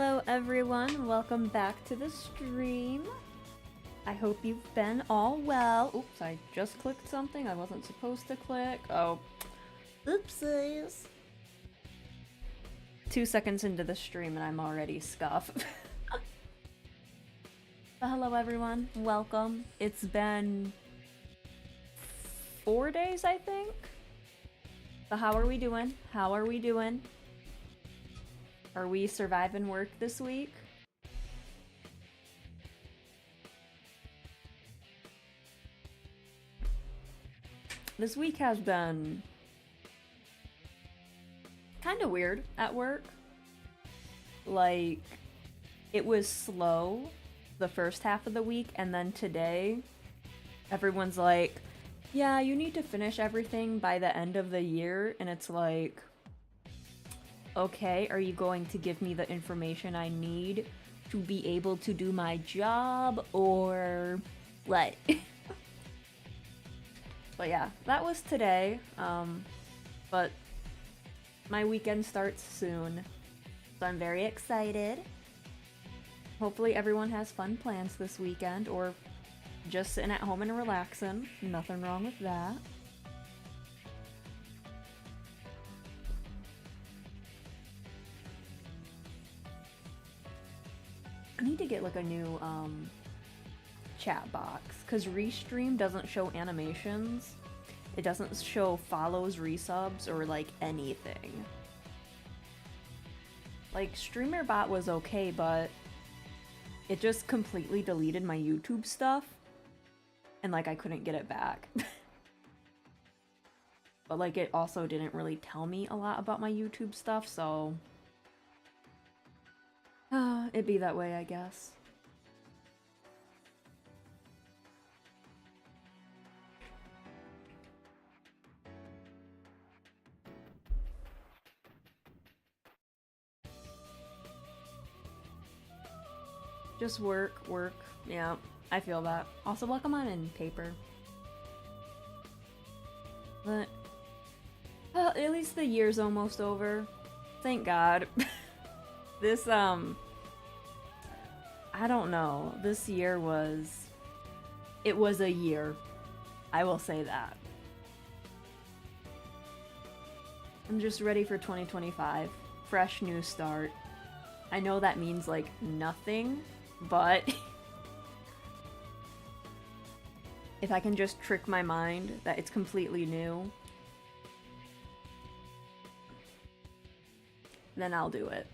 Hello everyone, welcome back to the stream. I hope you've been all well. Oops, I just clicked something I wasn't supposed to click. Oh, oopsies. 2 seconds into the stream and I'm already scuffed. But hello everyone, welcome. It's been 4 days, I think. But how are we doing? How are we doing? Are we surviving work this week? This week has been kind of weird at work. Like, it was slow the first half of the week, and then today, everyone's like, yeah, you need to finish everything by the end of the year, and it's like, okay, are you going to give me the information I need to be able to do my job, or what? But yeah, that was today, but my weekend starts soon, so I'm very excited. Hopefully everyone has fun plans this weekend, or just sitting at home and relaxing. Nothing wrong with that. I need to get like a new chat box, because Restream doesn't show animations. It doesn't show follows, resubs, or like anything. Like, StreamerBot was okay, but it just completely deleted my YouTube stuff, and like I couldn't get it back. But like it also didn't really tell me a lot about my YouTube stuff, so it'd be that way, I guess. Just work. Yeah, I feel that. Also, welcome on in, Paper. But, well, at least the year's almost over. Thank God. This, I don't know. This year was... It was a year. I will say that. I'm just ready for 2025. Fresh new start. I know that means, like, nothing, but... if I can just trick my mind that it's completely new, then I'll do it.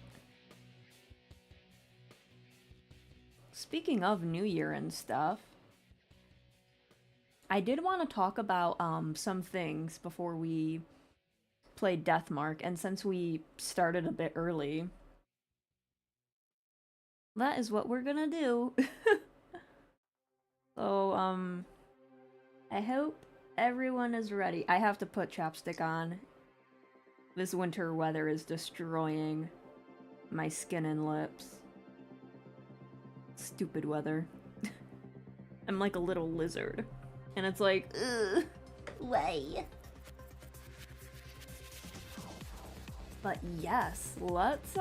Speaking of New Year and stuff, I did want to talk about some things before we played Deathmark, and since we started a bit early, that is what we're gonna do. So, I hope everyone is ready. I have to put chapstick on. This winter weather is destroying my skin and lips. Stupid weather. I'm like a little lizard. And it's like, ugh, why? But yes, let's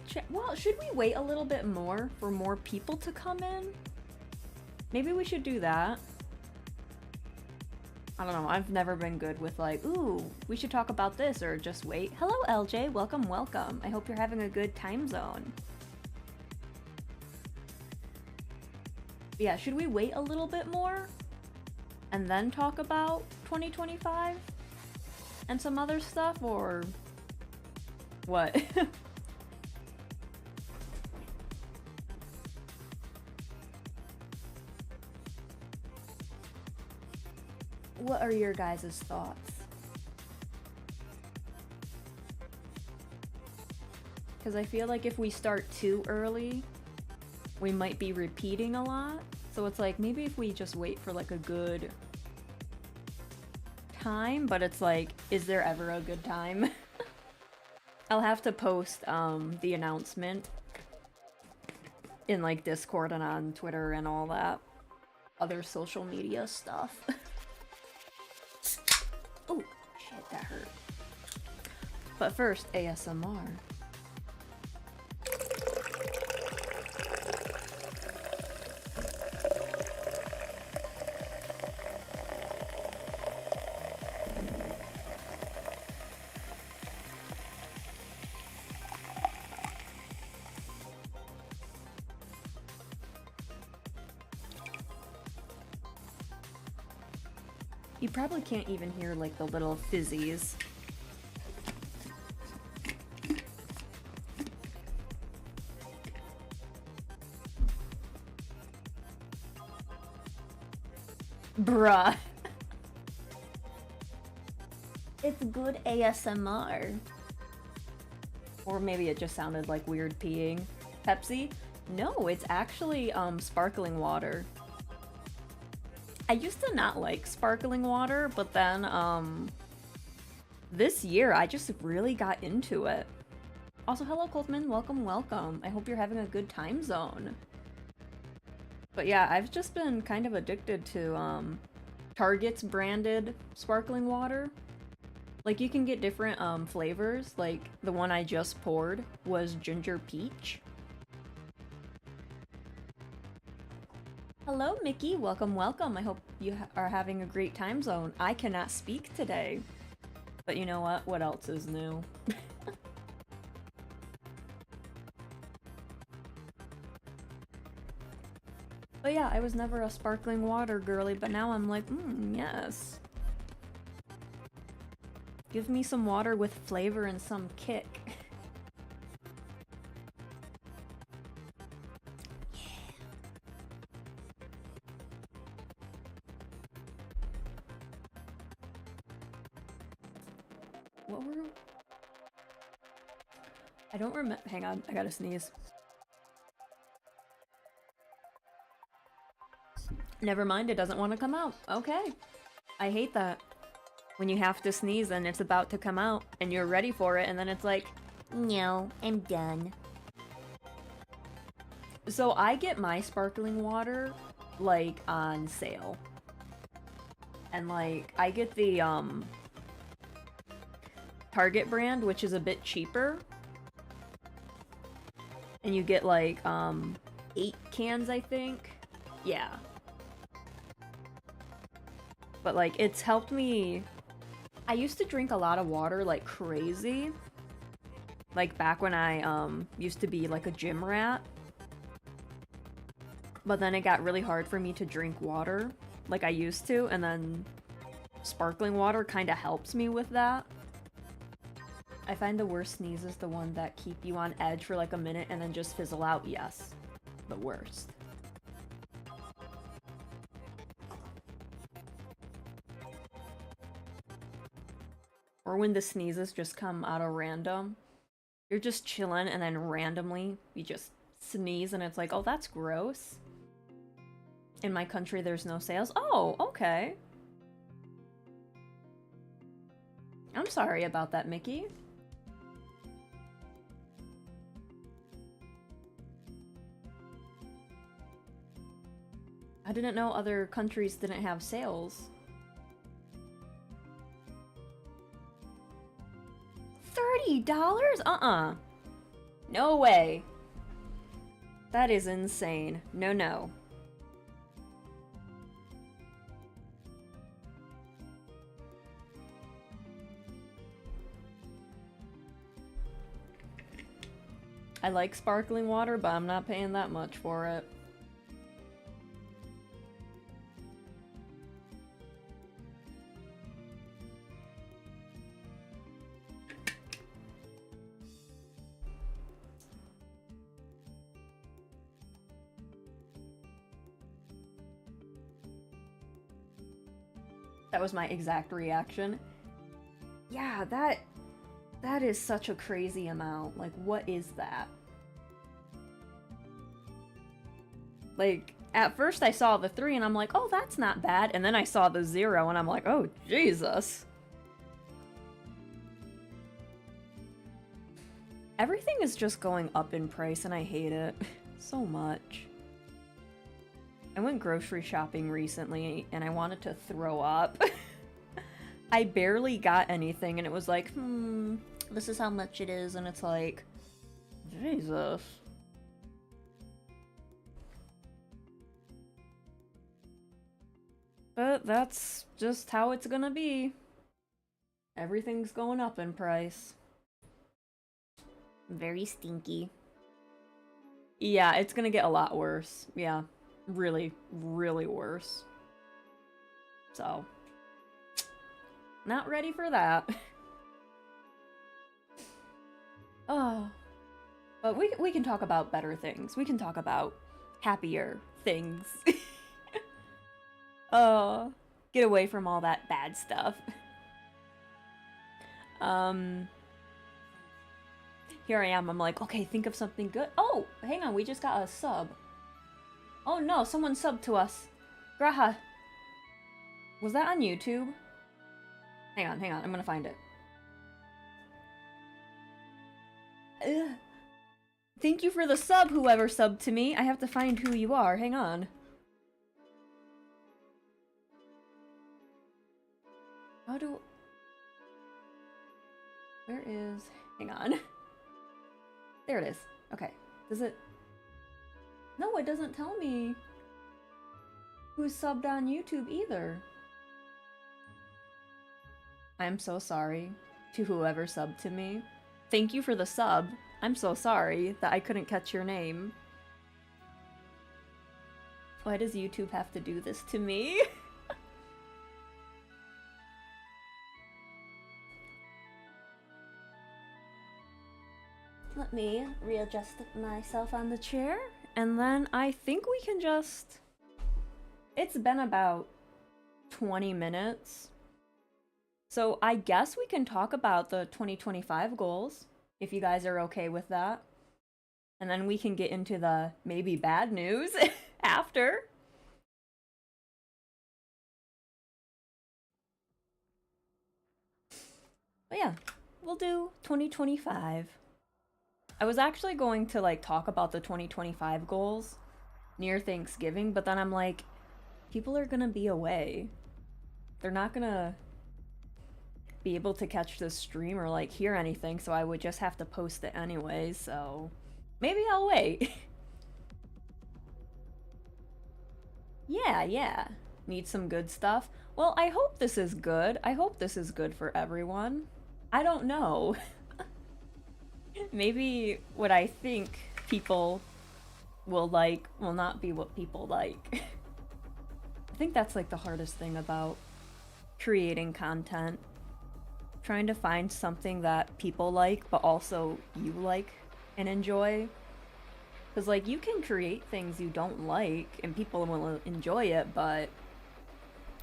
check. Well, should we wait a little bit more for more people to come in? Maybe we should do that. I don't know, I've never been good with like, ooh, we should talk about this, or just wait. Hello, LJ, welcome, welcome. I hope you're having a good time zone. But yeah, should we wait a little bit more? And then talk about 2025? And some other stuff, or what? What are your guys' thoughts? Because I feel like if we start too early, we might be repeating a lot. So it's like, maybe if we just wait for like a good time, but it's like, is there ever a good time? I'll have to post the announcement in like Discord and on Twitter and all that other social media stuff. Oh, shit, that hurt. But first, ASMR. You probably can't even hear like the little fizzies. Bruh. It's good ASMR. Or maybe it just sounded like weird peeing. Pepsi? No, it's actually sparkling water. I used to not like sparkling water, but then this year I just really got into it. Also, hello Coltman, welcome, welcome. I hope you're having a good time zone. But yeah, I've just been kind of addicted to Target's branded sparkling water. Like, you can get different flavors. Like, the one I just poured was ginger peach. Hello, Mickey. Welcome, welcome. I hope you are having a great time zone. I cannot speak today. But you know what? What else is new? But yeah, I was never a sparkling water girly, but now I'm like, yes. Give me some water with flavor and some kick. Yeah. What were... I don't remember. Hang on, I gotta sneeze. Never mind, it doesn't want to come out. Okay. I hate that. When you have to sneeze and it's about to come out and you're ready for it and then it's like, no, I'm done. So I get my sparkling water like on sale. And like I get the Target brand, which is a bit cheaper. And you get like 8 cans, I think. Yeah. But like it's helped me. I used to drink a lot of water like crazy. Like back when I used to be like a gym rat. But then it got really hard for me to drink water like I used to, and then sparkling water kind of helps me with that. I find the worst sneeze is the one that keep you on edge for like a minute and then just fizzle out. Yes, the worst. Or when the sneezes just come out of random. You're just chilling and then randomly you just sneeze and it's like, oh, that's gross. In my country, there's no sales. Oh, okay. I'm sorry about that, Mickey. I didn't know other countries didn't have sales. $30? Uh-uh. No way. That is insane. No, no. I like sparkling water, but I'm not paying that much for it. That was my exact reaction. Yeah, that is such a crazy amount. Like, what is that? Like, at first I saw the 3 and I'm like, oh, that's not bad. And then I saw the 0 and I'm like, oh, Jesus. Everything is just going up in price and I hate it so much. I went grocery shopping recently and I wanted to throw up. I barely got anything and it was like, this is how much it is, and it's like, Jesus. But that's just how it's gonna be. Everything's going up in price. Very stinky. Yeah, it's gonna get a lot worse. Yeah. Really, really worse. So. Not ready for that. Oh. But we can talk about better things. We can talk about happier things. Get away from all that bad stuff. Here I am. I'm like, okay, think of something good. Oh, hang on. We just got a sub. Oh no, someone subbed to us. Graha. Was that on YouTube? Hang on. I'm gonna find it. Ugh. Thank you for the sub, whoever subbed to me. I have to find who you are. Hang on. How do... Where is... Hang on. There it is. Okay. Does it... No, it doesn't tell me who's subbed on YouTube either. I'm so sorry to whoever subbed to me. Thank you for the sub. I'm so sorry that I couldn't catch your name. Why does YouTube have to do this to me? Let me readjust myself on the chair, and then I think we can just... It's been about 20 minutes. So I guess we can talk about the 2025 goals, if you guys are okay with that. And then we can get into the maybe bad news after. But yeah, we'll do 2025. I was actually going to like talk about the 2025 goals near Thanksgiving, but then I'm like, people are gonna be away. They're not gonna be able to catch this stream or like hear anything, so I would just have to post it anyway, so maybe I'll wait. Yeah. Need some good stuff? Well, I hope this is good. I hope this is good for everyone. I don't know. Maybe what I think people will like will not be what people like. I think that's like the hardest thing about creating content. Trying to find something that people like, but also you like and enjoy. Because like you can create things you don't like and people will enjoy it, but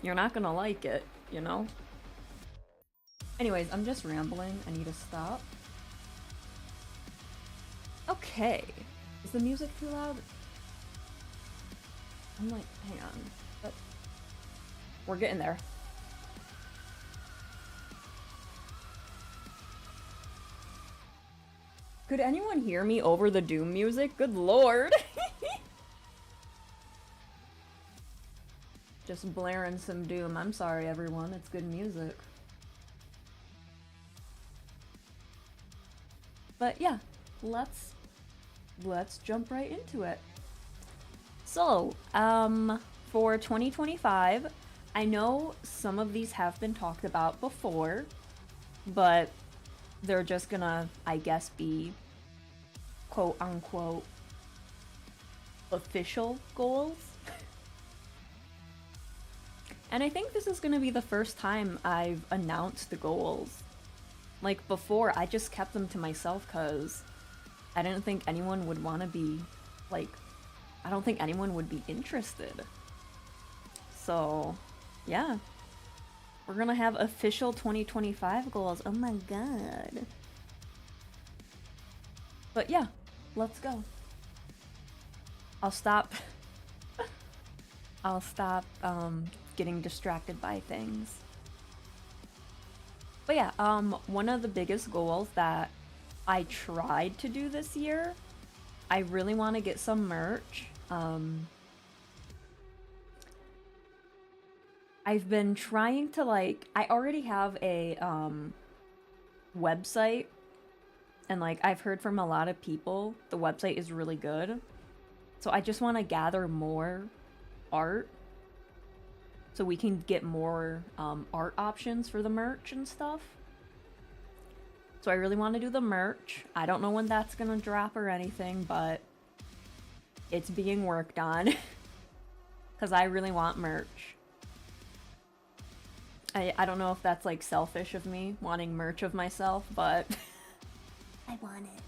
you're not gonna like it, you know? Anyways, I'm just rambling. I need to stop. Okay. Is the music too loud? I'm like, hang on. But we're getting there. Could anyone hear me over the Doom music? Good lord! Just blaring some Doom. I'm sorry, everyone. It's good music. But yeah, let's jump right into it. So, for 2025, I know some of these have been talked about before, but they're just gonna, I guess, be quote-unquote official goals. And I think this is gonna be the first time I've announced the goals. Like, before, I just kept them to myself because I didn't think anyone would want to be, like, I don't think anyone would be interested. So, yeah. We're gonna have official 2025 goals. Oh my god. But yeah, let's go. I'll stop getting distracted by things. But yeah, one of the biggest goals that I tried to do this year, I really want to get some merch. I've been trying to like, I already have a website, and like I've heard from a lot of people the website is really good. So I just want to gather more art so we can get more art options for the merch and stuff. So I really want to do the merch. I don't know when that's gonna drop or anything, but it's being worked on because I really want merch. I don't know if that's like selfish of me wanting merch of myself, but I want it.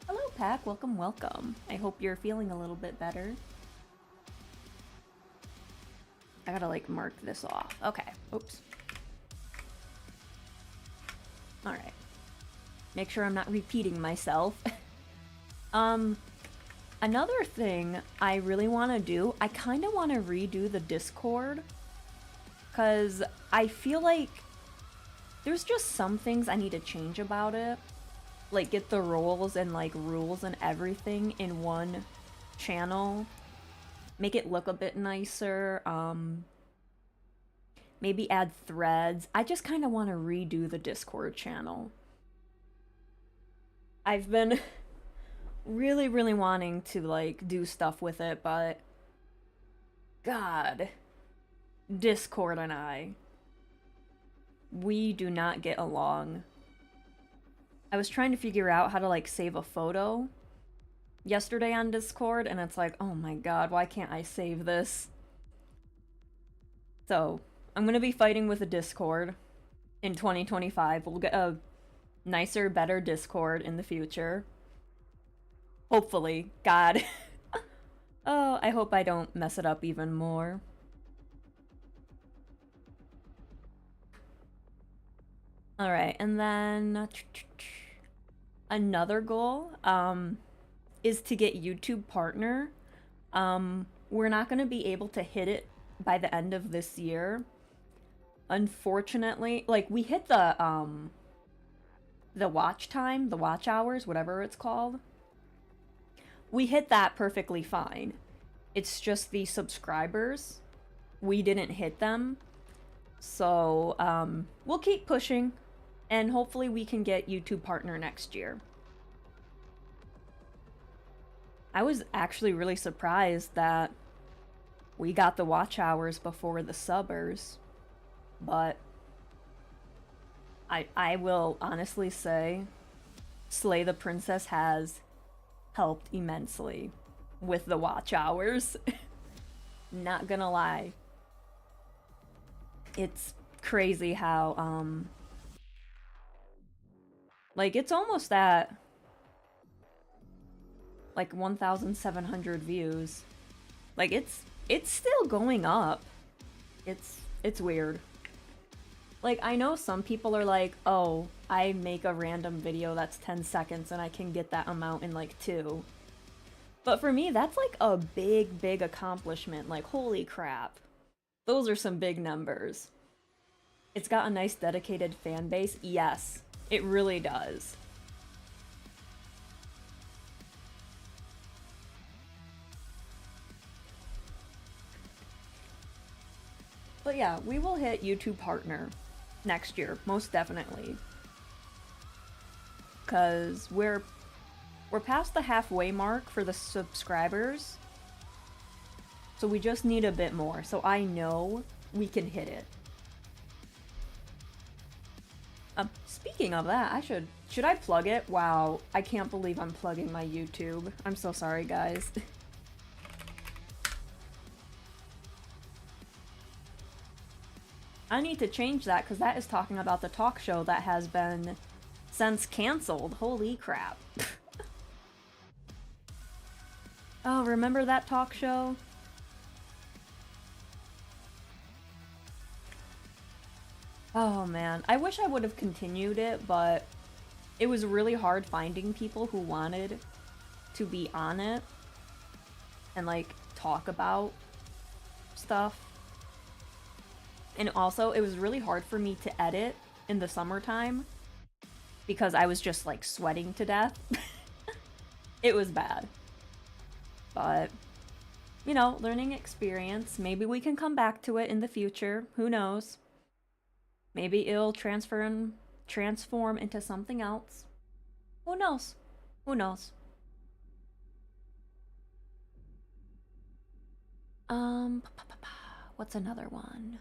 Hello, Pack. Welcome, welcome. I hope you're feeling a little bit better. I gotta like mark this off. Okay. Oops. Alright. Make sure I'm not repeating myself. Another thing I really want to do, I kind of want to redo the Discord. Because I feel like there's just some things I need to change about it. Like get the roles and like rules and everything in one channel. Make it look a bit nicer. Maybe add threads. I just kind of want to redo the Discord channel. I've been really, really wanting to like do stuff with it, but God, Discord and I, we do not get along. I was trying to figure out how to like save a photo yesterday on Discord, and it's like, oh my God, why can't I save this? So I'm gonna be fighting with a Discord in 2025. We'll get a nicer, better Discord in the future. Hopefully. God. Oh, I hope I don't mess it up even more. Alright, and then another goal is to get YouTube partner. We're not going to be able to hit it by the end of this year. Unfortunately, like we hit the watch time, the watch hours, whatever it's called. We hit that perfectly fine. It's just the subscribers. We didn't hit them. So, we'll keep pushing, and hopefully we can get YouTube partner next year. I was actually really surprised that we got the watch hours before the subbers, but I will honestly say Slay the Princess has helped immensely with the watch hours. Not gonna lie. It's crazy how, like, it's almost at, like, 1,700 views. Like, it's still going up. It's weird. Like, I know some people are like, oh, I make a random video that's 10 seconds and I can get that amount in, like, 2. But for me, that's, like, a big, big accomplishment. Like, holy crap. Those are some big numbers. It's got a nice dedicated fan base. Yes, it really does. But yeah, we will hit YouTube partner next year, most definitely. Cause we're past the halfway mark for the subscribers. So we just need a bit more. So I know we can hit it. Speaking of that, should I plug it? Wow, I can't believe I'm plugging my YouTube. I'm so sorry, guys. I need to change that because that is talking about the talk show that has been since canceled. Holy crap. Oh, remember that talk show? Oh man, I wish I would have continued it, but it was really hard finding people who wanted to be on it and like talk about stuff. And also, it was really hard for me to edit in the summertime because I was just like sweating to death. It was bad. But, you know, learning experience. Maybe we can come back to it in the future. Who knows? Maybe it'll transform into something else. Who knows? Who knows? What's another one?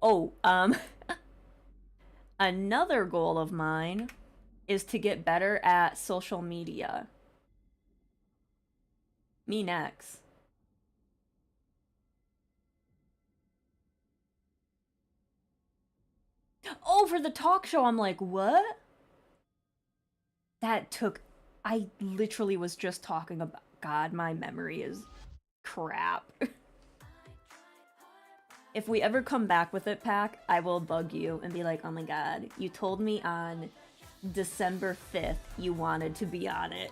Oh, another goal of mine is to get better at social media. Me next. Oh, for the talk show, I'm like, what? I literally was just talking about, God, my memory is crap. If we ever come back with it, Pack, I will bug you and be like, oh my god, you told me on December 5th you wanted to be on it.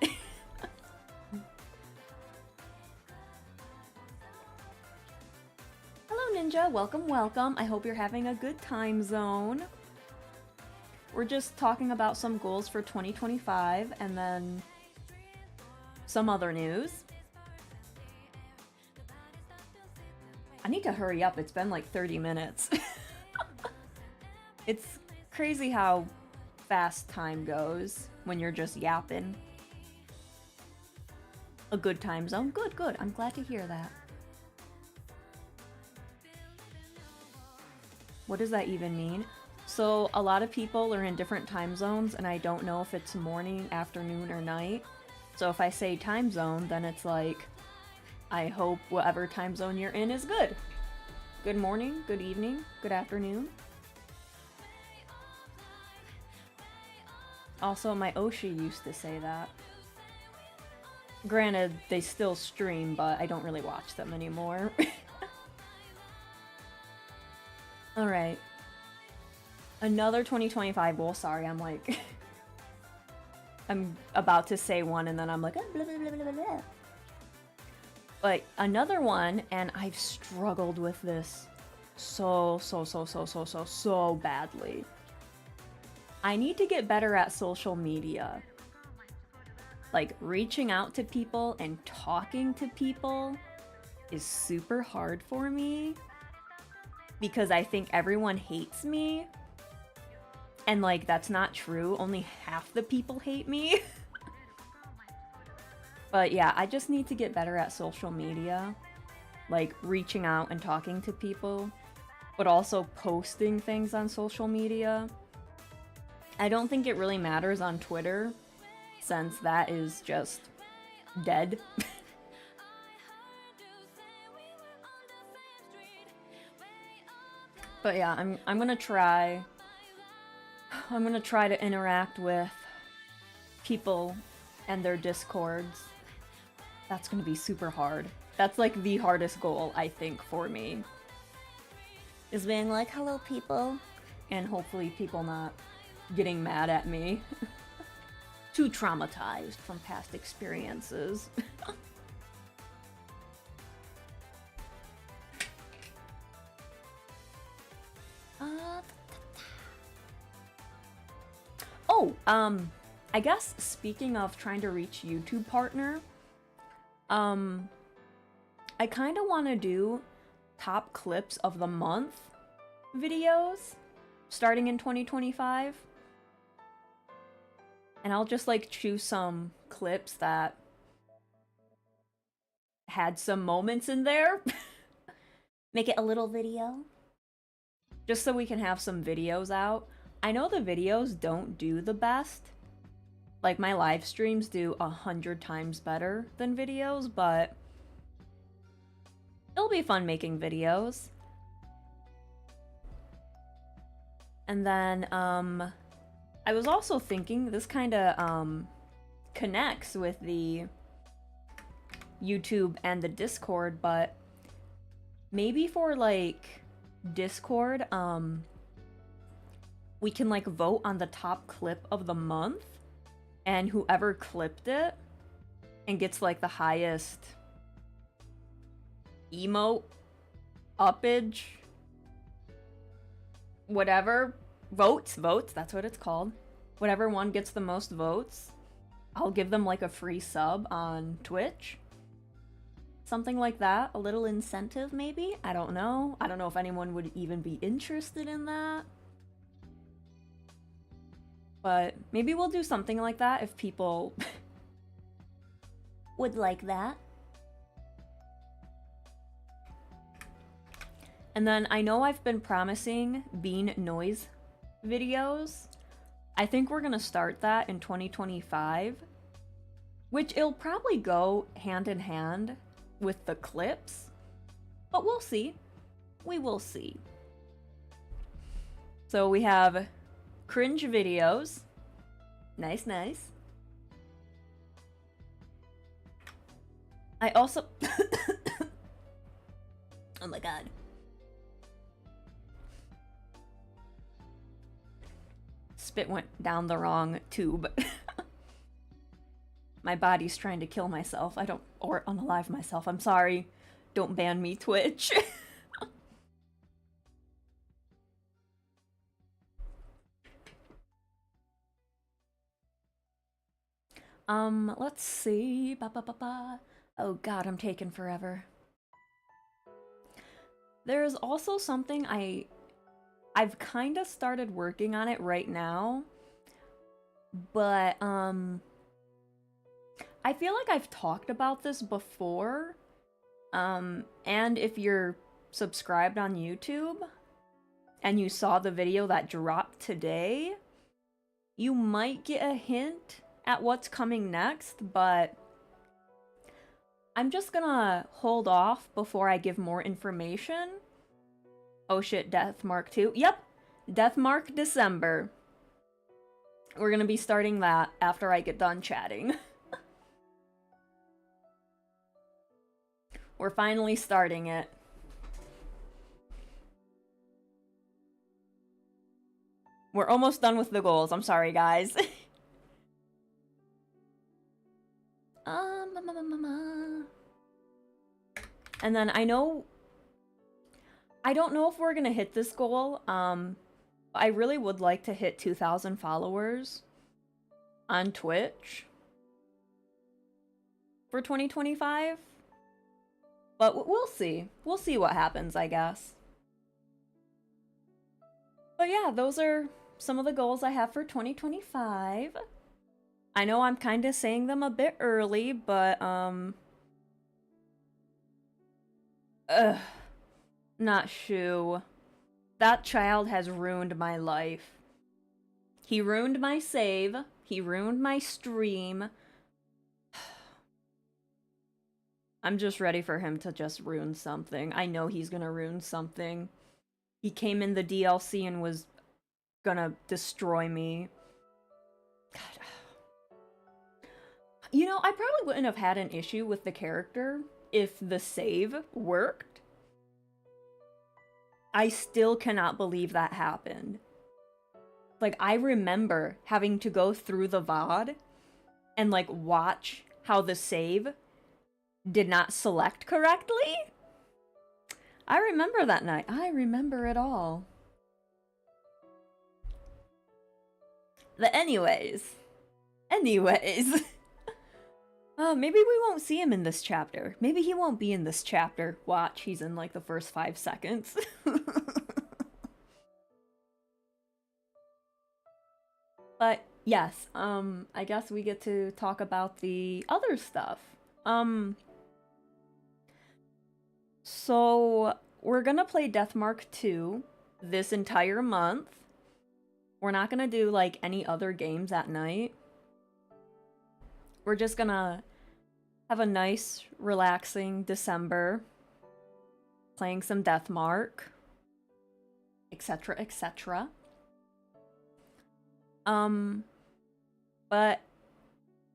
Hello, Ninja. Welcome, welcome. I hope you're having a good time zone. We're just talking about some goals for 2025 and then some other news. I need to hurry up. It's been like 30 minutes. It's crazy how fast time goes when you're just yapping. A good time zone? Good, good. I'm glad to hear that. What does that even mean? So a lot of people are in different time zones and I don't know if it's morning, afternoon, or night. So if I say time zone, then it's like, I hope whatever time zone you're in is good. Good morning, good evening, good afternoon. Also, my Oshi used to say that. Granted, they still stream, but I don't really watch them anymore. Alright. Another 2025 goal. Sorry, I'm like... I'm about to say one and then I'm like... blah, blah, blah, blah, blah. But another one, and I've struggled with this so badly. I need to get better at social media. Like, reaching out to people and talking to people is super hard for me. Because I think everyone hates me. And, like, that's not true. Only half the people hate me. But yeah, I just need to get better at social media. Like, reaching out and talking to people. But also posting things on social media. I don't think it really matters on Twitter, since that is just dead. But yeah, I'm gonna try. I'm gonna try to interact with people and their discords. That's gonna be super hard. That's like the hardest goal, I think, for me. Is being like, hello people, and hopefully people not getting mad at me. Too traumatized from past experiences. Oh, I guess speaking of trying to reach YouTube partner, I kind of want to do top clips of the month videos starting in 2025. And I'll just like choose some clips that had some moments in there. Make it a little video. Just so we can have some videos out. I know the videos don't do the best. Like, my live streams do 100 times better than videos, but it'll be fun making videos. And then, I was also thinking, this kind of, connects with the YouTube and the Discord, but maybe for, like, Discord, we can, like, vote on the top clip of the month, and whoever clipped it and gets, like, the highest emote, uppage, whatever, votes, that's what it's called. Whatever one gets the most votes, I'll give them, like, a free sub on Twitch. Something like that. A little incentive, maybe? I don't know. I don't know if anyone would even be interested in that. But maybe we'll do something like that if people would like that. And then I know I've been promising bean noise videos. I think we're gonna start that in 2025. Which it'll probably go hand in hand with the clips. But we'll see. We will see. So we have cringe videos. Nice, nice. I also... Oh my god. Spit went down the wrong tube. My body's trying to kill myself. Or unalive myself. I'm sorry. Don't ban me, Twitch. Let's see. Oh god, I'm taking forever. There's also something I've kind of started working on it right now, but I feel like I've talked about this before, and if you're subscribed on YouTube and you saw the video that dropped today, you might get a hint at what's coming next, but I'm just gonna hold off before I give more information. Oh shit, Deathmark 2. Yep, Deathmark December. We're gonna be starting that after I get done chatting. We're finally starting it. We're almost done with the goals. I'm sorry, guys. And then I don't know if we're gonna hit this goal. I really would like to hit 2,000 followers on Twitch for 2025. But we'll see. We'll see what happens, I guess. But yeah, those are some of the goals I have for 2025. I know I'm kind of saying them a bit early, but, not Shu. That child has ruined my life. He ruined my save. He ruined my stream. I'm just ready for him to just ruin something. I know he's gonna ruin something. He came in the DLC and was gonna destroy me. God. You know, I probably wouldn't have had an issue with the character if the save worked. I still cannot believe that happened. Like, I remember having to go through the VOD and, like, watch how the save did not select correctly. I remember that night. I remember it all. But anyways. Maybe we won't see him in this chapter. Maybe he won't be in this chapter. Watch, he's in like the first 5 seconds. But yes, I guess we get to talk about the other stuff. So we're gonna play Deathmark 2 this entire month. We're not gonna do like any other games at night. We're just gonna have a nice, relaxing December, playing some Deathmark, etc., etc. But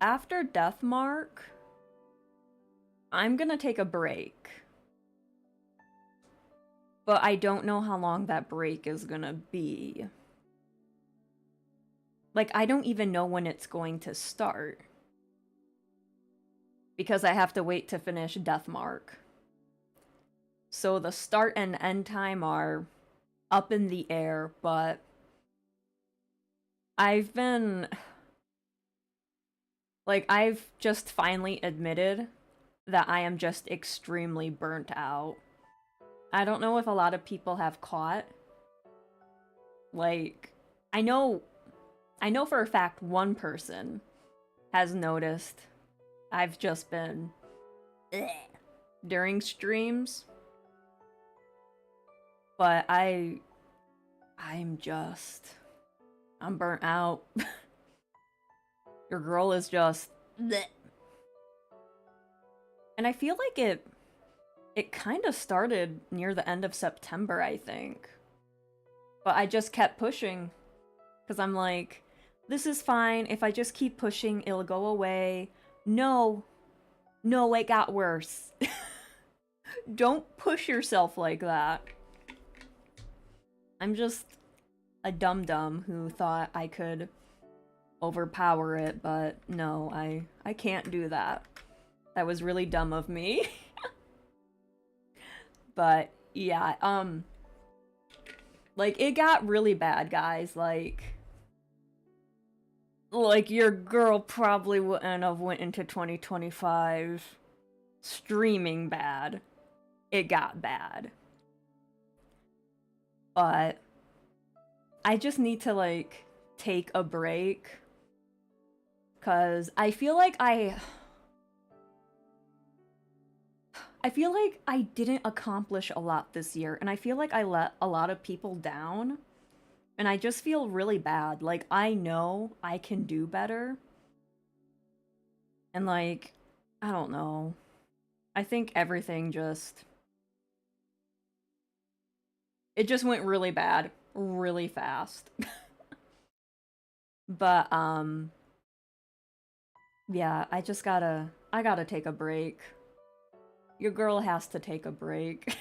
after Deathmark, I'm gonna take a break. But I don't know how long that break is gonna be. Like, I don't even know when it's going to start. Because I have to wait to finish Deathmark. So the start and end time are up in the air, but I've just finally admitted that I am just extremely burnt out. I don't know if a lot of people have caught. Like, I know for a fact one person has noticed I've just been during streams. But I'm burnt out. Your girl is just and I feel like it kind of started near the end of September, I think. But I just kept pushing. Because I'm like, this is fine. If I just keep pushing, it'll go away. No. No, it got worse. Don't push yourself like that. I'm just a dum-dum who thought I could overpower it, but no, I can't do that. That was really dumb of me. But yeah, like it got really bad, guys. Like your girl probably wouldn't have went into 2025 streaming bad. It got bad. But I just need to like take a break, cuz I feel like I didn't accomplish a lot this year, and I feel like I let a lot of people down, and I just feel really bad. Like, I know I can do better, and like, I don't know. I think everything just... It just went really bad, really fast. But, yeah, I gotta take a break. Your girl has to take a break.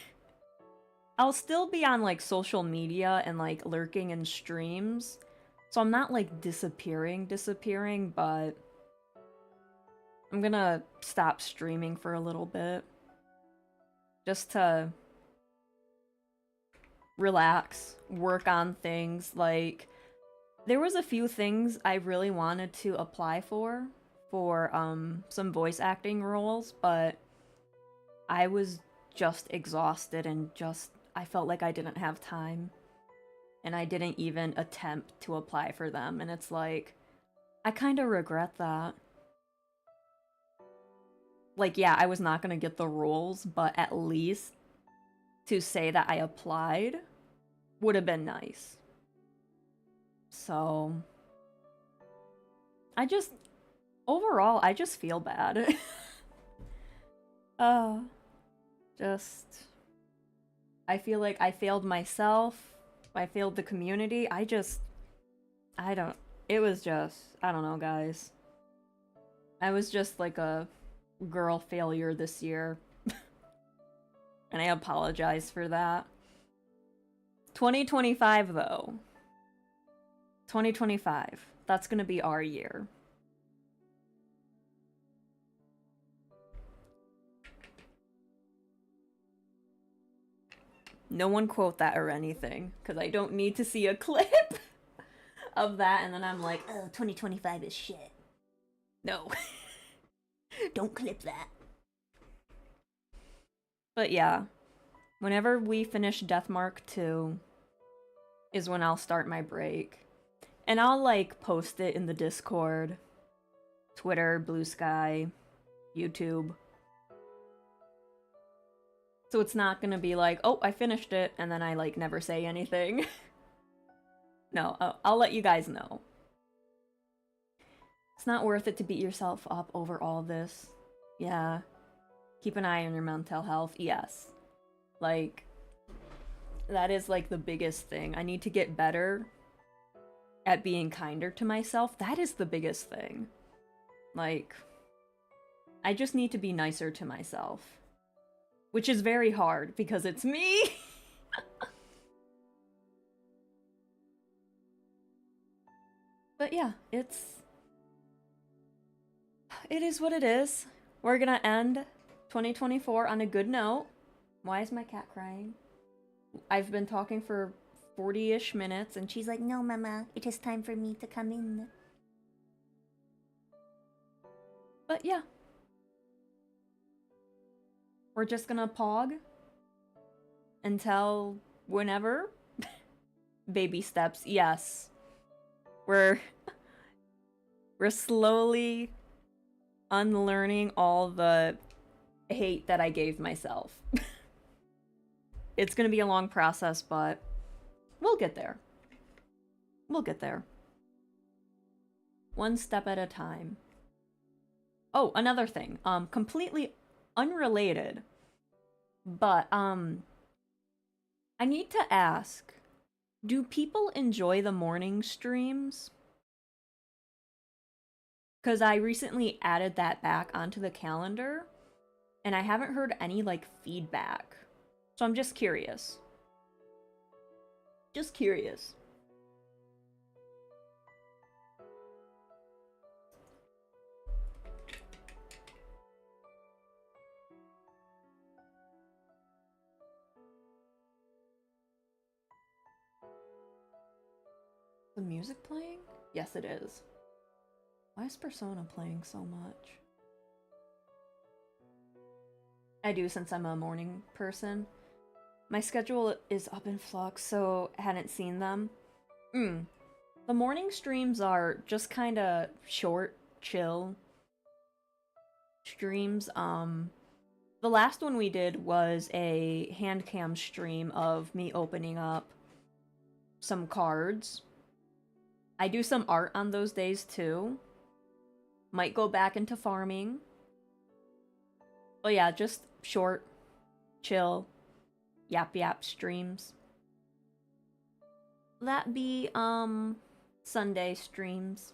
I'll still be on, like, social media and, like, lurking in streams. So I'm not, like, disappearing, but... I'm gonna stop streaming for a little bit. Just to... relax, work on things, like... There was a few things I really wanted to apply for some voice acting roles, but... I was just exhausted and I felt like I didn't have time. And I didn't even attempt to apply for them. And it's like, I kind of regret that. Like, yeah, I was not going to get the roles, but at least to say that I applied would have been nice. So, overall, I just feel bad. I feel like I failed myself. I failed the community. I don't know, guys. I was just like a girl failure this year. And I apologize for that. 2025, though. 2025. That's gonna be our year. No one quote that or anything, because I don't need to see a clip of that, and then I'm like, oh, 2025 is shit. No. Don't clip that. But yeah, whenever we finish Deathmark 2 is when I'll start my break. And I'll, like, post it in the Discord, Twitter, Blue Sky, YouTube. So it's not gonna be like, oh, I finished it, and then I, like, never say anything. No, I'll let you guys know. It's not worth it to beat yourself up over all this. Yeah. Keep an eye on your mental health. Yes. Like, that is, like, the biggest thing. I need to get better at being kinder to myself. That is the biggest thing. Like, I just need to be nicer to myself. Which is very hard, because it's me! But yeah, it is what it is. We're gonna end 2024 on a good note. Why is my cat crying? I've been talking for 40-ish minutes, and she's like, no, Mama, it is time for me to come in. But yeah. We're just gonna pog until whenever. Baby steps, yes. We're slowly unlearning all the hate that I gave myself. It's gonna be a long process, but we'll get there. We'll get there. One step at a time. Oh, another thing. Completely unrelated. But, I need to ask, Do people enjoy the morning streams? Because I recently added that back onto the calendar, and I haven't heard any, like, feedback. So I'm just curious. Just curious. The music playing? Yes, it is. Why is Persona playing so much? I do, since I'm a morning person. My schedule is up in flux, so I hadn't seen them. The morning streams are just kind of short, chill streams. The last one we did was a hand cam stream of me opening up some cards. I do some art on those days too. Might go back into farming. But yeah, just short, chill, yap streams. That be, Sunday streams.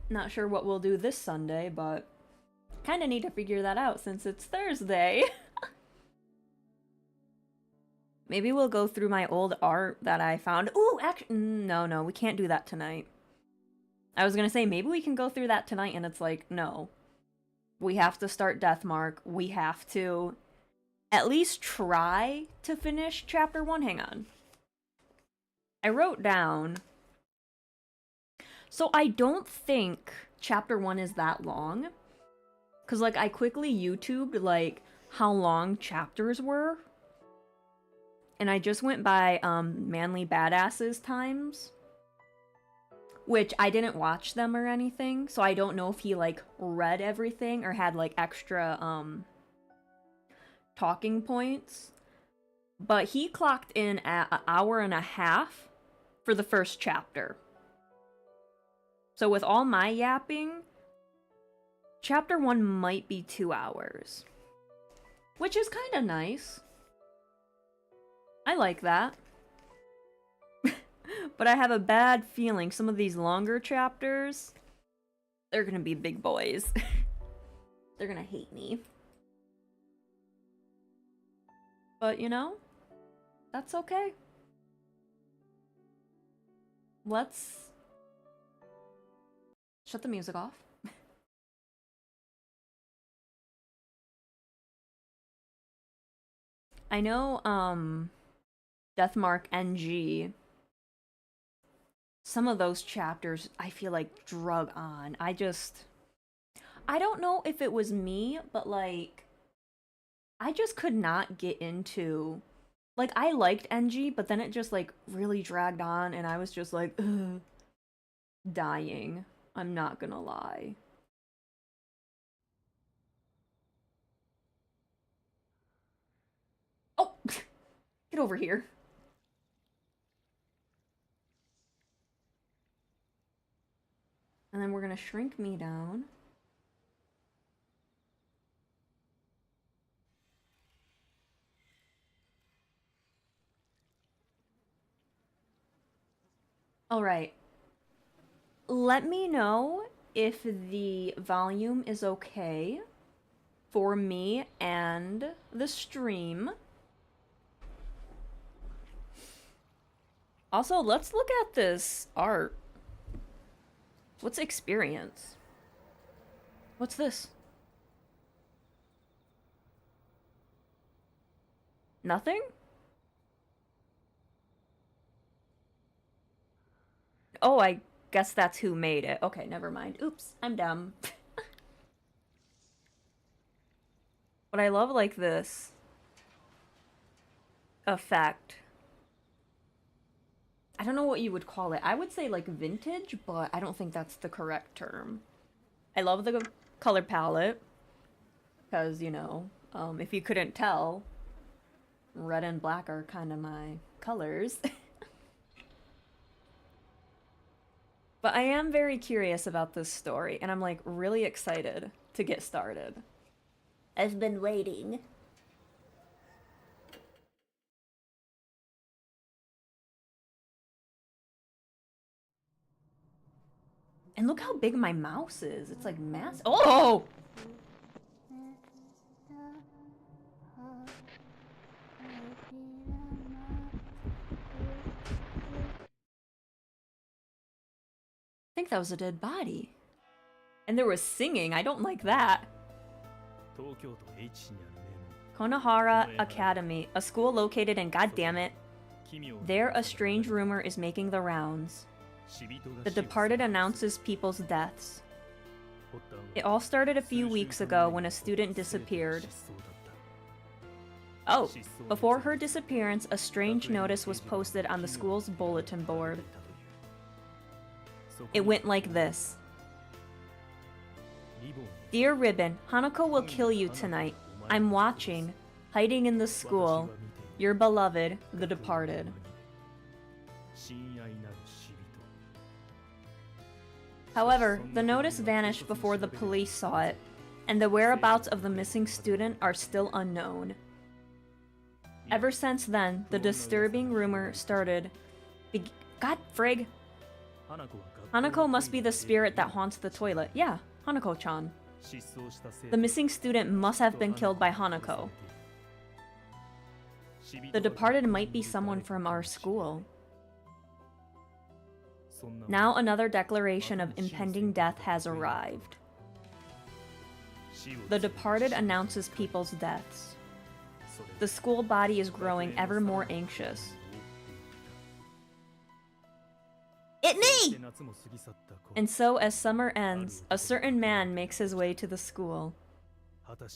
Not sure what we'll do this Sunday, but kind of need to figure that out since it's Thursday. Maybe we'll go through my old art that I found. Ooh, actually, no, we can't do that tonight. I was gonna say, maybe we can go through that tonight, and it's like, no. We have to start Deathmark. We have to at least try to finish Chapter 1. Hang on. I wrote down... So I don't think Chapter 1 is that long. Because, like, I quickly YouTubed, like, how long chapters were. And I just went by, Manly Badass's times. Which I didn't watch them or anything, so I don't know if he, like, read everything or had, like, extra, talking points. But he clocked in at an hour and a half for the first chapter. So with all my yapping, Chapter 1 might be 2 hours. Which is kind of nice. I like that. But I have a bad feeling some of these longer chapters, they're gonna be big boys. They're gonna hate me. But, you know, that's okay. Let's shut the music off. I know, Deathmark NG, some of those chapters I feel like drug on. I don't know if it was me, but like, I just could not get into, like, I liked NG, but then it just like really dragged on, and I was just like, ugh, dying. I'm not gonna lie. Oh, get over here. And then we're gonna shrink me down. Alright. Let me know if the volume is okay for me and the stream. Also, let's look at this art. What's experience? What's this? Nothing? Oh, I guess that's who made it. Okay, never mind. Oops, I'm dumb. But I love, like, this effect. I don't know what you would call it. I would say, like, vintage, but I don't think that's the correct term. I love the color palette. Because, you know, if you couldn't tell, red and black are kind of my colors. But I am very curious about this story, and I'm like really excited to get started. I've been waiting. And look how big my mouse is. It's like massive. Oh! I think that was a dead body. And there was singing. I don't like that. Konohara Academy, a school located in, goddammit, there a strange rumor is making the rounds. The departed announces people's deaths. It all started a few weeks ago when a student disappeared. Oh, before her disappearance, a strange notice was posted on the school's bulletin board. It went like this. Dear Ribbon, Hanako will kill you tonight. I'm watching, hiding in the school. Your beloved, the departed. However, the notice vanished before the police saw it, and the whereabouts of the missing student are still unknown. Ever since then, the disturbing rumor started. God frig! Hanako must be the spirit that haunts the toilet. Yeah, Hanako-chan. The missing student must have been killed by Hanako. The departed might be someone from our school. Now another declaration of impending death has arrived. The departed announces people's deaths. The school body is growing ever more anxious. It me! And so, as summer ends, a certain man makes his way to the school.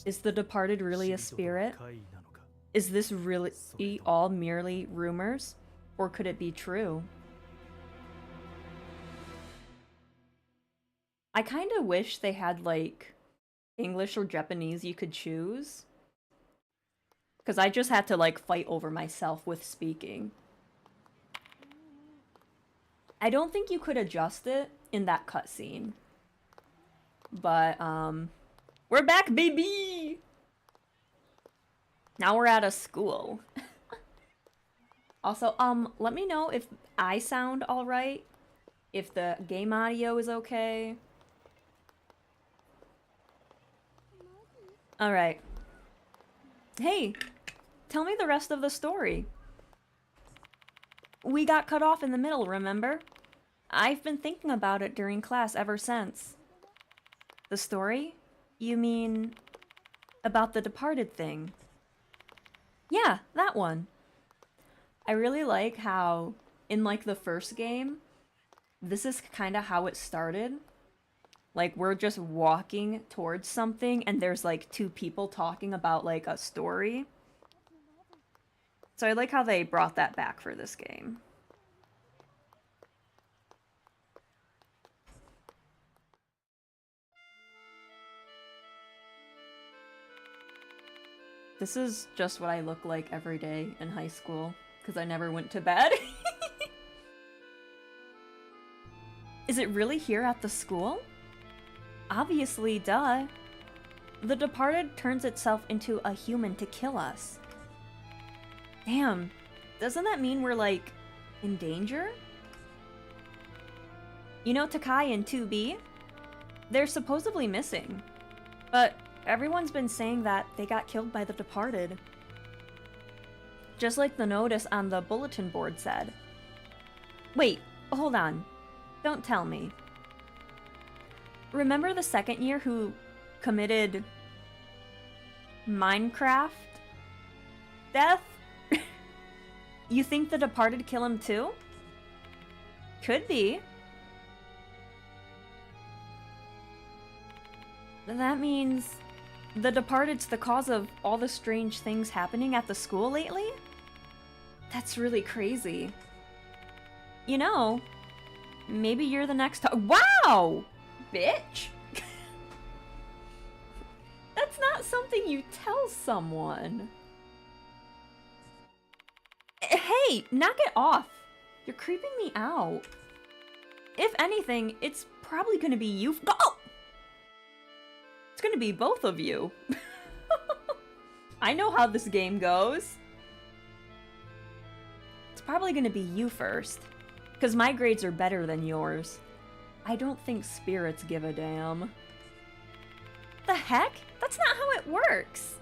Is the departed really a spirit? Is this really all merely rumors? Or could it be true? I kind of wish they had, like, English or Japanese you could choose. Because I just had to, like, fight over myself with speaking. I don't think you could adjust it in that cutscene. But, we're back, baby! Now we're at a school. Also, let me know if I sound alright. If the game audio is okay. Alright. Hey, tell me the rest of the story. We got cut off in the middle, remember? I've been thinking about it during class ever since. The story? You mean about the departed thing? Yeah, that one. I really like how, in like the first game, this is kind of how it started. Like, we're just walking towards something and there's like two people talking about like a story. So I like how they brought that back for this game. This is just what I look like every day in high school, because I never went to bed. Is it really here at the school? Obviously, duh. The departed turns itself into a human to kill us. Damn, doesn't that mean we're, like, in danger? You know Takai and 2B? They're supposedly missing. But everyone's been saying that they got killed by the departed. Just like the notice on the bulletin board said. Wait, hold on. Don't tell me. Remember the second year who committed Minecraft death? You think the departed kill him too? Could be. That means the departed's the cause of all the strange things happening at the school lately? That's really crazy. You know, maybe you're the next wow! Bitch! That's not something you tell someone. Hey, knock it off. You're creeping me out. If anything, it's probably gonna be you. Oh! It's gonna be both of you. I know how this game goes. It's probably gonna be you first. Because my grades are better than yours. I don't think spirits give a damn. The heck? That's not how it works.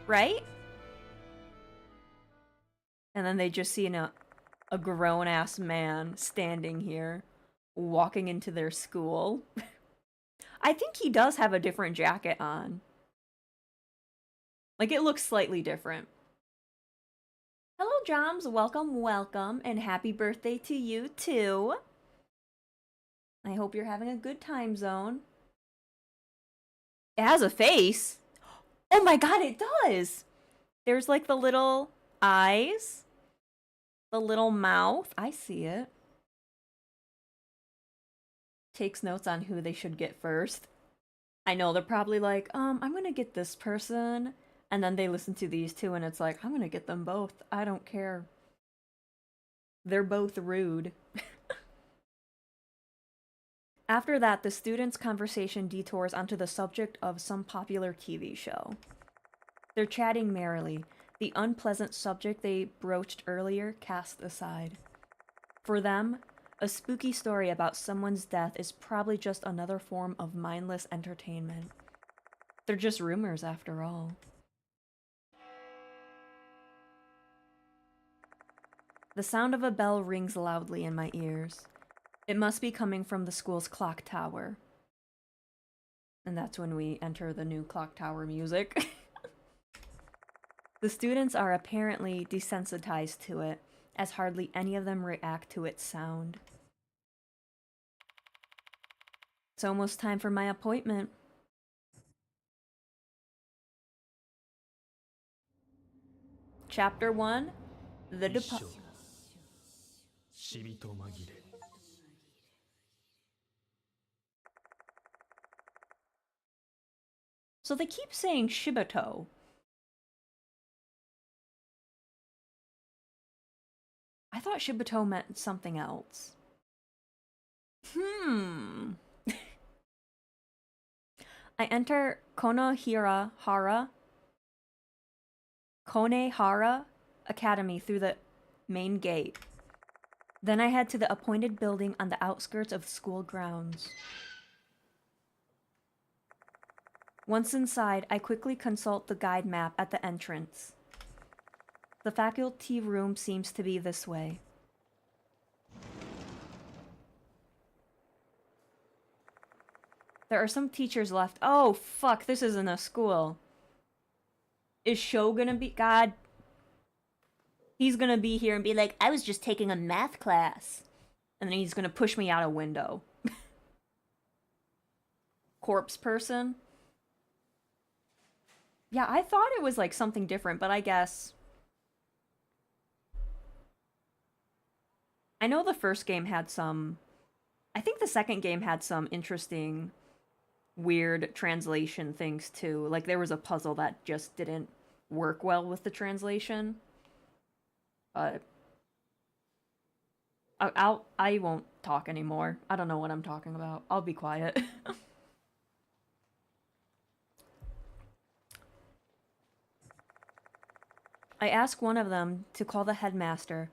Right? And then they just see a grown-ass man standing here, walking into their school. I think he does have a different jacket on. Like, it looks slightly different. Hello, Joms. Welcome, welcome, and happy birthday to you, too. I hope you're having a good time zone. It has a face. Oh my god, it does! There's, like, the little eyes. The little mouth. I see it. Takes notes on who they should get first. I know, they're probably like, I'm gonna get this person. And then they listen to these two and it's like, I'm gonna get them both. I don't care. They're both rude. After that, the students' conversation detours onto the subject of some popular TV show. They're chatting merrily, the unpleasant subject they broached earlier cast aside. For them, a spooky story about someone's death is probably just another form of mindless entertainment. They're just rumors after all. The sound of a bell rings loudly in my ears. It must be coming from the school's clock tower. And that's when we enter the new clock tower music. The students are apparently desensitized to it, as hardly any of them react to its sound. It's almost time for my appointment. Chapter 1, The Departure. So they keep saying Shibato. I thought Shibato meant something else. I enter Konehara Academy through the main gate. Then I head to the appointed building on the outskirts of the school grounds. Once inside, I quickly consult the guide map at the entrance. The faculty room seems to be this way. There are some teachers left. Oh, fuck, this isn't a school. Is Sho gonna be... God. He's gonna be here and be like, I was just taking a math class. And then he's gonna push me out a window. Corpse person? Yeah, I thought it was like something different, but I guess... I know the first game had some... I think the second game had some interesting, weird translation things too. Like there was a puzzle that just didn't work well with the translation. But... I won't talk anymore. I don't know what I'm talking about. I'll be quiet. I ask one of them to call the headmaster.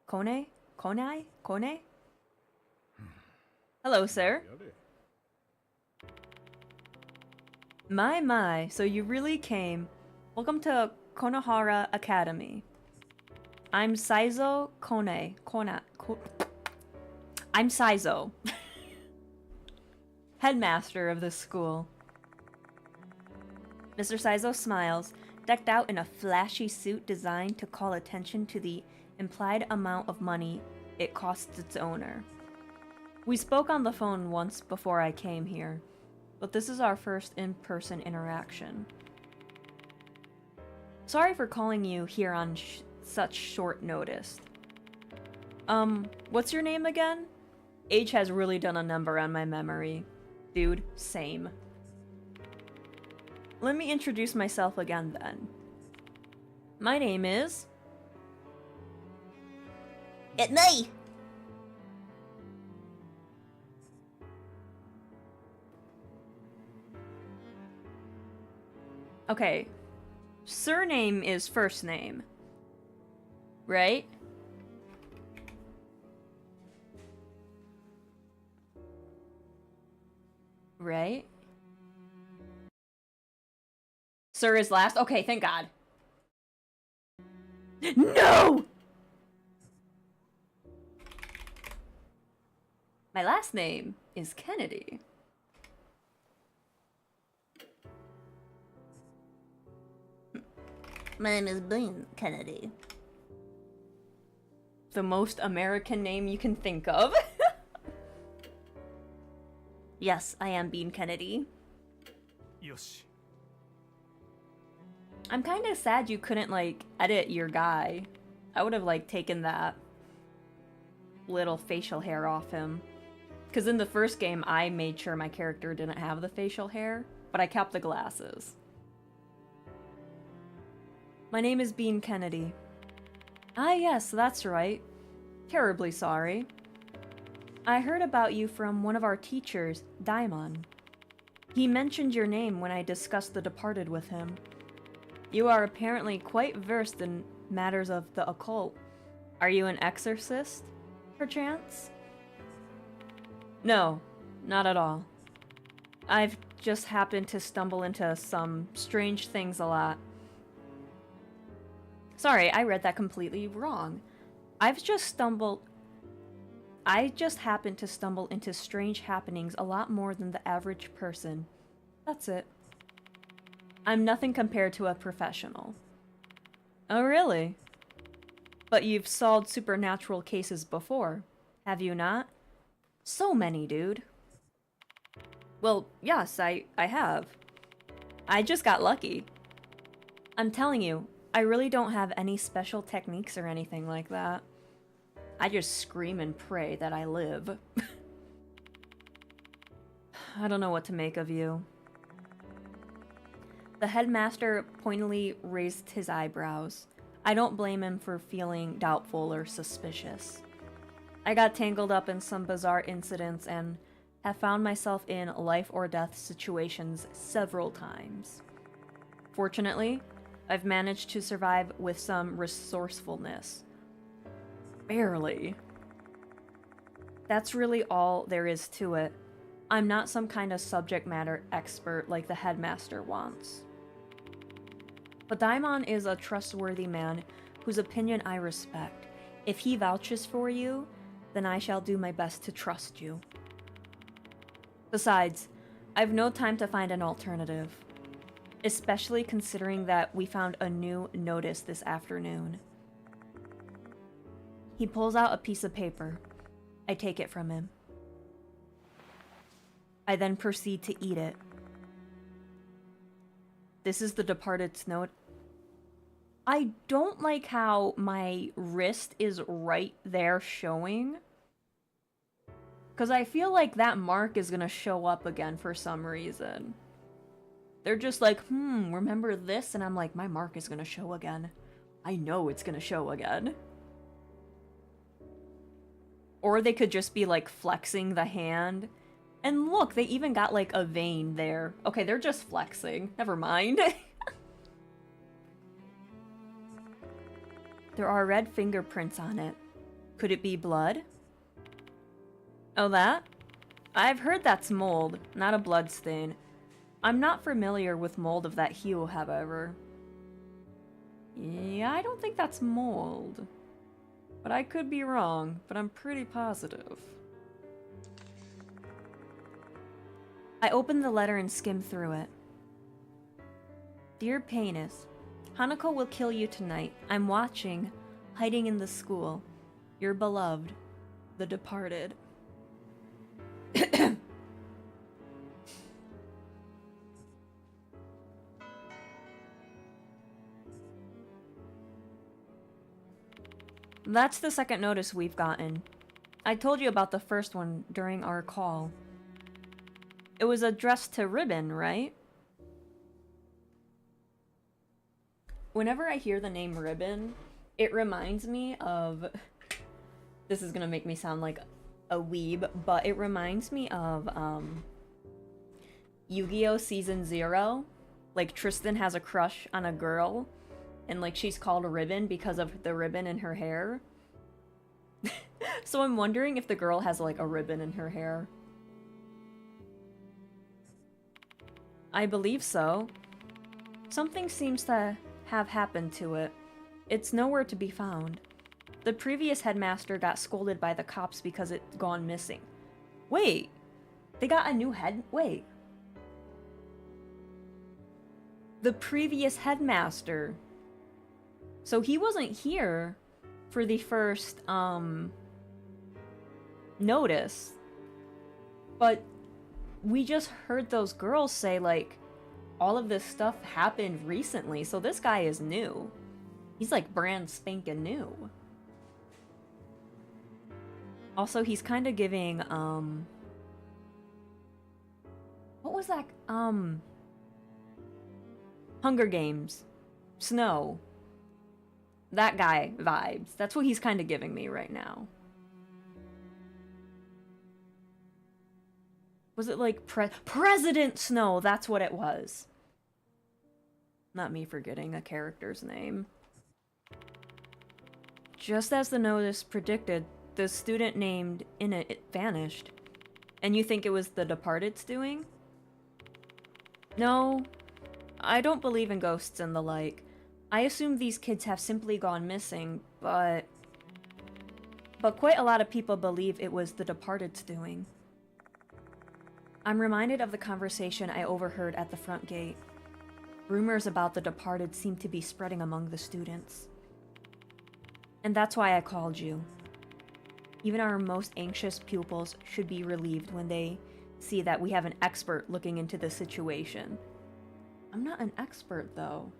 Kone? Konai? Kone? Hello, sir. My, so you really came. Welcome to Konehara Academy. I'm Saizo Kone. I'm Saizo. Headmaster of this school. Mr. Saizo smiles, decked out in a flashy suit designed to call attention to the implied amount of money it costs its owner. We spoke on the phone once before I came here, but this is our first in-person interaction. Sorry for calling you here on such short notice. What's your name again? Age has really done a number on my memory. Dude, same. Let me introduce myself again then. My name is... At me! Okay. Surname is first name. Right? Right? Sir is last? Okay, thank God. No! My last name is Kennedy. My name is Bean Kennedy. The most American name you can think of. Yes, I am Bean Kennedy. Yoshi. I'm kind of sad you couldn't, like, edit your guy. I would have, like, taken that little facial hair off him. Because in the first game, I made sure my character didn't have the facial hair, but I kept the glasses. My name is Bean Kennedy. Ah, yes, that's right. Terribly sorry. I heard about you from one of our teachers, Daimon. He mentioned your name when I discussed The Departed with him. You are apparently quite versed in matters of the occult. Are you an exorcist, perchance? No, not at all. I've just happened to stumble into some strange things a lot. Sorry, I read that completely wrong. I just happen to stumble into strange happenings a lot more than the average person. That's it. I'm nothing compared to a professional. Oh, really? But you've solved supernatural cases before, have you not? So many, dude. Well, yes, I have. I just got lucky. I'm telling you, I really don't have any special techniques or anything like that. I just scream and pray that I live. I don't know what to make of you. The headmaster pointedly raised his eyebrows. I don't blame him for feeling doubtful or suspicious. I got tangled up in some bizarre incidents and have found myself in life or death situations several times. Fortunately, I've managed to survive with some resourcefulness. Barely. That's really all there is to it. I'm not some kind of subject matter expert like the headmaster wants. But Daimon is a trustworthy man whose opinion I respect. If he vouches for you, then I shall do my best to trust you. Besides, I've no time to find an alternative. Especially considering that we found a new notice this afternoon. He pulls out a piece of paper. I take it from him. I then proceed to eat it. This is the Departed's note. I don't like how my wrist is right there showing. Because I feel like that mark is going to show up again for some reason. They're just like, remember this? And I'm like, my mark is going to show again. I know it's going to show again. Or they could just be like flexing the hand. And look, they even got like a vein there. Okay, they're just flexing. Never mind. There are red fingerprints on it. Could it be blood? Oh, that? I've heard that's mold, not a blood stain. I'm not familiar with mold of that hue, however. Yeah, I don't think that's mold. But I could be wrong, but I'm pretty positive. I open the letter and skim through it. Dear Painus, Hanako will kill you tonight. I'm watching, hiding in the school. Your beloved, the Departed. That's the second notice we've gotten. I told you about the first one during our call. It was addressed to Ribbon, right? Whenever I hear the name Ribbon, it reminds me of... This is gonna make me sound like a weeb, but it reminds me of, Yu-Gi-Oh! Season 0, like Tristan has a crush on a girl, and like she's called a ribbon because of the ribbon in her hair. So I'm wondering if the girl has like a ribbon in her hair. I believe so. Something seems to have happened to it. It's nowhere to be found. The previous headmaster got scolded by the cops because it's gone missing. Wait, they got a new head? Wait. The previous headmaster. So he wasn't here for the first, notice. But we just heard those girls say, like, all of this stuff happened recently, so this guy is new. He's like brand spanking new. Also, he's kind of giving, what was that? Hunger Games. Snow. That guy vibes. That's what he's kind of giving me right now. Was it like President Snow? That's what it was. Not me forgetting a character's name. Just as the notice predicted, the student named in it vanished. And you think it was the Departed's doing? No, I don't believe in ghosts and the like. I assume these kids have simply gone missing, but quite a lot of people believe it was the Departed's doing. I'm reminded of the conversation I overheard at the front gate. Rumors about the Departed seem to be spreading among the students. And that's why I called you. Even our most anxious pupils should be relieved when they see that we have an expert looking into the situation. I'm not an expert, though.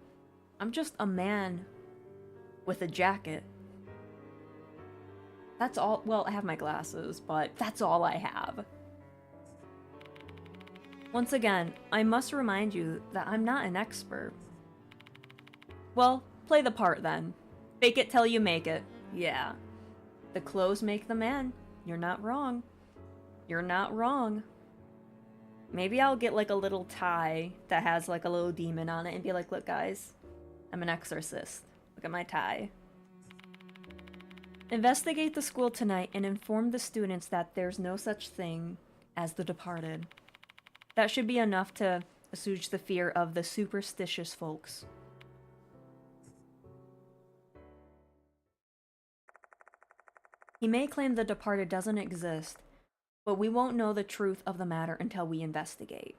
I'm just a man with a jacket. That's all. Well, I have my glasses, but that's all I have. Once again, I must remind you that I'm not an expert. Well, play the part then. Fake it till you make it. Yeah. The clothes make the man. You're not wrong. You're not wrong. Maybe I'll get like a little tie that has like a little demon on it and be like, look guys, I'm an exorcist. Look at my tie. Investigate the school tonight and inform the students that there's no such thing as the Departed. That should be enough to assuage the fear of the superstitious folks. He may claim the Departed doesn't exist, but we won't know the truth of the matter until we investigate.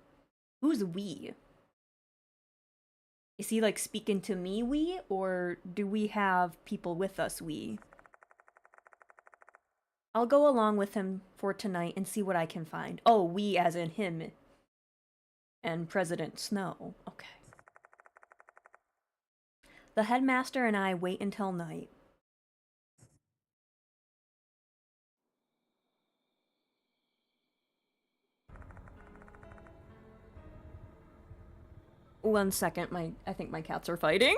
Who's we? Is he like speaking to me, we? Or do we have people with us, we? I'll go along with him for tonight and see what I can find. Oh, we as in him. And President Snow. Okay. The headmaster and I wait until night. One second, I think my cats are fighting.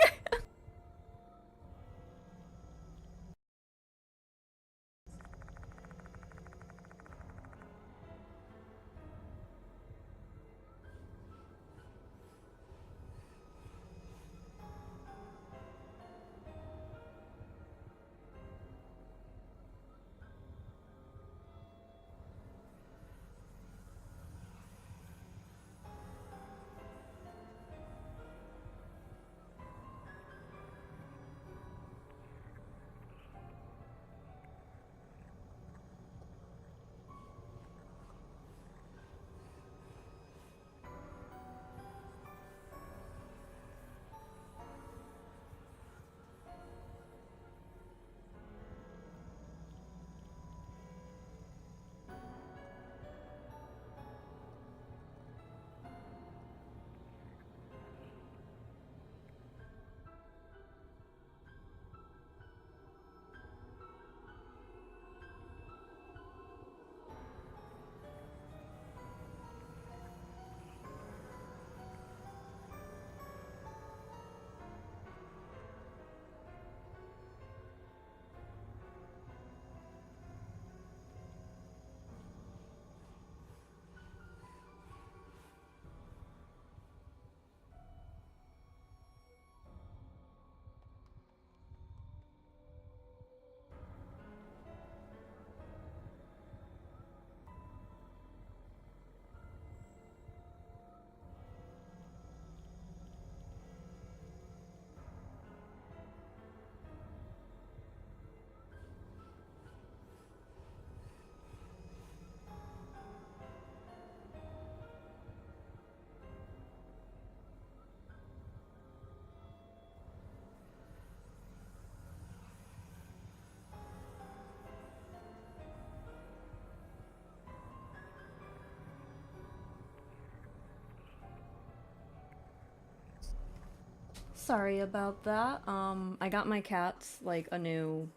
sorry about that. I got my cats like a new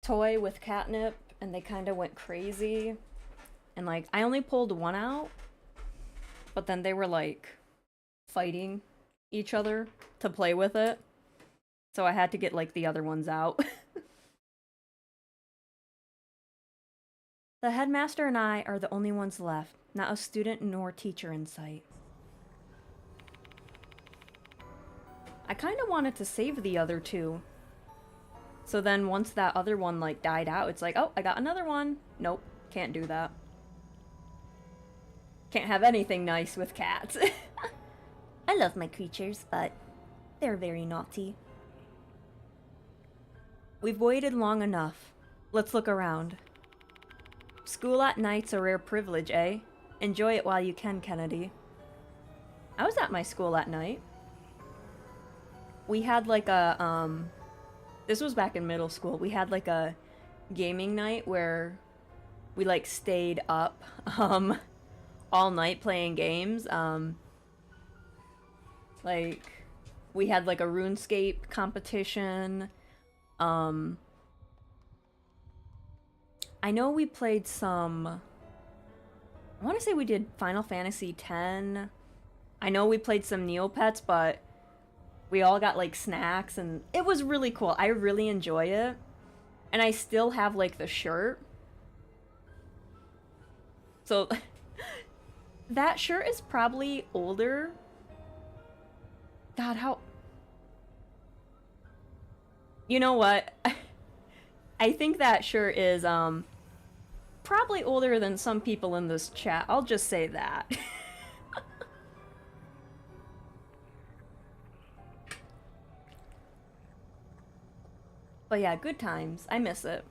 toy with catnip and they kind of went crazy. And like I only pulled one out, but then they were like fighting each other to play with it. So I had to get like the other ones out. The headmaster and I are the only ones left, not a student nor teacher in sight. I kind of wanted to save the other two. So then once that other one like died out, it's like, oh, I got another one. Nope, can't do that. Can't have anything nice with cats. I love my creatures, but they're very naughty. We've waited long enough. Let's look around. School at night's a rare privilege, eh? Enjoy it while you can, Kennedy. I was at my school at night. We had like a, this was back in middle school. We had like a gaming night where we like stayed up, all night playing games. Like, we had like a RuneScape competition. I know we played some, I want to say we did Final Fantasy X. I know we played some Neopets, but we all got like snacks and it was really cool. I really enjoy it. And I still have like the shirt. So that shirt is probably older. God, how... You know what? I think that shirt is probably older than some people in this chat. I'll just say that. But yeah, good times. I miss it.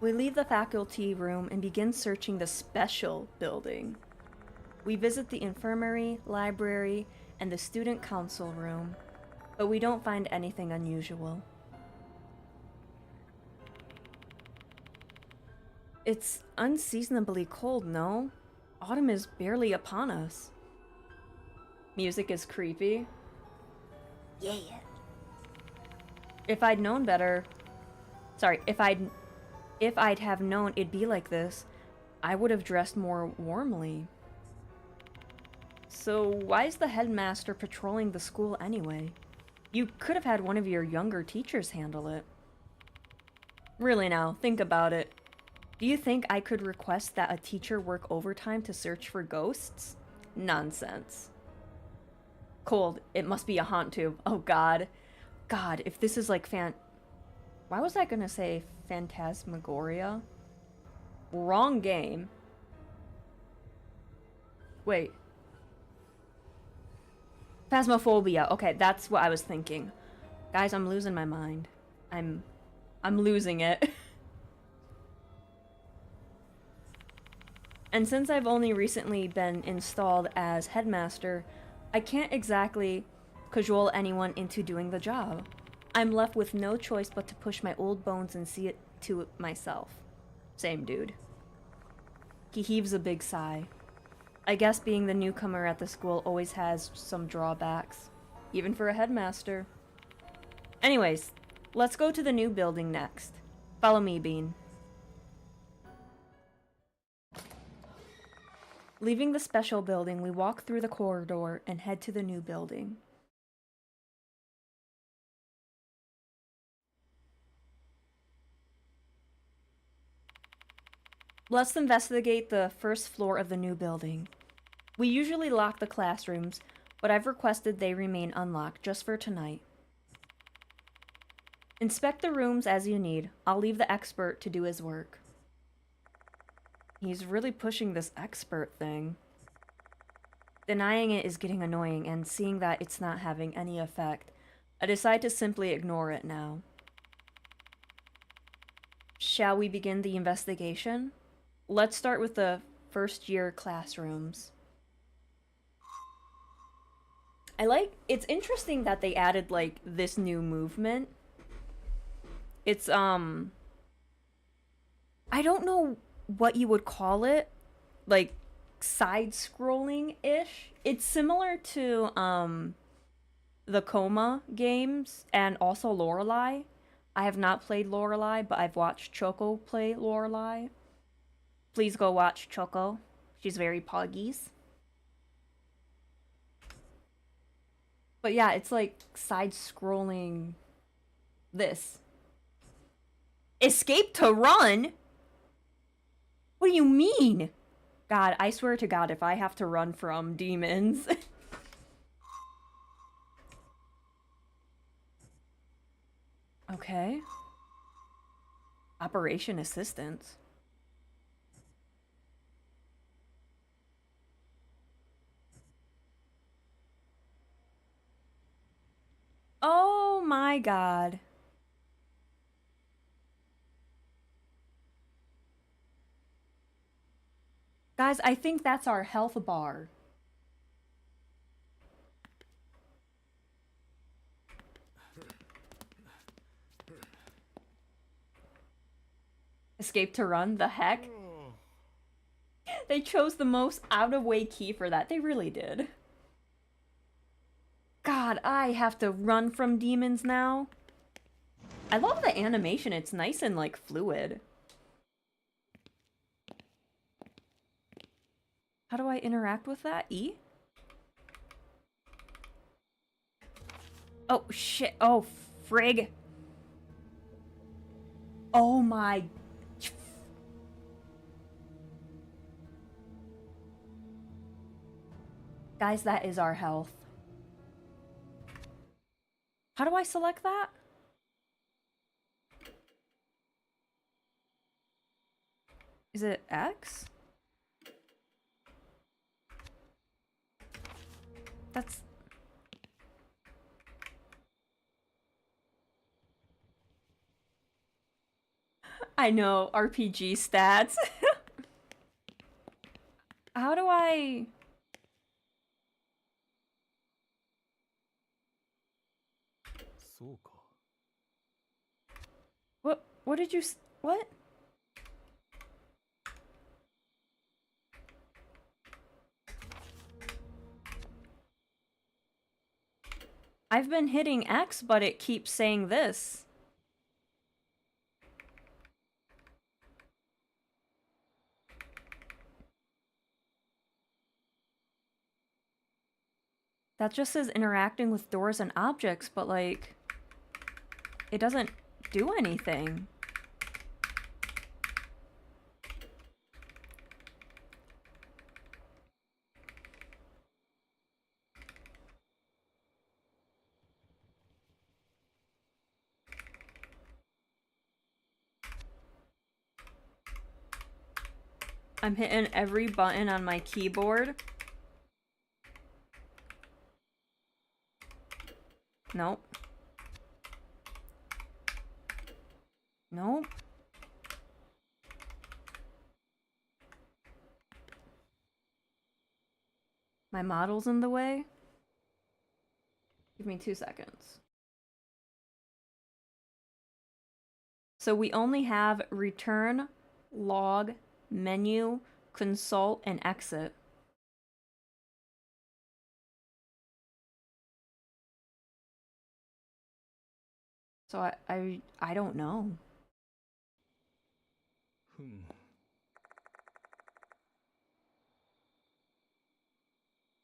We leave the faculty room and begin searching the special building. We visit the infirmary, library, and the student council room, but we don't find anything unusual. It's unseasonably cold, no? Autumn is barely upon us. Music is creepy. Yeah. If I'd known better... Sorry, if I'd have known it'd be like this, I would have dressed more warmly. So why is the headmaster patrolling the school anyway? You could have had one of your younger teachers handle it. Really now, think about it. Do you think I could request that a teacher work overtime to search for ghosts? Nonsense. Cold, it must be a haunt tube. Oh god. God, if this is like why was I gonna say Phantasmagoria? Wrong game. Wait. Phasmophobia. Okay, that's what I was thinking. Guys, I'm losing my mind. I'm losing it. And since I've only recently been installed as headmaster, I can't exactly cajole anyone into doing the job. I'm left with no choice but to push my old bones and see it to it myself. Same dude. He heaves a big sigh. I guess being the newcomer at the school always has some drawbacks, even for a headmaster. Anyways, let's go to the new building next. Follow me, Bean. Leaving the special building, we walk through the corridor and head to the new building. Let's investigate the first floor of the new building. We usually lock the classrooms, but I've requested they remain unlocked just for tonight. Inspect the rooms as you need. I'll leave the expert to do his work. He's really pushing this expert thing. Denying it is getting annoying, and seeing that it's not having any effect, I decide to simply ignore it now. Shall we begin the investigation? Let's start with the first-year classrooms. It's interesting that they added, like, this new movement. It's, I don't know what you would call it. Like, side-scrolling-ish. It's similar to the Coma games and also Lorelei. I have not played Lorelei, but I've watched Choco play Lorelei. Please go watch Choco. She's very puggies. But yeah, it's like side-scrolling this. Escape to run? What do you mean? God, I swear to God, if I have to run from demons. Okay. Operation assistance. Oh my God. Guys, I think that's our health bar. Escape to run? The heck? They chose the most out-of-way key for that. They really did. God, I have to run from demons now. I love the animation. It's nice and, like, fluid. How do I interact with that? E? Oh, shit. Oh, frig. Oh my... Guys, that is our health. How do I select that? Is it X? That's... I know, RPG stats. How do I... What did you... What? I've been hitting X, but it keeps saying this. That just says interacting with doors and objects, but like... It doesn't do anything. I'm hitting every button on my keyboard. Nope. Nope. My model's in the way. Give me 2 seconds. So we only have return, log, menu, consult, and exit. So I don't know.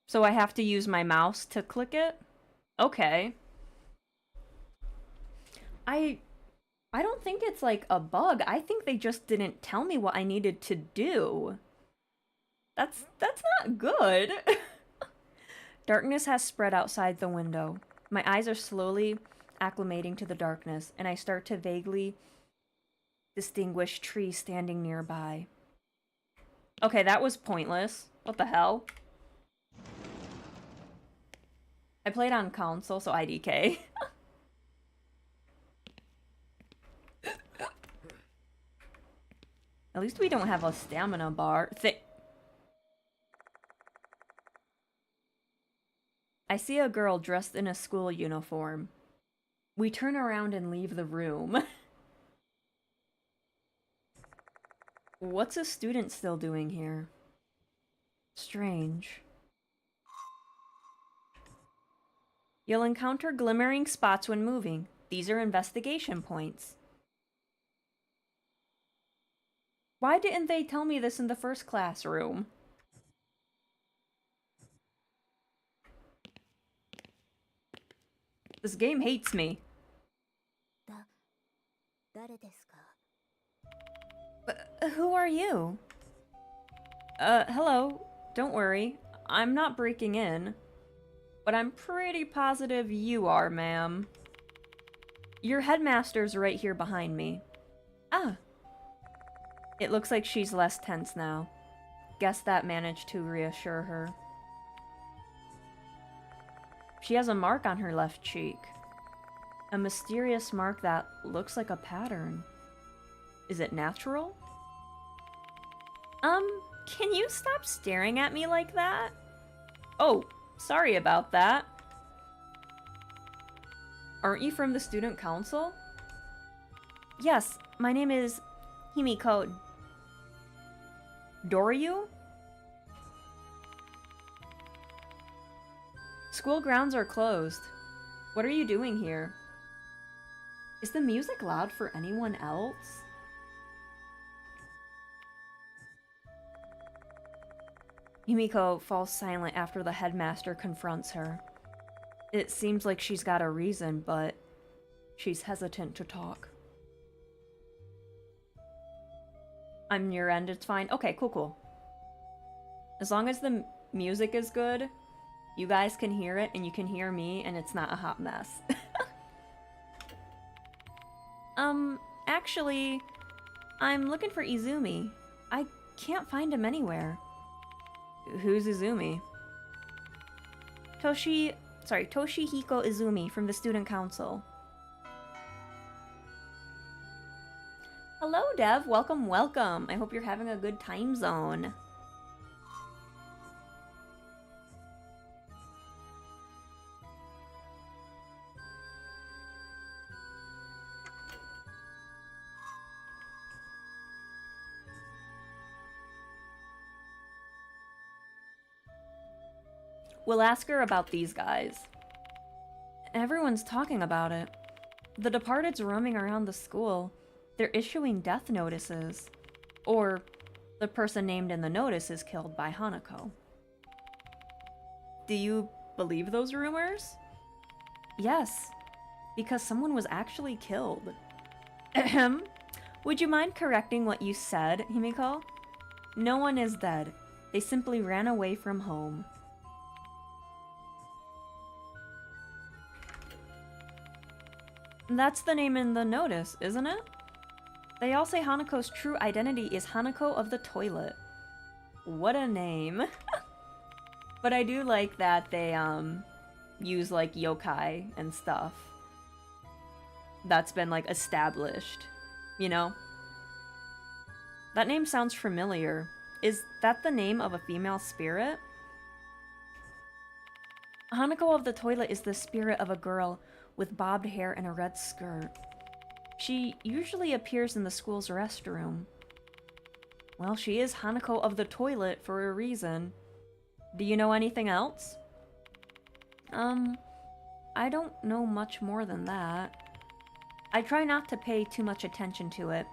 So I have to use my mouse to click it? Okay. I don't think it's like a bug. I think they just didn't tell me what I needed to do. That's not good. Darkness has spread outside the window. My eyes are slowly acclimating to the darkness, and I start to vaguely distinguish trees standing nearby. Okay, that was pointless. What the hell? I played on console, so IDK. At least we don't have a stamina bar. I see a girl dressed in a school uniform. We turn around and leave the room. What's a student still doing here? Strange. You'll encounter glimmering spots when moving. These are investigation points. Why didn't they tell me this in the first classroom? This game hates me. Who are you? Hello. Don't worry. I'm not breaking in. But I'm pretty positive you are, ma'am. Your headmaster's right here behind me. Ah. It looks like she's less tense now. Guess that managed to reassure her. She has a mark on her left cheek. A mysterious mark that looks like a pattern. Is it natural? Can you stop staring at me like that? Oh, sorry about that. Aren't you from the student council? Yes, my name is Himiko. Doryu? School grounds are closed. What are you doing here? Is the music loud for anyone else? Himiko falls silent after the headmaster confronts her. It seems like she's got a reason, but she's hesitant to talk. On your end, it's fine? Okay, cool. As long as the music is good, you guys can hear it and you can hear me and it's not a hot mess. Actually, I'm looking for Izumi. I can't find him anywhere. Who's Izumi? Toshihiko Izumi from the student council. Hello, Dev. Welcome, welcome. I hope you're having a good time zone. We'll ask her about these guys. Everyone's talking about it. The departed's roaming around the school. They're issuing death notices. Or the person named in the notice is killed by Hanako. Do you believe those rumors? Yes, because someone was actually killed. Ahem. Would you mind correcting what you said, Himiko? No one is dead. They simply ran away from home. That's the name in the notice, isn't it? They all say Hanako's true identity is Hanako of the Toilet. What a name. But I do like that they, use, like, yokai and stuff. That's been, like, established. You know? That name sounds familiar. Is that the name of a female spirit? Hanako of the Toilet is the spirit of a girl with bobbed hair and a red skirt. She usually appears in the school's restroom. Well, she is Hanako of the Toilet for a reason. Do you know anything else? I don't know much more than that. I try not to pay too much attention to it,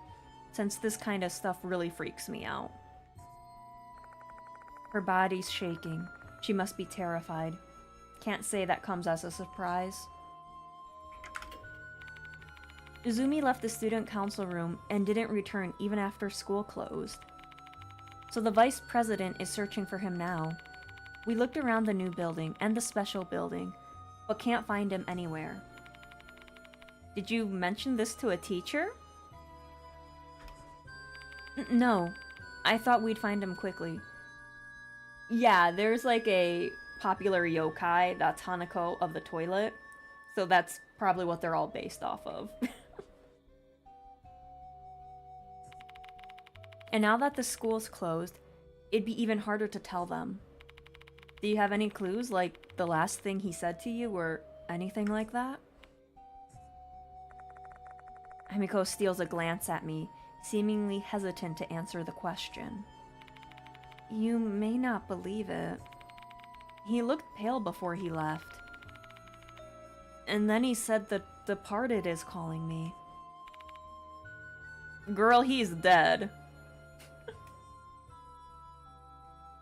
since this kind of stuff really freaks me out. Her body's shaking. She must be terrified. Can't say that comes as a surprise. Izumi left the student council room and didn't return even after school closed. So the vice president is searching for him now. We looked around the new building and the special building, but can't find him anywhere. Did you mention this to a teacher? No. I thought we'd find him quickly. Yeah, there's like a popular yokai that's Hanako of the Toilet, so that's probably what they're all based off of. And now that the school's closed, it'd be even harder to tell them. Do you have any clues, like the last thing he said to you or anything like that? Himiko steals a glance at me, seemingly hesitant to answer the question. You may not believe it. He looked pale before he left. And then he said the departed is calling me. Girl, he's dead.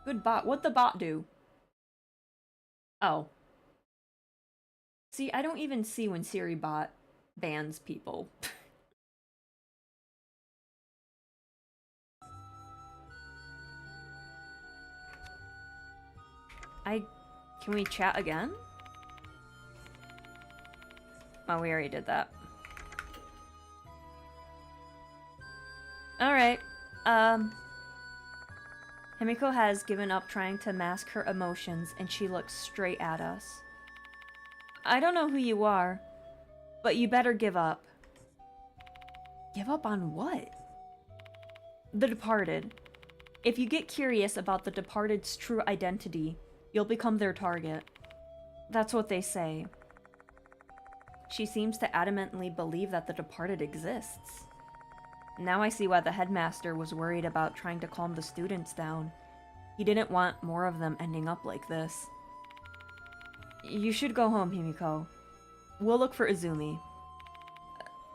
Good bot. What'd the bot do? Oh. See, I don't even see when Siri bot bans people. Can we chat again? Oh, we already did that. Alright. Himiko has given up trying to mask her emotions, and she looks straight at us. I don't know who you are, but you better give up. Give up on what? The departed. If you get curious about the departed's true identity, you'll become their target. That's what they say. She seems to adamantly believe that the departed exists. Now I see why the headmaster was worried about trying to calm the students down. He didn't want more of them ending up like this. You should go home, Himiko. We'll look for Izumi.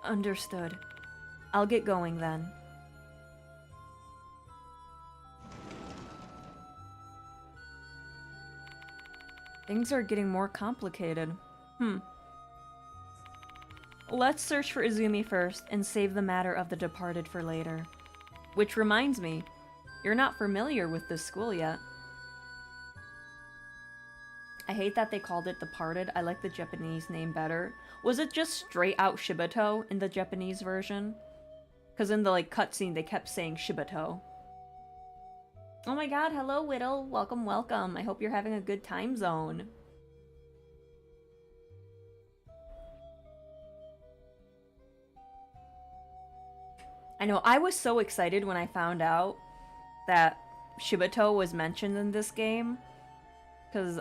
Understood. I'll get going then. Things are getting more complicated. Let's search for Izumi first and save the matter of the departed for later. Which reminds me, you're not familiar with this school yet. I hate that they called it Departed. I like the Japanese name better. Was it just straight out Shibato in the Japanese version? Because in the cutscene they kept saying Shibato. Oh my god, hello Whittle. Welcome, welcome. I hope you're having a good time zone. I know, I was so excited when I found out that Shibato was mentioned in this game. Because,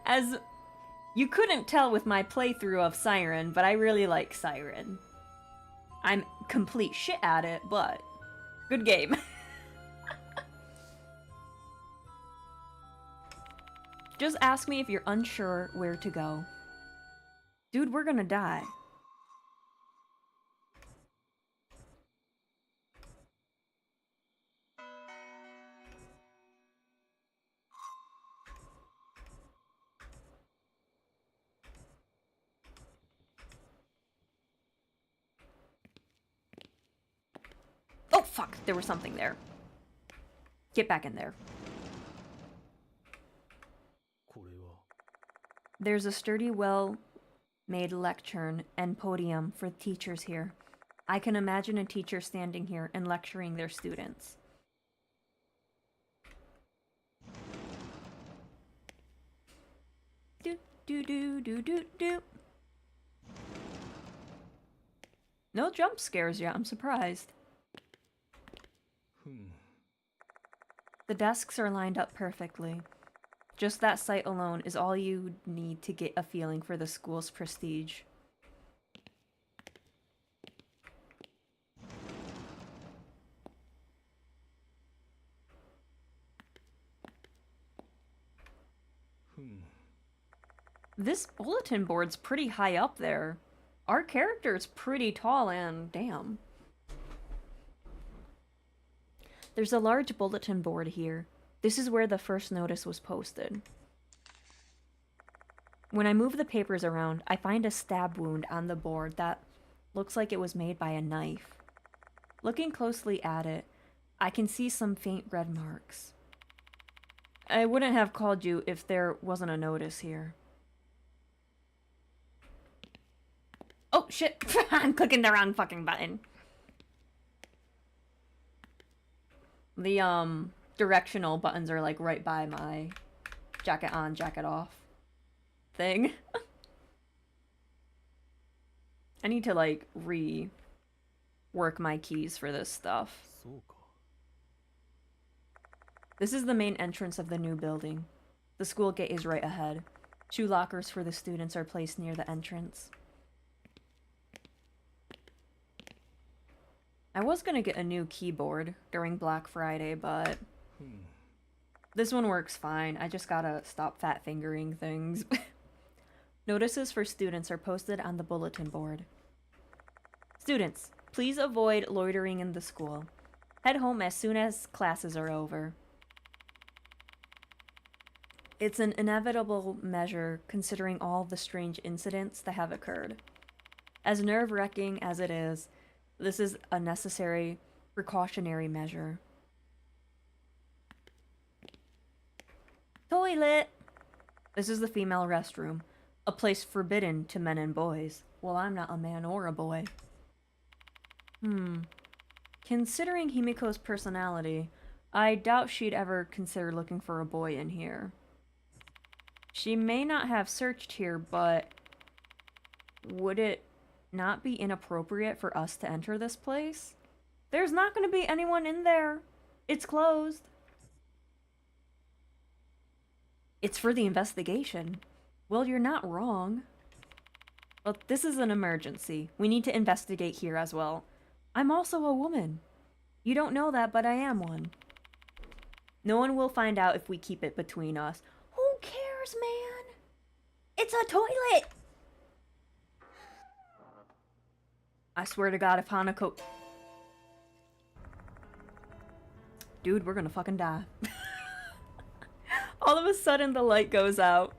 as you couldn't tell with my playthrough of Siren, but I really like Siren. I'm complete shit at it, but good game. Just ask me if you're unsure where to go. Dude, we're gonna die. Oh, fuck. There was something there. Get back in there. There's a sturdy, well-made lectern and podium for teachers here. I can imagine a teacher standing here and lecturing their students. Do, do, do, do, do, do. No jump scares yet, I'm surprised. The desks are lined up perfectly. Just that sight alone is all you need to get a feeling for the school's prestige. This bulletin board's pretty high up there. Our character's pretty tall and damn. There's a large bulletin board here. This is where the first notice was posted. When I move the papers around, I find a stab wound on the board that looks like it was made by a knife. Looking closely at it, I can see some faint red marks. I wouldn't have called you if there wasn't a notice here. Oh, shit! I'm clicking the wrong fucking button. The, directional buttons are, right by my jacket on, jacket off thing. I need to, rework my keys for this stuff. This is the main entrance of the new building. The school gate is right ahead. 2 lockers for the students are placed near the entrance. I was gonna get a new keyboard during Black Friday, but This one works fine. I just gotta stop fat fingering things. Notices for students are posted on the bulletin board. Students, please avoid loitering in the school. Head home as soon as classes are over. It's an inevitable measure considering all the strange incidents that have occurred. As nerve-wracking as it is, this is a necessary precautionary measure. Toilet! This is the female restroom, a place forbidden to men and boys. Well, I'm not a man or a boy. Considering Himiko's personality, I doubt she'd ever consider looking for a boy in here. She may not have searched here, but would it not be inappropriate for us to enter this place? There's not going to be anyone in there. It's closed. It's for the investigation. Well, you're not wrong. But this is an emergency. We need to investigate here as well. I'm also a woman. You don't know that, but I am one. No one will find out if we keep it between us. Who cares, man? It's a toilet! I swear to God, if Hanako... Dude, we're gonna fucking die. All of a sudden, the light goes out.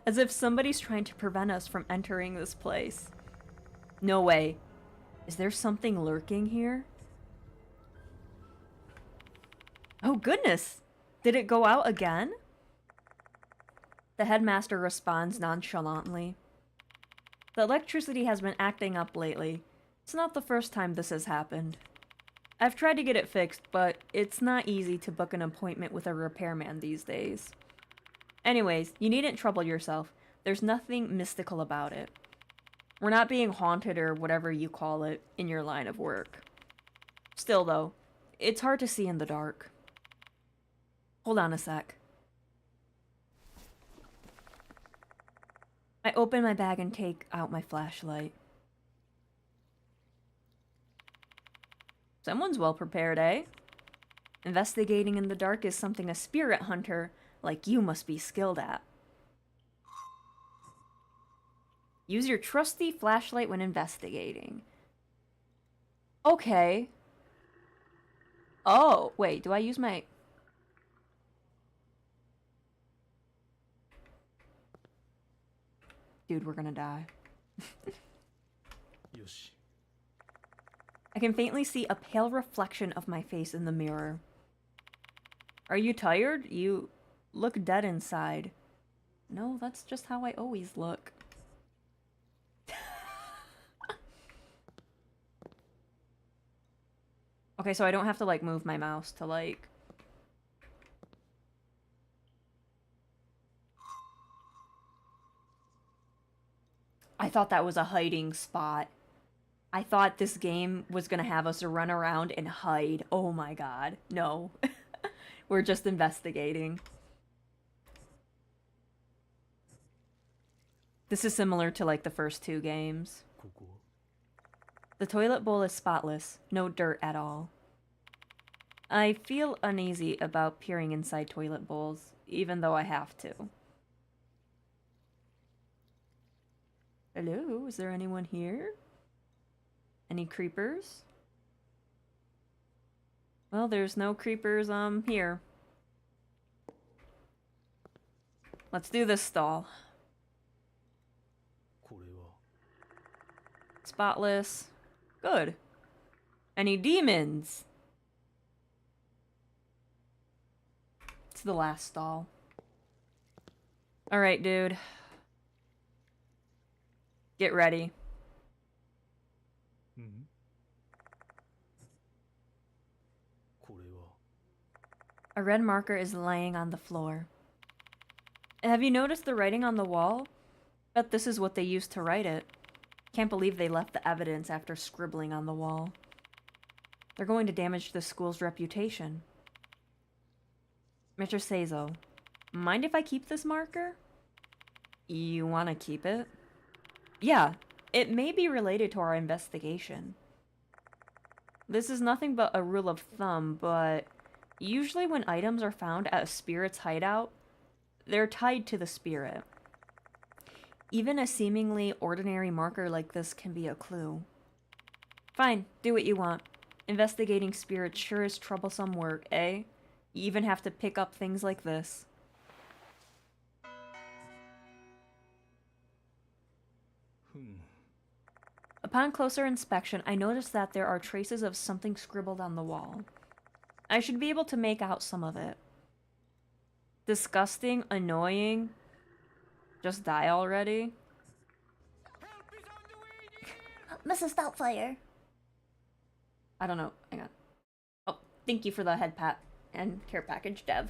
As if somebody's trying to prevent us from entering this place. No way. Is there something lurking here? Oh goodness! Did it go out again? The headmaster responds nonchalantly. The electricity has been acting up lately. It's not the first time this has happened. I've tried to get it fixed, but it's not easy to book an appointment with a repairman these days. Anyways, you needn't trouble yourself. There's nothing mystical about it. We're not being haunted or whatever you call it in your line of work. Still though, it's hard to see in the dark. Hold on a sec. I open my bag and take out my flashlight. Someone's well prepared, eh? Investigating in the dark is something a spirit hunter like you must be skilled at. Use your trusty flashlight when investigating. Okay. Oh, wait, do I use my... Dude, we're gonna die. Yoshi. I can faintly see a pale reflection of my face in the mirror. Are you tired? You look dead inside. No, that's just how I always look. Okay, so I don't have to, like, move my mouse to, like... I thought that was a hiding spot. I thought this game was gonna have us run around and hide. Oh my god. No. We're just investigating. This is similar to, like, the first two games. The toilet bowl is spotless. No dirt at all. I feel uneasy about peering inside toilet bowls, even though I have to. Hello? Is there anyone here? Any creepers? Well, there's no creepers, here. Let's do this stall. Spotless. Good. Any demons? It's the last stall. Alright, dude. Get ready. A red marker is laying on the floor. Have you noticed the writing on the wall? Bet this is what they used to write it. Can't believe they left the evidence after scribbling on the wall. They're going to damage the school's reputation. Mr. Seizo, mind if I keep this marker? You want to keep it? Yeah, it may be related to our investigation. This is nothing but a rule of thumb, but Usually when items are found at a spirit's hideout, they're tied to the spirit. Even a seemingly ordinary marker like this can be a clue. Fine, do what you want. Investigating spirits sure is troublesome work, eh? You even have to pick up things like this. Upon closer inspection, I noticed that there are traces of something scribbled on the wall. I should be able to make out some of it. Disgusting, annoying. Just die already. Mrs. Doubtfire. I don't know. Hang on. Oh, thank you for the head pat and care package, Dev.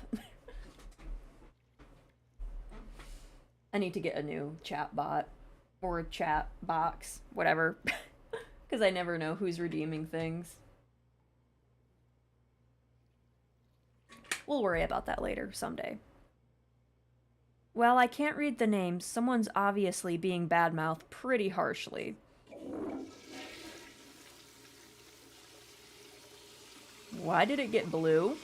I need to get a new chat bot. Or a chat box. Whatever. Because I never know who's redeeming things. We'll worry about that later, someday. Well, I can't read the names. Someone's obviously being badmouthed pretty harshly. Why did it get blue?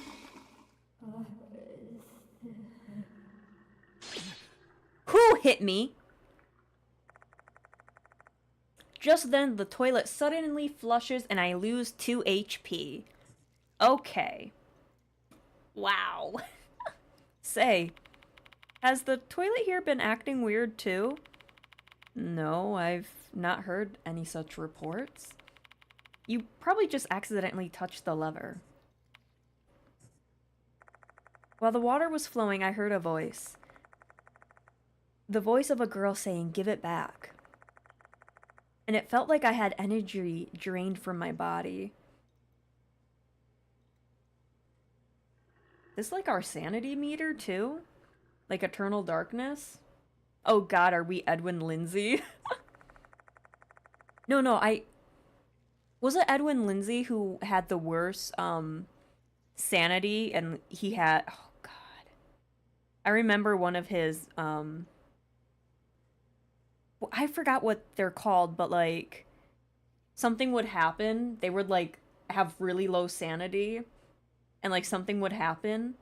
Who hit me? Just then, the toilet suddenly flushes and I lose 2 HP. Okay. Wow. Say, has the toilet here been acting weird too? No, I've not heard any such reports. You probably just accidentally touched the lever. While the water was flowing, I heard a voice. The voice of a girl saying, "Give it back." And it felt like I had energy drained from my body. This like our sanity meter too? Like eternal darkness? Oh god, are we Edwin Lindsay? No, was it Edwin Lindsay who had the worst sanity and he had, oh god. I remember one of his I forgot what they're called, but like something would happen. They would like have really low sanity and like something would happen.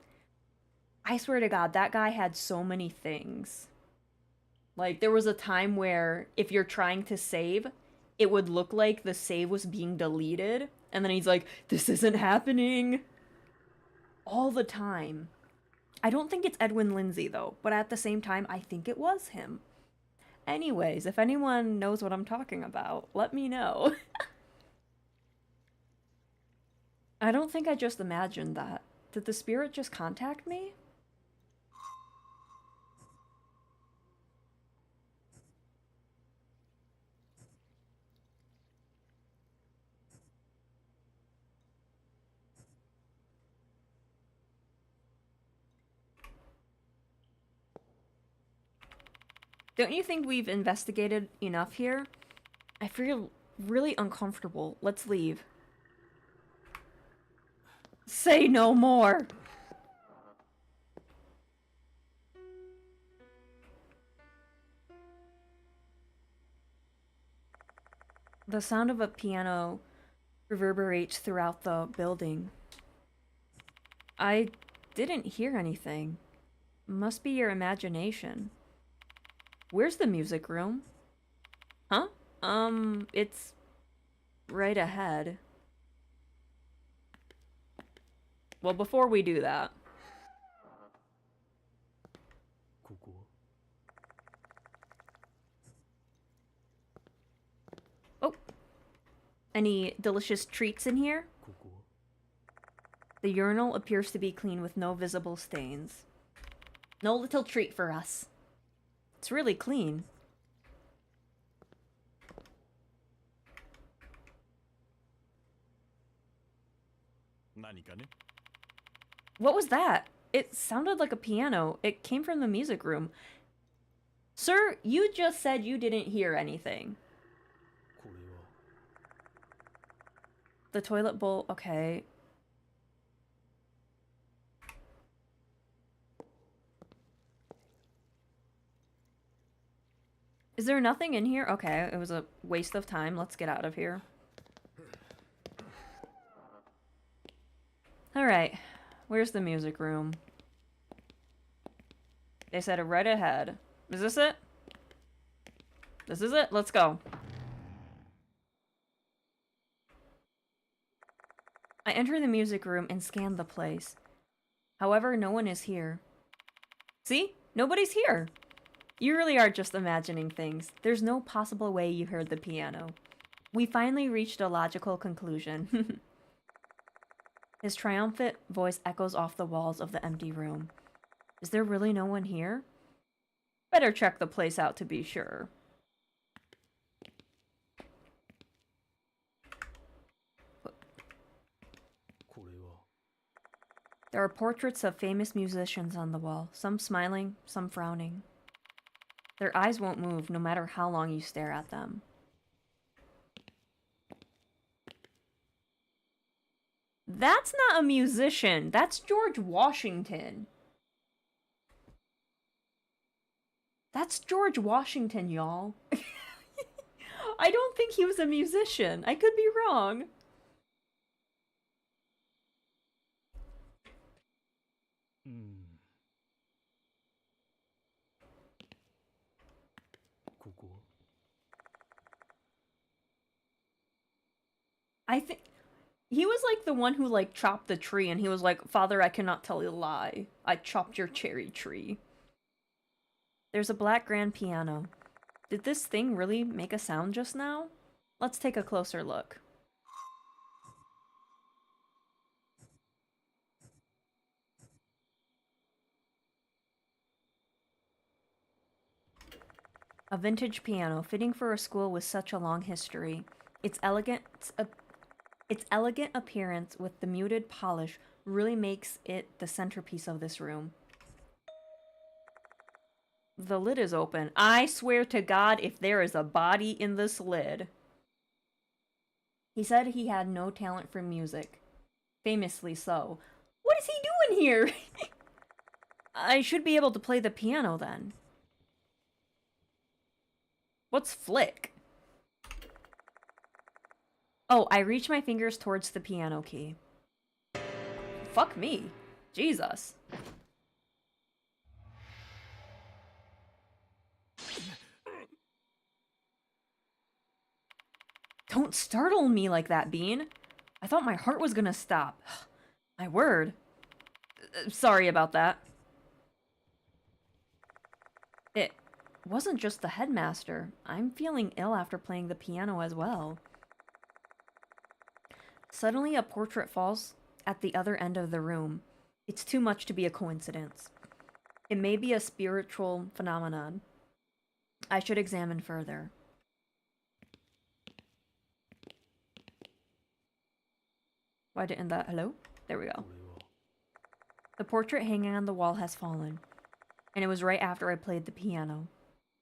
I swear to God, that guy had so many things. Like there was a time where if you're trying to save, it would look like the save was being deleted. And then he's like, this isn't happening. All the time. I don't think it's Edwin Lindsay though, but at the same time, I think it was him. Anyways, if anyone knows what I'm talking about, let me know. I don't think I just imagined that. Did the spirit just contact me? Don't you think we've investigated enough here? I feel really uncomfortable. Let's leave. Say no more! The sound of a piano reverberates throughout the building. I didn't hear anything. Must be your imagination. Where's the music room? Huh? It's right ahead. Well, before we do that. Oh. Any delicious treats in here? The urinal appears to be clean with no visible stains. No little treat for us. It's really clean. What was that? It sounded like a piano. It came from the music room. Sir, you just said you didn't hear anything. The toilet bowl, okay. Is there nothing in here? Okay, it was a waste of time. Let's get out of here. Alright. Where's the music room? They said right ahead. Is this it? This is it? Let's go. I enter the music room and scan the place. However, no one is here. See? Nobody's here. You really are just imagining things. There's no possible way you heard the piano. We finally reached a logical conclusion. His triumphant voice echoes off the walls of the empty room. Is there really no one here? Better check the place out to be sure. There are portraits of famous musicians on the wall, some smiling, some frowning. Their eyes won't move no matter how long you stare at them. That's not a musician. That's George Washington. That's George Washington, y'all. I don't think he was a musician. I could be wrong. I think he was like the one who like chopped the tree and he was like, "Father, I cannot tell a lie. I chopped your cherry tree." There's a black grand piano. Did this thing really make a sound just now? Let's take a closer look. A vintage piano, fitting for a school with such a long history. Its elegant appearance with the muted polish really makes it the centerpiece of this room. The lid is open. I swear to God if there is a body in this lid. He said he had no talent for music. Famously so. What is he doing here? I should be able to play the piano then. What's flick? Oh, I reach my fingers towards the piano key. Fuck me. Jesus. Don't startle me like that, Bean. I thought my heart was gonna stop. My word. Sorry about that. It wasn't just the headmaster. I'm feeling ill after playing the piano as well. Suddenly, a portrait falls at the other end of the room. It's too much to be a coincidence. It may be a spiritual phenomenon. I should examine further. Why didn't that... Hello? There we go. The portrait hanging on the wall has fallen. And it was right after I played the piano.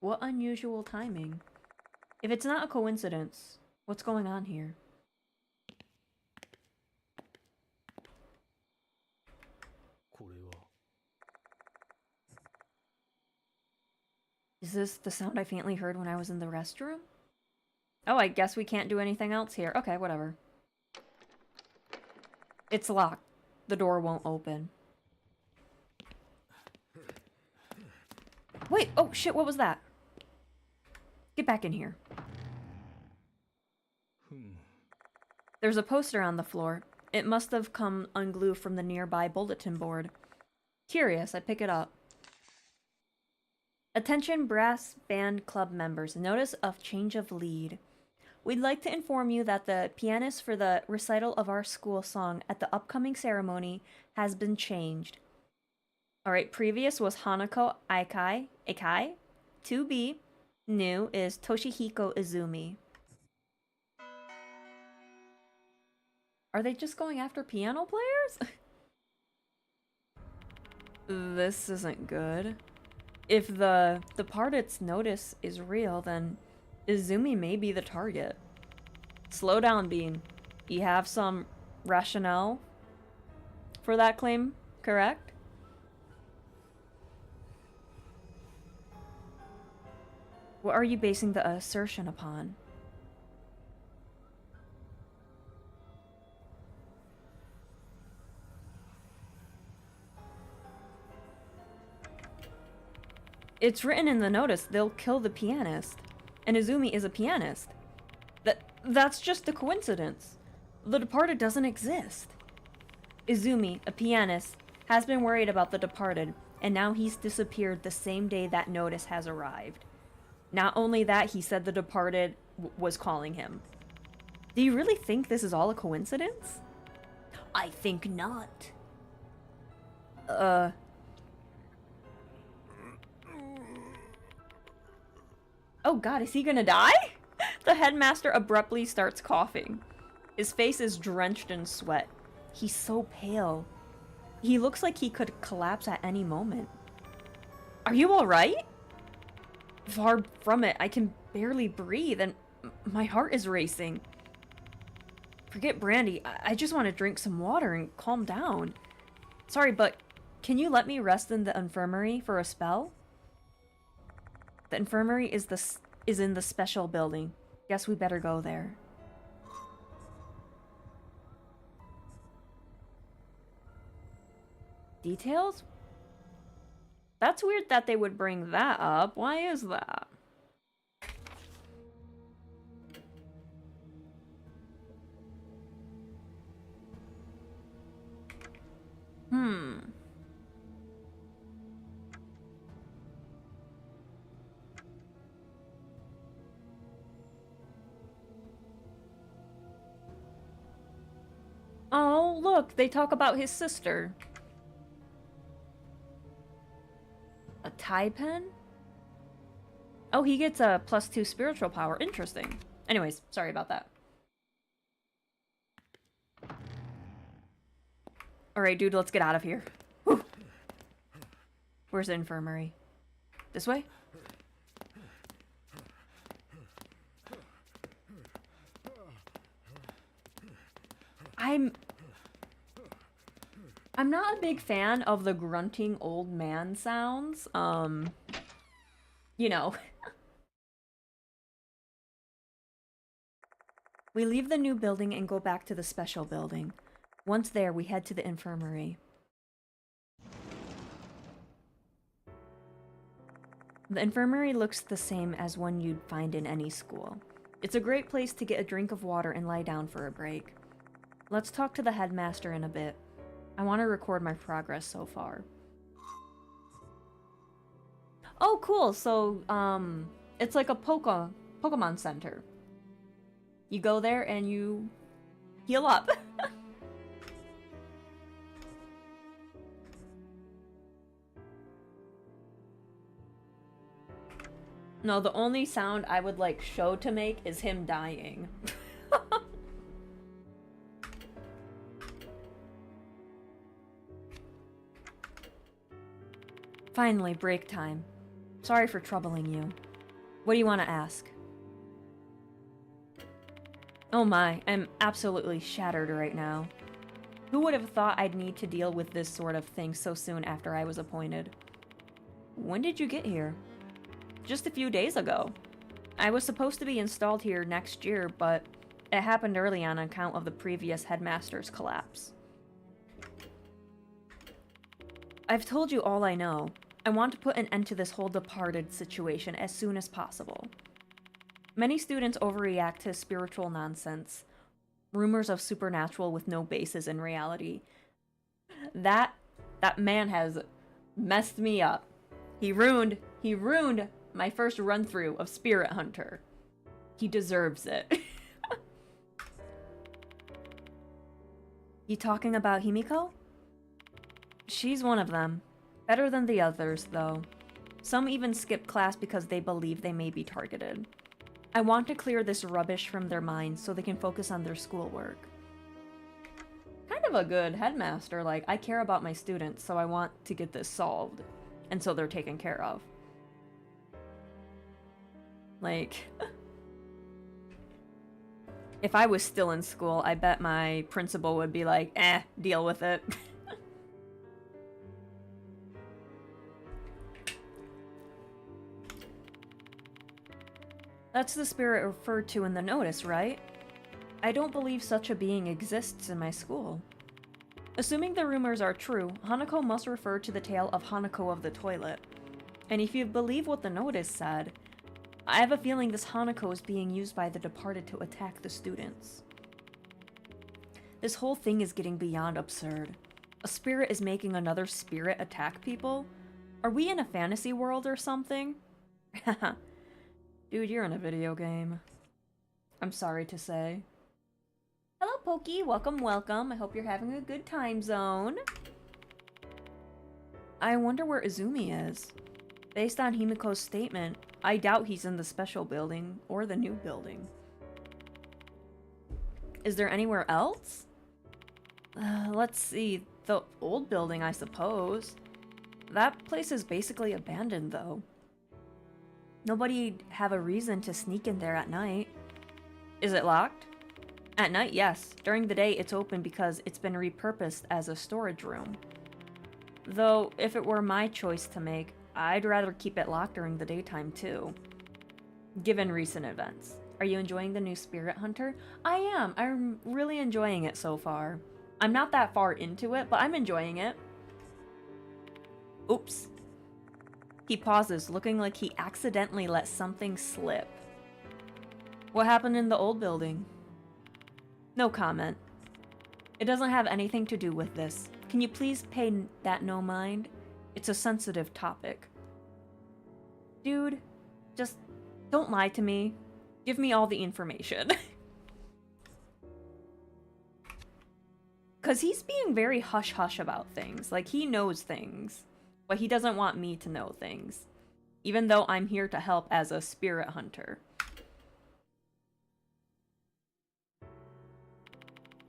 What unusual timing. If it's not a coincidence, what's going on here? Is this the sound I faintly heard when I was in the restroom? Oh, I guess we can't do anything else here. Okay, whatever. It's locked. The door won't open. Wait, oh shit, what was that? Get back in here. There's a poster on the floor. It must have come unglued from the nearby bulletin board. Curious, I pick it up. Attention brass band club members, notice of change of lead. We'd like to inform you that the pianist for the recital of our school song at the upcoming ceremony has been changed. Alright, previous was Hanako Akai. 2B, new is Toshihiko Izumi. Are they just going after piano players? This isn't good. If the part it's notice is real, then Izumi may be the target. Slow down, Bean. You have some rationale for that claim, correct? What are you basing the assertion upon? It's written in the notice they'll kill the pianist. And Izumi is a pianist. That's just a coincidence. The departed doesn't exist. Izumi, a pianist, has been worried about the departed, and now he's disappeared the same day that notice has arrived. Not only that, he said the departed was calling him. Do you really think this is all a coincidence? I think not. Oh god, is he gonna die? The headmaster abruptly starts coughing. His face is drenched in sweat. He's so pale. He looks like he could collapse at any moment. Are you alright? Far from it, I can barely breathe and my heart is racing. Forget brandy, I just want to drink some water and calm down. Sorry, but can you let me rest in the infirmary for a spell? The infirmary is in the special building. Guess we better go there. Details? That's weird that they would bring that up. Why is that? Oh, look, they talk about his sister. A tie pen? Oh, he gets a +2 spiritual power. Interesting. Anyways, sorry about that. Alright, dude, let's get out of here. Whew. Where's the infirmary? This way? I'm not a big fan of the grunting old man sounds. You know. We leave the new building and go back to the special building. Once there, we head to the infirmary. The infirmary looks the same as one you'd find in any school. It's a great place to get a drink of water and lie down for a break. Let's talk to the headmaster in a bit. I want to record my progress so far. Oh, cool. So, it's like a Pokemon Center. You go there and you heal up. No, the only sound I would like show to make is him dying. Finally, break time. Sorry for troubling you. What do you want to ask? Oh my, I'm absolutely shattered right now. Who would have thought I'd need to deal with this sort of thing so soon after I was appointed? When did you get here? Just a few days ago. I was supposed to be installed here next year, but it happened early on account of the previous headmaster's collapse. I've told you all I know. I want to put an end to this whole departed situation as soon as possible. Many students overreact to spiritual nonsense, rumors of supernatural with no basis in reality. That man has messed me up. He ruined my first run-through of Spirit Hunter. He deserves it. You talking about Himiko? She's one of them. Better than the others, though. Some even skip class because they believe they may be targeted. I want to clear this rubbish from their minds so they can focus on their schoolwork. Kind of a good headmaster, like, I care about my students, so I want to get this solved. And so they're taken care of. Like... if I was still in school, I bet my principal would be like, deal with it. That's the spirit referred to in the notice, right? I don't believe such a being exists in my school. Assuming the rumors are true, Hanako must refer to the tale of Hanako of the Toilet. And if you believe what the notice said, I have a feeling this Hanako is being used by the departed to attack the students. This whole thing is getting beyond absurd. A spirit is making another spirit attack people? Are we in a fantasy world or something? Dude, you're in a video game. I'm sorry to say. Hello, Pokey. Welcome, welcome. I hope you're having a good time zone. I wonder where Izumi is. Based on Himiko's statement, I doubt he's in the special building or the new building. Is there anywhere else? Let's see. The old building, I suppose. That place is basically abandoned, though. Nobody'd have a reason to sneak in there at night. Is it locked? At night, yes. During the day, it's open because it's been repurposed as a storage room. Though, if it were my choice to make, I'd rather keep it locked during the daytime, too. Given recent events. Are you enjoying the new Spirit Hunter? I am. I'm really enjoying it so far. I'm not that far into it, but I'm enjoying it. Oops. He pauses, looking like he accidentally let something slip. What happened in the old building? No comment. It doesn't have anything to do with this. Can you please pay that no mind? It's a sensitive topic. Dude, just don't lie to me. Give me all the information. Because he's being very hush-hush about things. Like, he knows things. But he doesn't want me to know things. Even though I'm here to help as a spirit hunter.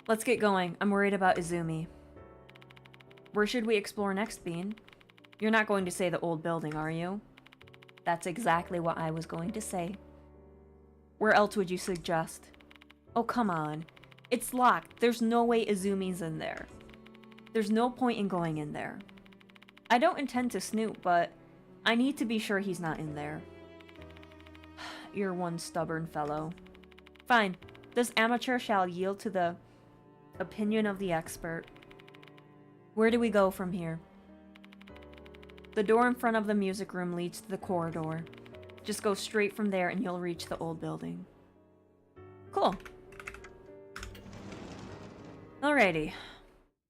Let's get going. I'm worried about Izumi. Where should we explore next, Bean? You're not going to say the old building, are you? That's exactly what I was going to say. Where else would you suggest? Oh, come on. It's locked. There's no way Izumi's in there. There's no point in going in there. I don't intend to snoop, but I need to be sure he's not in there. You're one stubborn fellow. Fine. This amateur shall yield to the opinion of the expert. Where do we go from here? The door in front of the music room leads to the corridor. Just go straight from there and you'll reach the old building. Cool. Alrighty.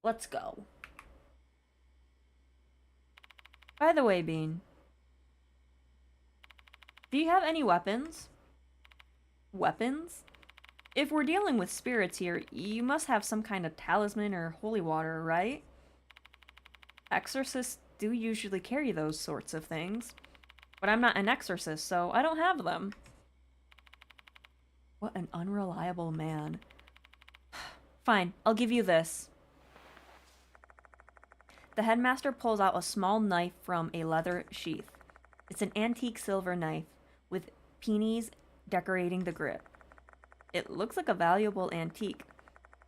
Let's go. By the way, Bean. Do you have any weapons? Weapons? If we're dealing with spirits here, you must have some kind of talisman or holy water, right? Exorcists do usually carry those sorts of things. But I'm not an exorcist, so I don't have them. What an unreliable man. Fine, I'll give you this. The headmaster pulls out a small knife from a leather sheath. It's an antique silver knife, with peonies decorating the grip. It looks like a valuable antique,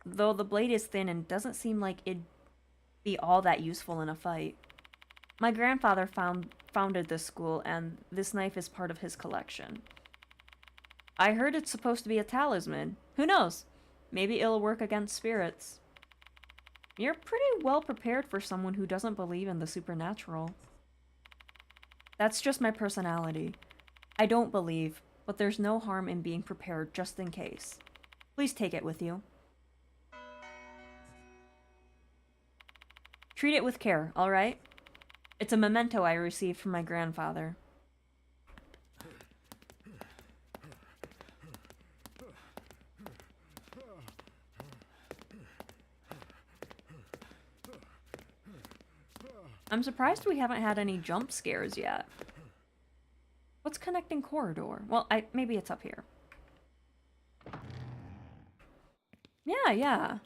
though the blade is thin and doesn't seem like it'd be all that useful in a fight. My grandfather founded this school, and this knife is part of his collection. I heard it's supposed to be a talisman. Who knows? Maybe it'll work against spirits. You're pretty well prepared for someone who doesn't believe in the supernatural. That's just my personality. I don't believe, but there's no harm in being prepared just in case. Please take it with you. Treat it with care, alright? It's a memento I received from my grandfather. I'm surprised we haven't had any jump scares yet. What's connecting corridor? Well, maybe it's up here. Yeah.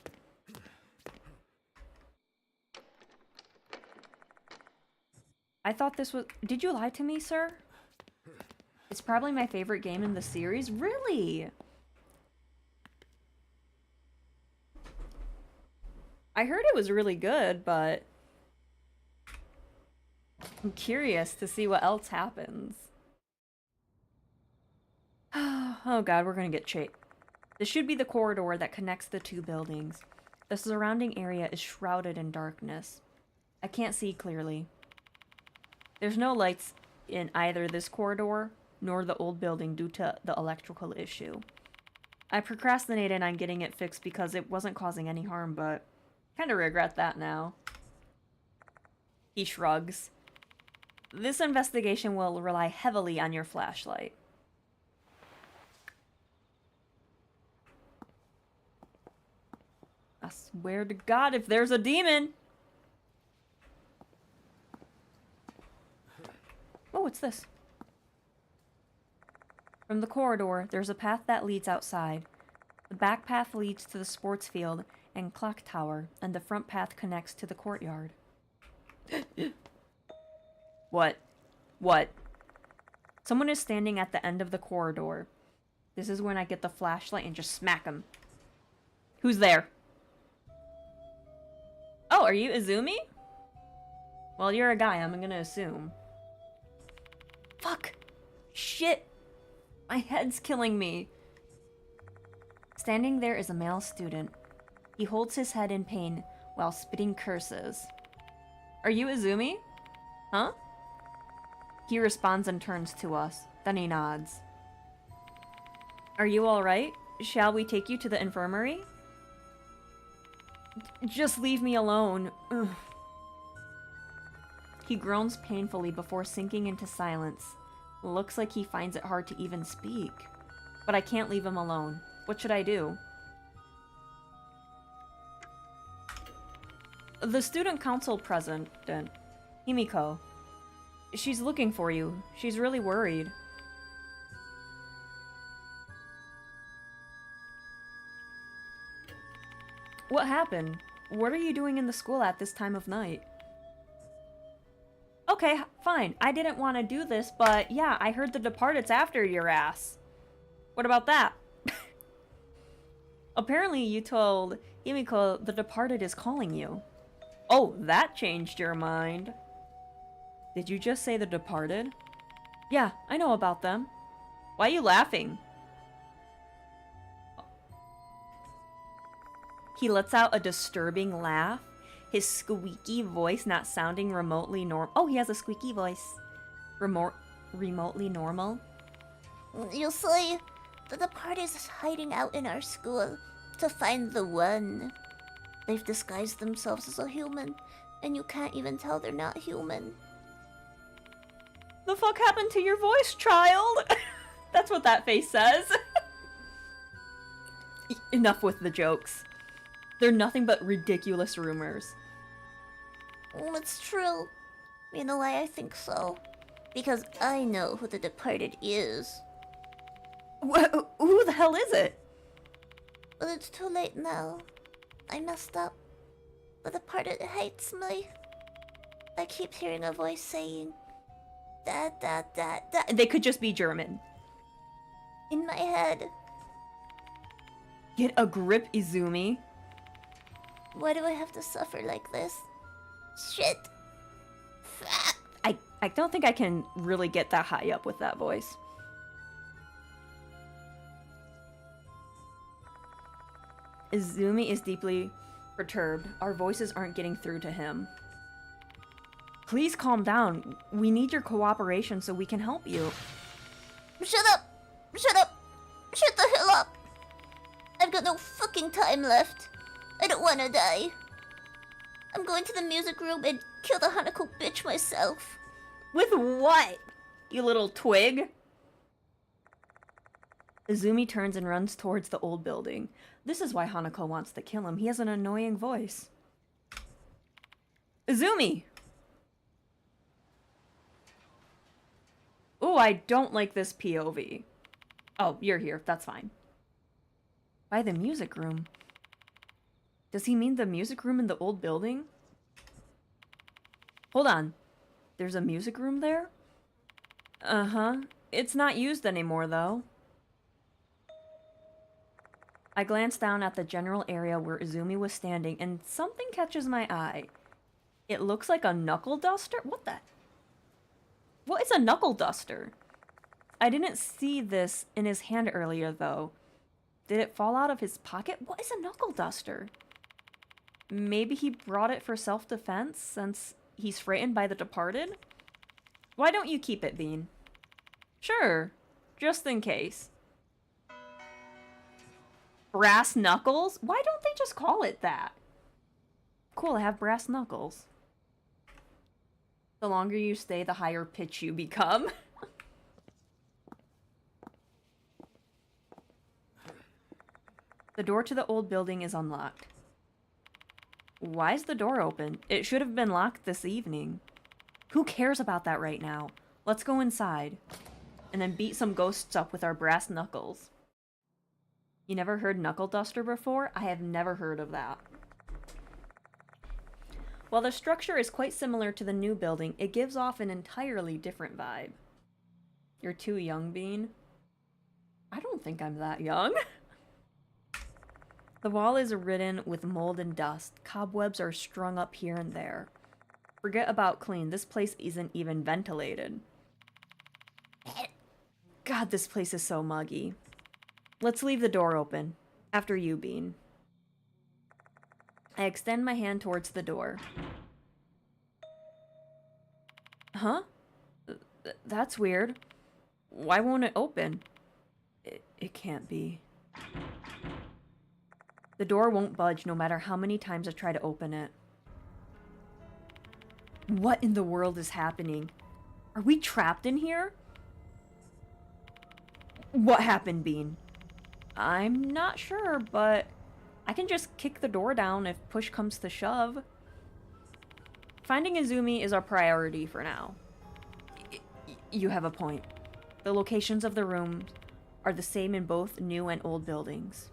I thought this was... Did you lie to me, sir? It's probably my favorite game in the series. Really? I heard it was really good, but... I'm curious to see what else happens. Oh god, we're gonna get chased. This should be the corridor that connects the two buildings. The surrounding area is shrouded in darkness. I can't see clearly. There's no lights in either this corridor nor the old building due to the electrical issue. I procrastinated on getting it fixed because it wasn't causing any harm, but kind of regret that now. He shrugs. This investigation will rely heavily on your flashlight. I swear to God, if there's a demon! Oh, what's this? From the corridor, there's a path that leads outside. The back path leads to the sports field and clock tower, and the front path connects to the courtyard. What? What? Someone is standing at the end of the corridor. This is when I get the flashlight and just smack him. Who's there? Oh, are you Izumi? Well, you're a guy, I'm gonna assume. Fuck! Shit! My head's killing me. Standing there is a male student. He holds his head in pain while spitting curses. Are you Izumi? Huh? He responds and turns to us. Then he nods. Are you alright? Shall we take you to the infirmary? Just leave me alone. Ugh. He groans painfully before sinking into silence. Looks like he finds it hard to even speak. But I can't leave him alone. What should I do? The student council president, Himiko. She's looking for you. She's really worried. What happened? What are you doing in the school at this time of night? Okay, fine. I didn't want to do this, but yeah, I heard the Departed's after your ass. What about that? Apparently you told Himiko the Departed is calling you. Oh, that changed your mind. Did you just say the Departed? Yeah, I know about them. Why are you laughing? He lets out a disturbing laugh, his squeaky voice not sounding remotely normal. Oh, he has a squeaky voice. Remotely normal. You see, the Departed is hiding out in our school to find the one. They've disguised themselves as a human, and you can't even tell they're not human. The fuck happened to your voice, child? That's what that face says. Enough with the jokes. They're nothing but ridiculous rumors. Oh, it's true. You know why I think so? Because I know who the Departed is. Who the hell is it? But it's too late now. I messed up. The Departed hates me. I keep hearing a voice saying, "Dad, dad, dad, dad," They could just be German. in my head. Get a grip, Izumi. Why do I have to suffer like this? Shit. Fuck. I don't think I can really get that high up with that voice. Izumi is deeply perturbed. Our voices aren't getting through to him. Please calm down. We need your cooperation so we can help you. Shut up! Shut up! Shut the hell up! I've got no fucking time left. I don't wanna die. I'm going to the music room and kill the Hanako bitch myself. With what? You little twig? Izumi turns and runs towards the old building. This is why Hanako wants to kill him. He has an annoying voice. Izumi! Ooh, I don't like this POV. Oh, you're here. That's fine. By the music room. Does he mean the music room in the old building? Hold on. There's a music room there? Uh-huh. It's not used anymore, though. I glance down at the general area where Izumi was standing, and something catches my eye. It looks like a knuckle duster? What the? What is a knuckle duster? I didn't see this in his hand earlier, though. Did it fall out of his pocket? What is a knuckle duster? Maybe he brought it for self-defense, since he's frightened by the Departed? Why don't you keep it, Bean? Sure, just in case. Brass knuckles? Why don't they just call it that? Cool, I have brass knuckles. The longer you stay, the higher pitch you become. The door to the old building is unlocked. Why is the door open? It should have been locked this evening. Who cares about that right now? Let's go inside. And then beat some ghosts up with our brass knuckles. You never heard Knuckle Duster before? I have never heard of that. While the structure is quite similar to the new building, it gives off an entirely different vibe. You're too young, Bean. I don't think I'm that young. The wall is ridden with mold and dust. Cobwebs are strung up here and there. Forget about clean. This place isn't even ventilated. God, this place is so muggy. Let's leave the door open. After you, Bean. I extend my hand towards the door. Huh? That's weird. Why won't it open? It can't be. The door won't budge no matter how many times I try to open it. What in the world is happening? Are we trapped in here? What happened, Bean? I'm not sure, but I can just kick the door down if push comes to shove. Finding Izumi is our priority for now. You have a point. The locations of the rooms are the same in both new and old buildings.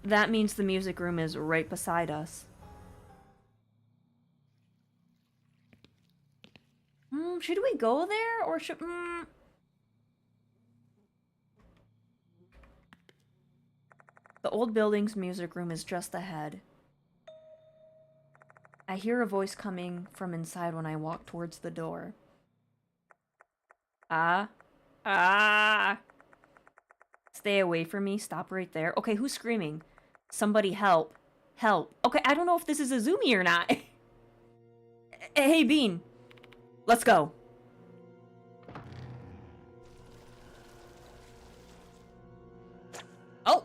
That means the music room is right beside us. Should we go there, or should... The old building's music room is just ahead. I hear a voice coming from inside when I walk towards the door. Ah. Stay away from me. Stop right there. Okay, who's screaming? Somebody help. Help. Okay, I don't know if this is Izumi or not. Hey, Bean. Let's go. Oh.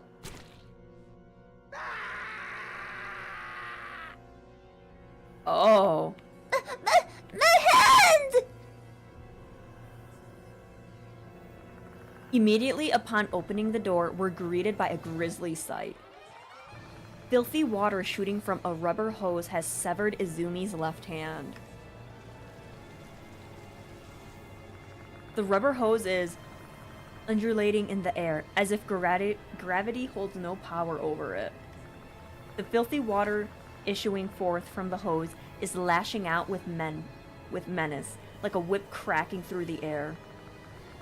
Oh. My hand! Immediately upon opening the door, we're greeted by a grisly sight. Filthy water shooting from a rubber hose has severed Izumi's left hand. The rubber hose is undulating in the air, as if gravity holds no power over it. The filthy water issuing forth from the hose is lashing out with menace, like a whip cracking through the air.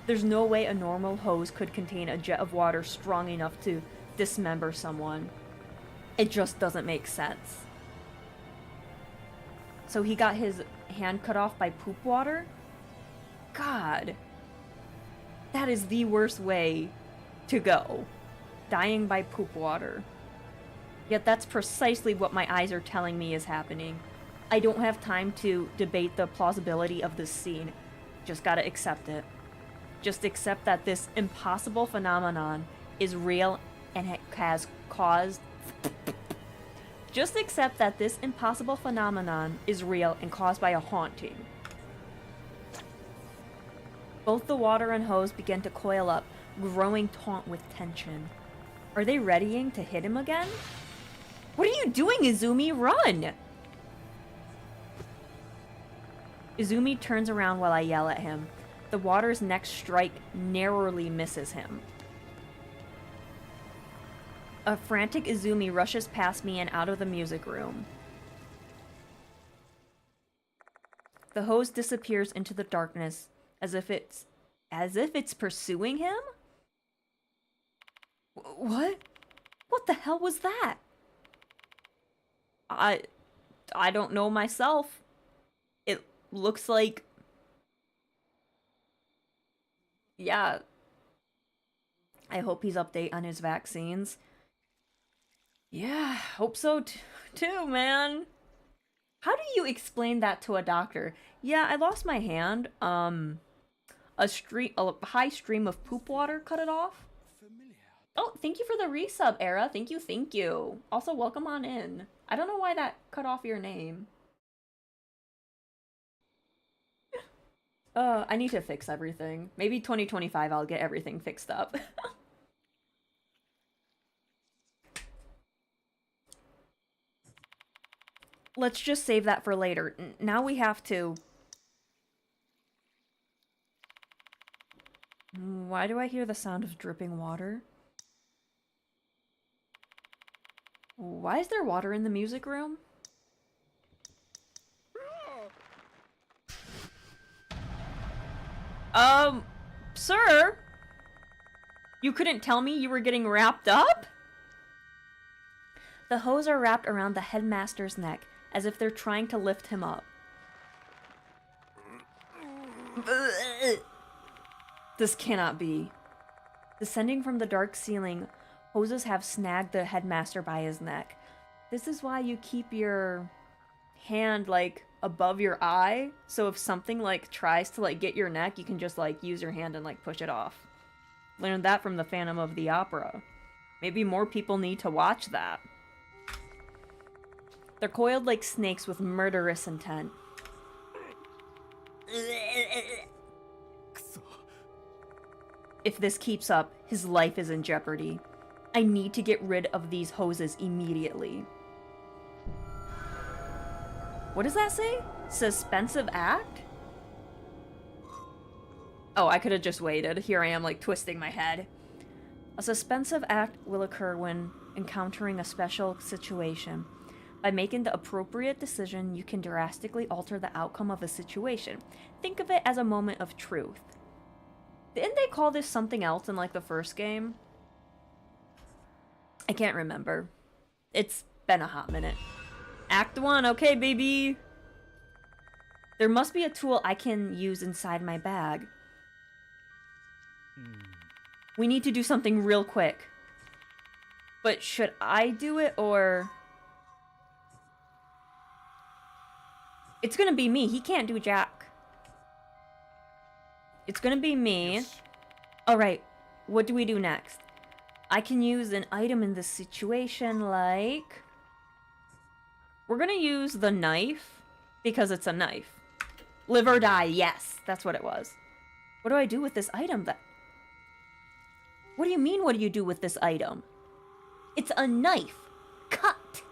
There's no way a normal hose could contain a jet of water strong enough to dismember someone. It just doesn't make sense. So he got his hand cut off by poop water? God. That is the worst way to go. Dying by poop water. Yet that's precisely what my eyes are telling me is happening. I don't have time to debate the plausibility of this scene. Just gotta accept it. Just accept that this impossible phenomenon is real and has caused... Just accept that this impossible phenomenon is real and caused by a haunting. Both the water and hose begin to coil up, growing taut with tension. Are they readying to hit him again? What are you doing, Izumi? Run! Izumi turns around while I yell at him. The water's next strike narrowly misses him. A frantic Izumi rushes past me and out of the music room. The hose disappears into the darkness as if it's pursuing him? What? What the hell was that? I don't know myself. It looks like... Yeah. I hope he's update on his vaccines. Yeah, hope so too, man. How do you explain that to a doctor? Yeah, I lost my hand. A high stream of poop water cut it off. Oh, thank you for the resub, Era. Thank you, thank you. Also, welcome on in. I don't know why that cut off your name. I need to fix everything. Maybe 2025 I'll get everything fixed up. Let's just save that for later. Now we have to... Why do I hear the sound of dripping water? Why is there water in the music room? Sir? You couldn't tell me you were getting wrapped up? The hose are wrapped around the headmaster's neck, as if they're trying to lift him up. This cannot be. Descending from the dark ceiling, hoses have snagged the headmaster by his neck. This is why you keep your hand, like, above your eye, so if something, like, tries to, like, get your neck, you can just, like, use your hand and, like, push it off. Learned that from the Phantom of the Opera. Maybe more people need to watch that. They're coiled like snakes with murderous intent. If this keeps up, his life is in jeopardy. I need to get rid of these hoses immediately. What does that say? Suspensive act? Oh, I could have just waited. Here I am, like, twisting my head. A suspensive act will occur when encountering a special situation. By making the appropriate decision, you can drastically alter the outcome of a situation. Think of it as a moment of truth. Didn't they call this something else in, like, the first game? I can't remember. It's been a hot minute. Act 1, okay, baby! There must be a tool I can use inside my bag. We need to do something real quick. But should I do it, or... It's gonna be me. He can't do jack. It's gonna be me. Yes. Alright, what do we do next? I can use an item in this situation, like... We're gonna use the knife, because it's a knife. Live or die, yes, that's what it was. What do I do with this item that... What do you mean, what do you do with this item? It's a knife. Cut!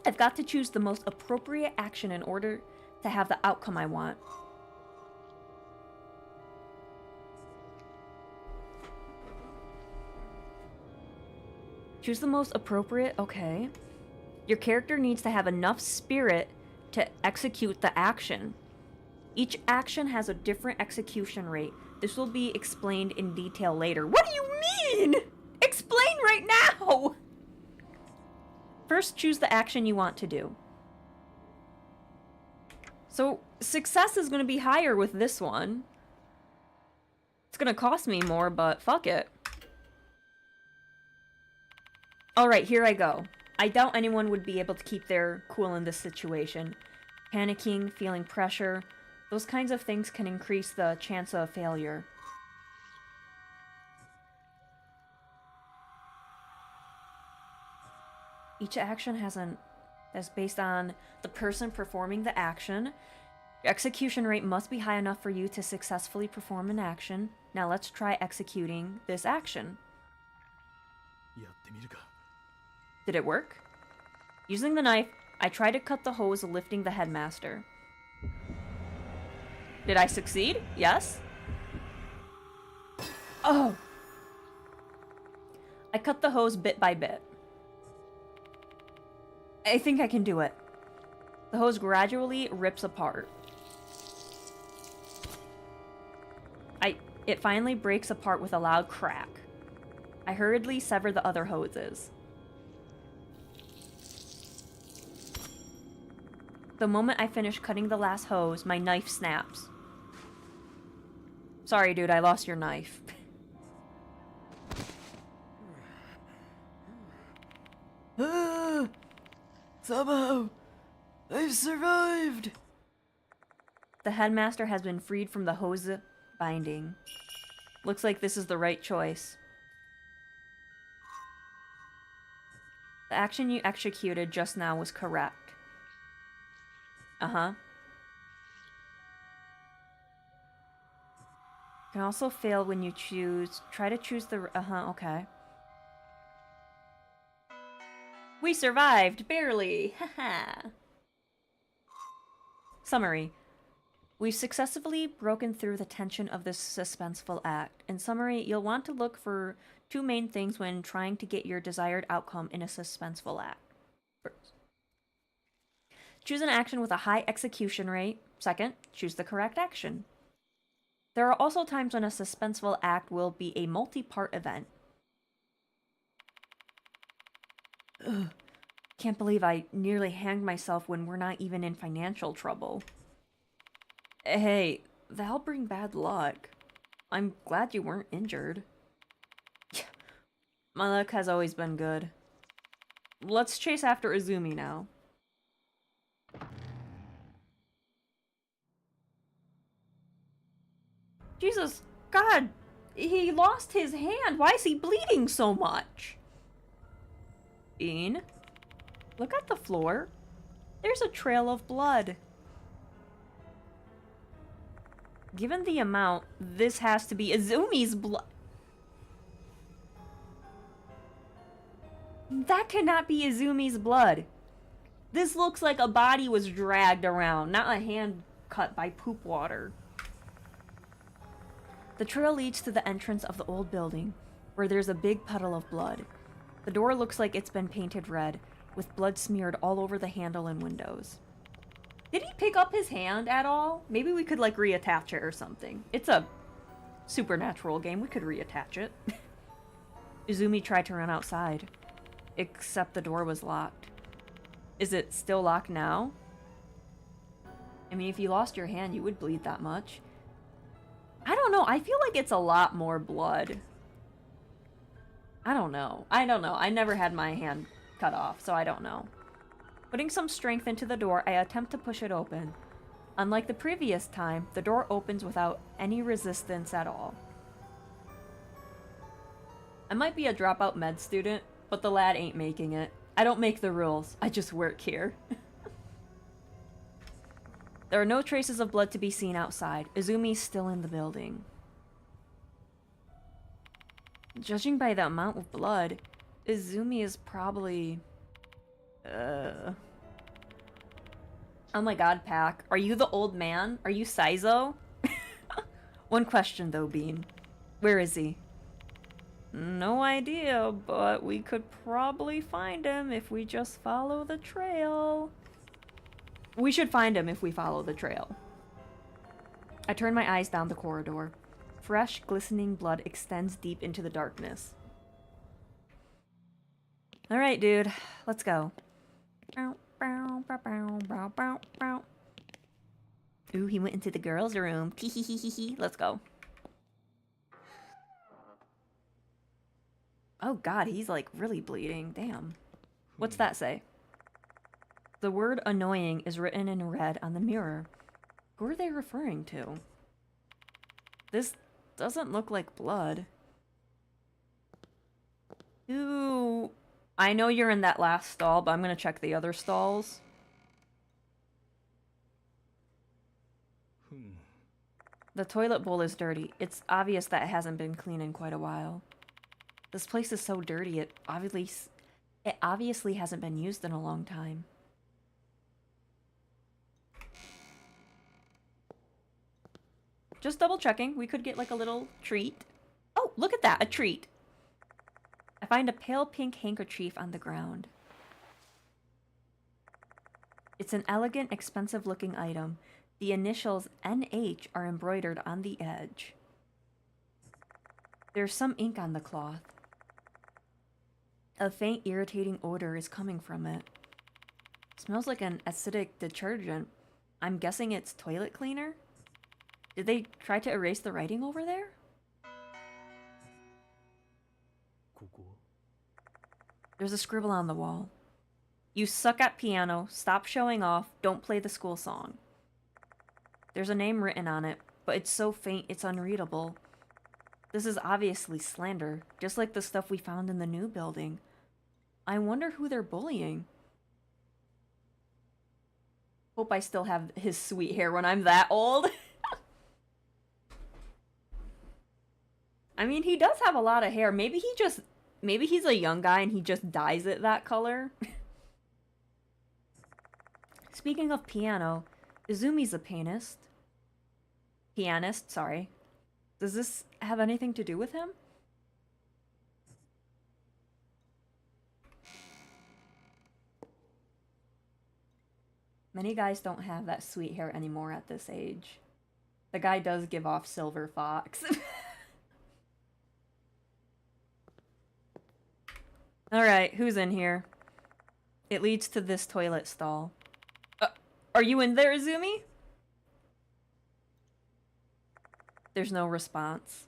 I've got to choose the most appropriate action in order to have the outcome I want. Choose the most appropriate, okay. Your character needs to have enough spirit to execute the action. Each action has a different execution rate. This will be explained in detail later. What do you mean? Explain right now! First, choose the action you want to do. So, success is going to be higher with this one. It's going to cost me more, but fuck it. Alright, here I go. I doubt anyone would be able to keep their cool in this situation. Panicking, feeling pressure, those kinds of things can increase the chance of failure. Each action is based on the person performing the action. Your execution rate must be high enough for you to successfully perform an action. Now let's try executing this action. Did it work? Using the knife, I try to cut the hose lifting the headmaster. Did I succeed? Yes? Oh! I cut the hose bit by bit. I think I can do it. The hose gradually rips apart. It finally breaks apart with a loud crack. I hurriedly sever the other hoses. The moment I finish cutting the last hose, my knife snaps. Sorry, dude, I lost your knife. Sabo! I've survived! The headmaster has been freed from the hose binding. Looks like this is the right choice. The action you executed just now was correct. Uh-huh. Can also fail when you try to choose the... okay. We survived, barely! Haha! Summary. We've successfully broken through the tension of this suspenseful act. In summary, you'll want to look for two main things when trying to get your desired outcome in a suspenseful act. First, choose an action with a high execution rate. Second, choose the correct action. There are also times when a suspenseful act will be a multi-part event. Ugh. Can't believe I nearly hanged myself when we're not even in financial trouble. Hey, that'll bring bad luck. I'm glad you weren't injured. My luck has always been good. Let's chase after Izumi now. Jesus, God, he lost his hand. Why is he bleeding so much? Bean, look at the floor. There's a trail of blood. Given the amount, this has to be Izumi's blood. That cannot be Izumi's blood. This looks like a body was dragged around, not a hand cut by poop water. The trail leads to the entrance of the old building, where there's a big puddle of blood. The door looks like it's been painted red, with blood smeared all over the handle and windows. Did he pick up his hand at all? Maybe we could, like, reattach it or something. It's a supernatural game. We could reattach it. Izumi tried to run outside, except the door was locked. Is it still locked now? I mean, if you lost your hand, you would bleed that much. I don't know. I feel like it's a lot more blood. I don't know. I never had my hand cut off, so I don't know. Putting some strength into the door, I attempt to push it open. Unlike the previous time, the door opens without any resistance at all. I might be a dropout med student, but the lad ain't making it. I don't make the rules. I just work here. There are no traces of blood to be seen outside. Izumi's still in the building. Judging by the amount of blood, Izumi is probably... Oh my god, Pack. Are you the old man? Are you Saizo? One question though, Bean. Where is he? No idea, but we could probably find him if we just follow the trail. We should find him if we follow the trail. I turn my eyes down the corridor. Fresh, glistening blood extends deep into the darkness. Alright, dude. Let's go. Ooh, he went into the girls' room. Tee-hee-hee-hee-hee. Let's go. Oh god, he's like really bleeding. Damn. What's that say? The word annoying is written in red on the mirror. Who are they referring to? This doesn't look like blood. Ooh. I know you're in that last stall, but I'm gonna check the other stalls. The toilet bowl is dirty. It's obvious that it hasn't been cleaned in quite a while. This place is so dirty, it obviously hasn't been used in a long time. Just double checking. We could get like a little treat. Oh, look at that, a treat. I find a pale pink handkerchief on the ground. It's an elegant, expensive-looking item. The initials NH are embroidered on the edge. There's some ink on the cloth. A faint, irritating odor is coming from it. Smells like an acidic detergent. I'm guessing it's toilet cleaner? Did they try to erase the writing over there? There's a scribble on the wall. You suck at piano, stop showing off, don't play the school song. There's a name written on it, but it's so faint it's unreadable. This is obviously slander, just like the stuff we found in the new building. I wonder who they're bullying. Hope I still have his sweet hair when I'm that old. I mean, he does have a lot of hair. Maybe he's a young guy and he just dyes it that color. Speaking of piano, Izumi's a pianist. Pianist, sorry. Does this have anything to do with him? Many guys don't have that sweet hair anymore at this age. The guy does give off silver fox. Alright, who's in here? It leads to this toilet stall. Are you in there, Izumi? There's no response.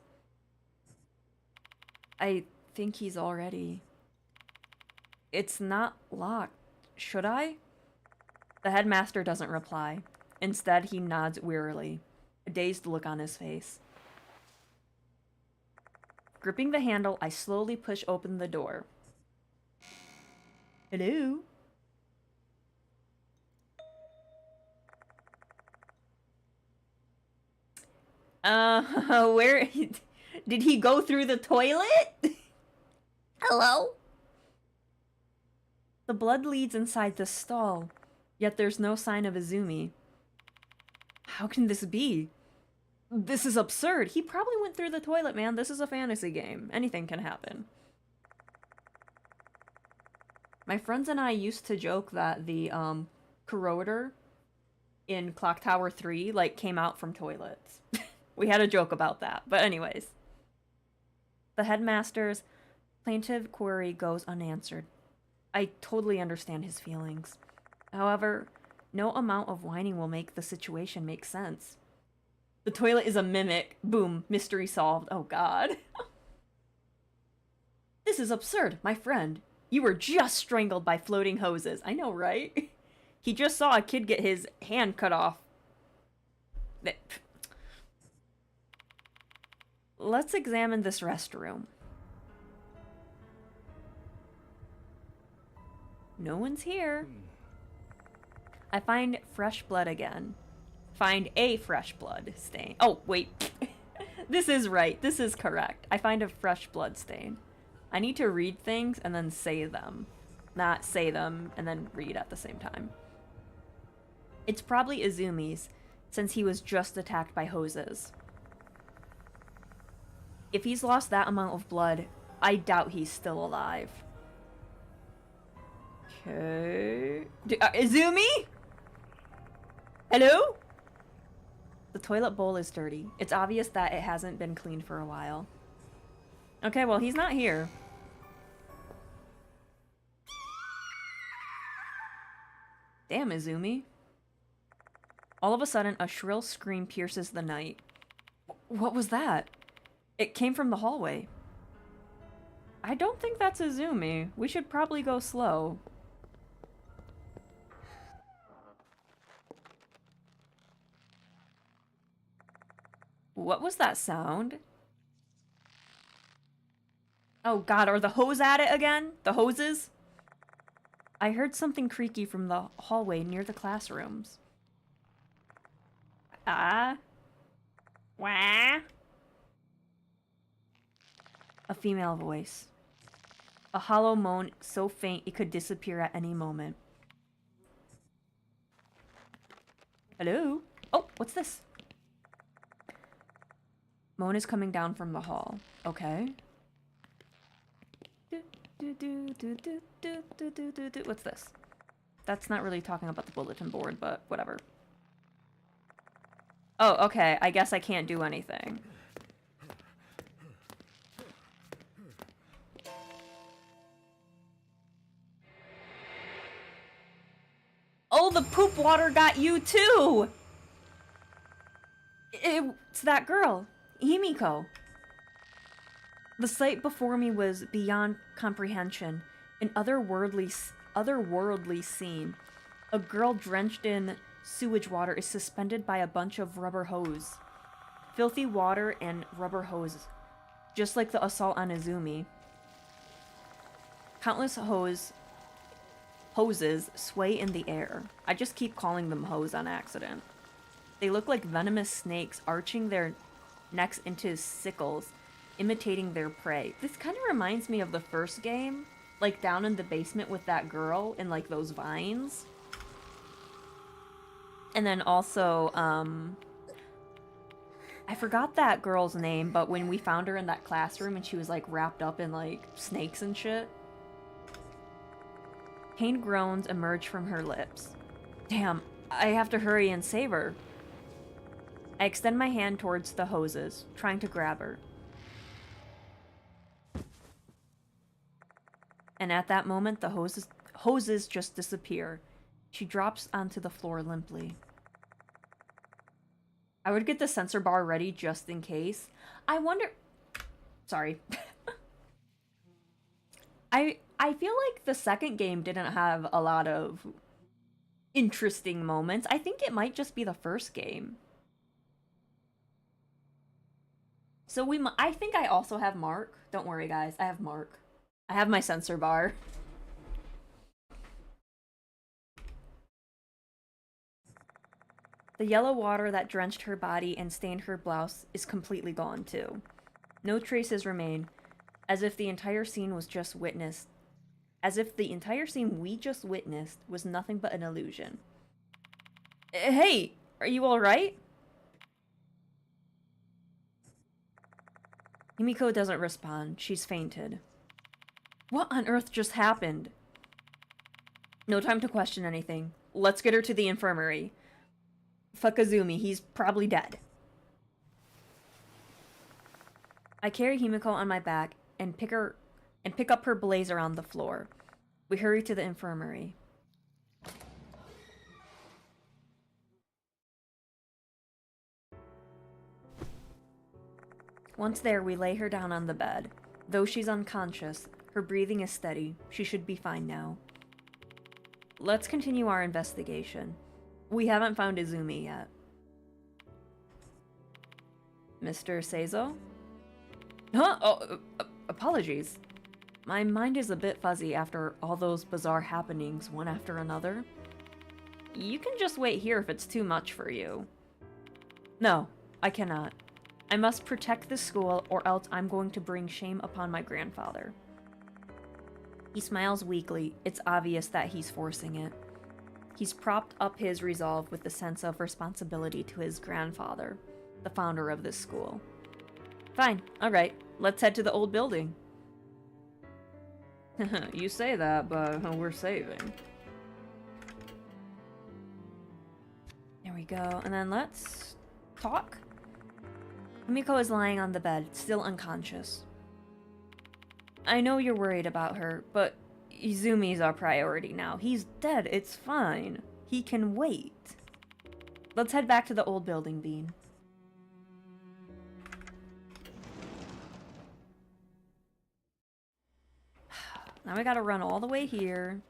I think he's already... It's not locked. Should I? The headmaster doesn't reply. Instead, he nods wearily, a dazed look on his face. Gripping the handle, I slowly push open the door. Hello? Where... Did he go through the toilet? Hello? The blood leads inside the stall, yet there's no sign of Izumi. How can this be? This is absurd. He probably went through the toilet, man. This is a fantasy game. Anything can happen. My friends and I used to joke that the, corrodor in Clock Tower 3, like, came out from toilets. We had a joke about that. But anyways. The headmaster's plaintive query goes unanswered. I totally understand his feelings. However, no amount of whining will make the situation make sense. The toilet is a mimic. Boom. Mystery solved. Oh god. This is absurd, my friend. You were just strangled by floating hoses. I know, right? He just saw a kid get his hand cut off. Let's examine this restroom. No one's here. I find fresh blood again. Find a fresh blood stain. Oh, wait. This is right. This is correct. I find a fresh blood stain. I need to read things and then say them. Not say them and then read at the same time. It's probably Izumi's, since he was just attacked by hoses. If he's lost that amount of blood, I doubt he's still alive. Okay. Izumi? Hello? The toilet bowl is dirty. It's obvious that it hasn't been cleaned for a while. Okay, well, he's not here. Damn, Izumi. All of a sudden, a shrill scream pierces the night. What was that? It came from the hallway. I don't think that's Izumi. We should probably go slow. What was that sound? Oh god, are the hose at it again? The hoses? I heard something creaky from the hallway near the classrooms. Ah? Wah? A female voice. A hollow moan so faint it could disappear at any moment. Hello? Oh, what's this? Moan is coming down from the hall. Okay. What's this? That's not really talking about the bulletin board, but whatever. Oh, okay. I guess I can't do anything. Oh, the poop water got you too! It's that girl, Himiko. The sight before me was beyond comprehension, an otherworldly otherworldly scene. A girl drenched in sewage water is suspended by a bunch of rubber hose. Filthy water and rubber hoses, just like the assault on Izumi. Countless hoses sway in the air. I just keep calling them hose on accident. They look like venomous snakes arching their necks into sickles, imitating their prey. This kind of reminds me of the first game, like down in the basement with that girl and like those vines. And then also, I forgot that girl's name, but when we found her in that classroom and she was like wrapped up in like snakes and shit. Pained groans emerge from her lips. Damn, I have to hurry and save her. I extend my hand towards the hoses, trying to grab her. And at that moment, the hoses just disappear. She drops onto the floor limply. I would get the sensor bar ready just in case. I wonder... Sorry. I feel like the second game didn't have a lot of interesting moments. I think it might just be the first game. So I think I also have Mark. Don't worry, guys. I have Mark. I have my sensor bar. The yellow water that drenched her body and stained her blouse is completely gone, too. No traces remain, as if the entire scene was just witnessed. As if the entire scene we just witnessed was nothing but an illusion. Hey, are you alright? Himiko doesn't respond. She's fainted. What on earth just happened? No time to question anything. Let's get her to the infirmary. Fuck Izumi, he's probably dead. I carry Himiko on my back and pick up her blazer on the floor. We hurry to the infirmary. Once there, we lay her down on the bed. Though she's unconscious, her breathing is steady. She should be fine now. Let's continue our investigation. We haven't found Izumi yet. Mr. Seizo? Huh? Oh, apologies. My mind is a bit fuzzy after all those bizarre happenings, one after another. You can just wait here if it's too much for you. No, I cannot. I must protect the school, or else I'm going to bring shame upon my grandfather. He smiles weakly. It's obvious that he's forcing it. He's propped up his resolve with the sense of responsibility to his grandfather, the founder of this school. Fine, alright, let's head to the old building. You say that, but we're saving. There we go, and then let's talk. Himiko is lying on the bed, still unconscious. I know you're worried about her, but Izumi's our priority now. He's dead, it's fine. He can wait. Let's head back to the old building, Bean. Now we gotta run all the way here.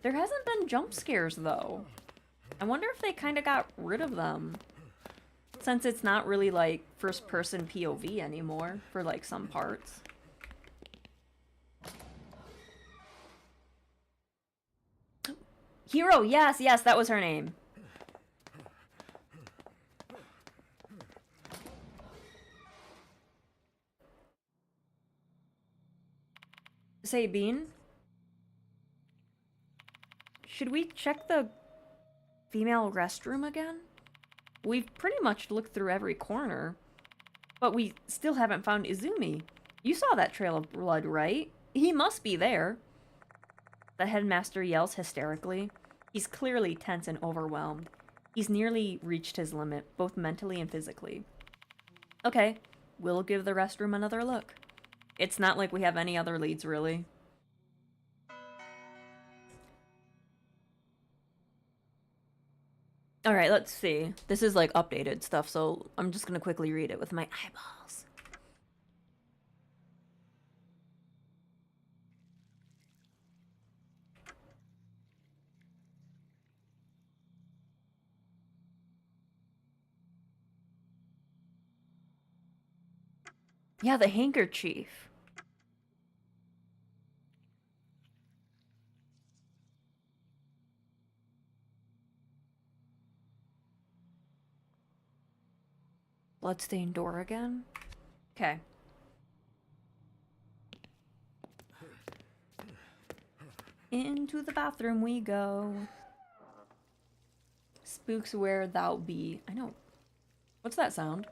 There hasn't been jump scares, though. I wonder if they kind of got rid of them. Since it's not really, like, first-person POV anymore, for, like, some parts. Hero, yes, yes, that was her name. Say, Bean? Should we check the female restroom again? We've pretty much looked through every corner, but we still haven't found Izumi. You saw that trail of blood, right? He must be there. The headmaster yells hysterically. He's clearly tense and overwhelmed. He's nearly reached his limit, both mentally and physically. Okay, we'll give the restroom another look. It's not like we have any other leads, really. Alright, let's see. This is like updated stuff, so I'm just gonna quickly read it with my eyeballs. Yeah, the handkerchief. Bloodstained door again? Okay. Into the bathroom we go. Spooks where thou be. I know. What's that sound?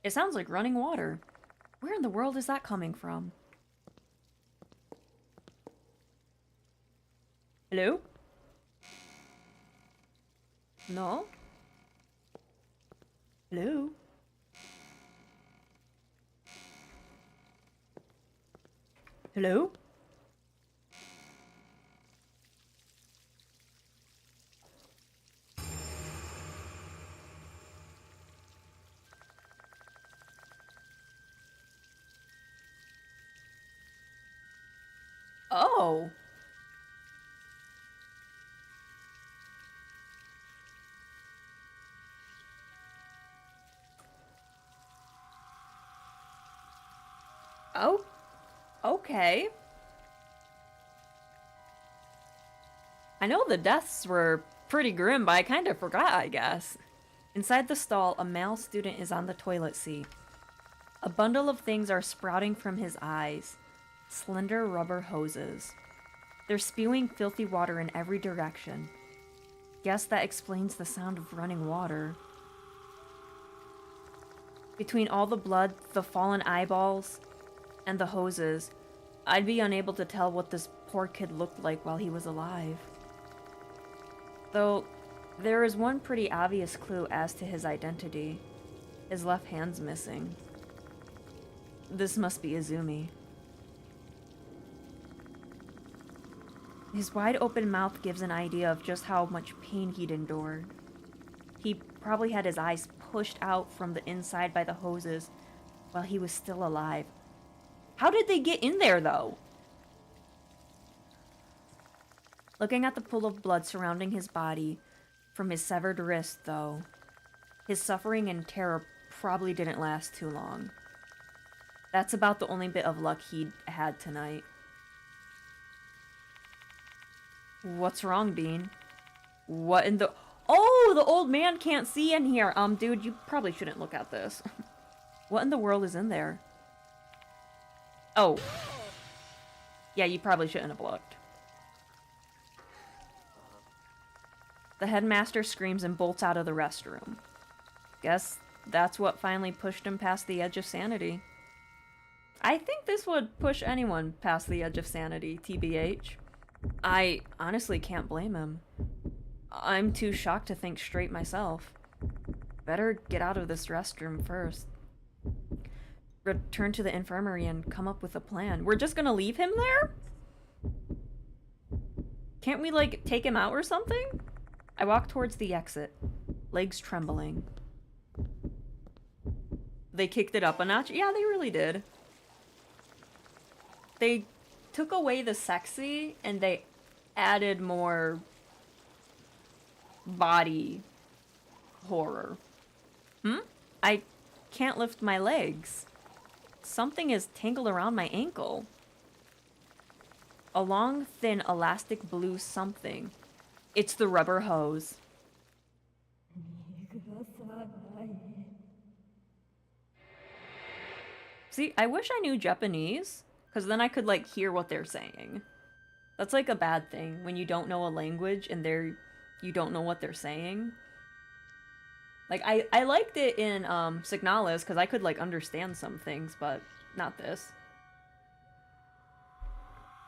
It sounds like running water. Where in the world is that coming from? Hello? No? Hello? Hello? Oh. Oh. Okay. I know the deaths were pretty grim, but I kind of forgot, I guess. Inside the stall, a male student is on the toilet seat. A bundle of things are sprouting from his eyes. Slender rubber hoses. They're spewing filthy water in every direction. Guess that explains the sound of running water. Between all the blood, the fallen eyeballs, and the hoses, I'd be unable to tell what this poor kid looked like while he was alive. Though, there is one pretty obvious clue as to his identity. His left hand's missing. This must be Izumi. His wide open mouth gives an idea of just how much pain he'd endured. He probably had his eyes pushed out from the inside by the hoses while he was still alive. How did they get in there, though? Looking at the pool of blood surrounding his body from his severed wrist, though, his suffering and terror probably didn't last too long. That's about the only bit of luck he'd had tonight. What's wrong, Bean? What in the... Oh, the old man can't see in here. Dude, you probably shouldn't look at this. What in the world is in there? Oh. Yeah, you probably shouldn't have looked. The headmaster screams and bolts out of the restroom. Guess that's what finally pushed him past the edge of sanity. I think this would push anyone past the edge of sanity, TBH. I honestly can't blame him. I'm too shocked to think straight myself. Better get out of this restroom first. Return to the infirmary and come up with a plan. We're just gonna leave him there? Can't we, like, take him out or something? I walk towards the exit, legs trembling. They kicked it up a notch? Yeah, they really did. They took away the sexy and they added more body horror. I can't lift my legs. Something is tangled around my ankle. A long, thin, elastic blue something. It's the rubber hose. See, I wish I knew Japanese, because then I could, like, hear what they're saying. That's, like, a bad thing, when you don't know a language and you don't know what they're saying. Like, I liked it in, Signalis, because I could, like, understand some things, but not this.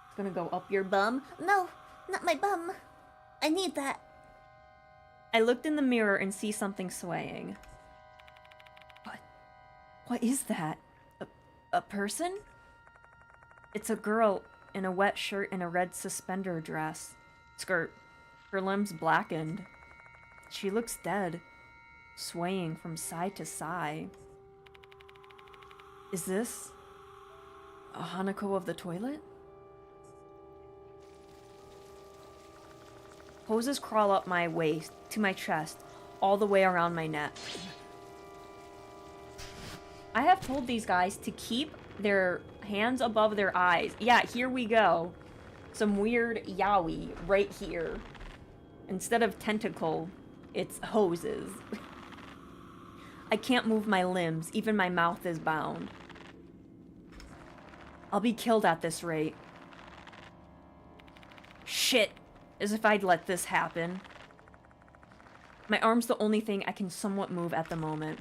It's gonna go up your bum. No, not my bum. I need that. I looked in the mirror and see something swaying. What is that? A person? It's a girl in a wet shirt and a red suspender dress. Skirt. Her limbs blackened. She looks dead, swaying from side to side. Is this a Hanako of the toilet? Hoses crawl up my waist, to my chest, all the way around my neck. I have told these guys to keep their hands above their eyes. Yeah, here we go. Some weird yaoi right here. Instead of tentacle, it's hoses. I can't move my limbs. Even my mouth is bound. I'll be killed at this rate. Shit. As if I'd let this happen. My arm's the only thing I can somewhat move at the moment.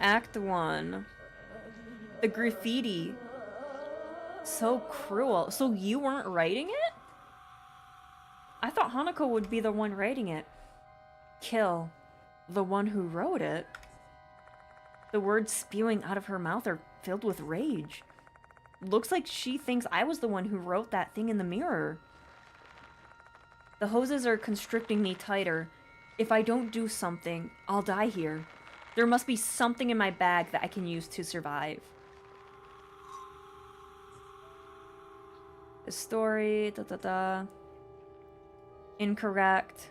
Act 1. The graffiti. So cruel. So you weren't writing it? I thought Hanako would be the one writing it. Kill. The one who wrote it? The words spewing out of her mouth are filled with rage. Looks like she thinks I was the one who wrote that thing in the mirror. The hoses are constricting me tighter. If I don't do something, I'll die here. There must be something in my bag that I can use to survive. The story, Incorrect.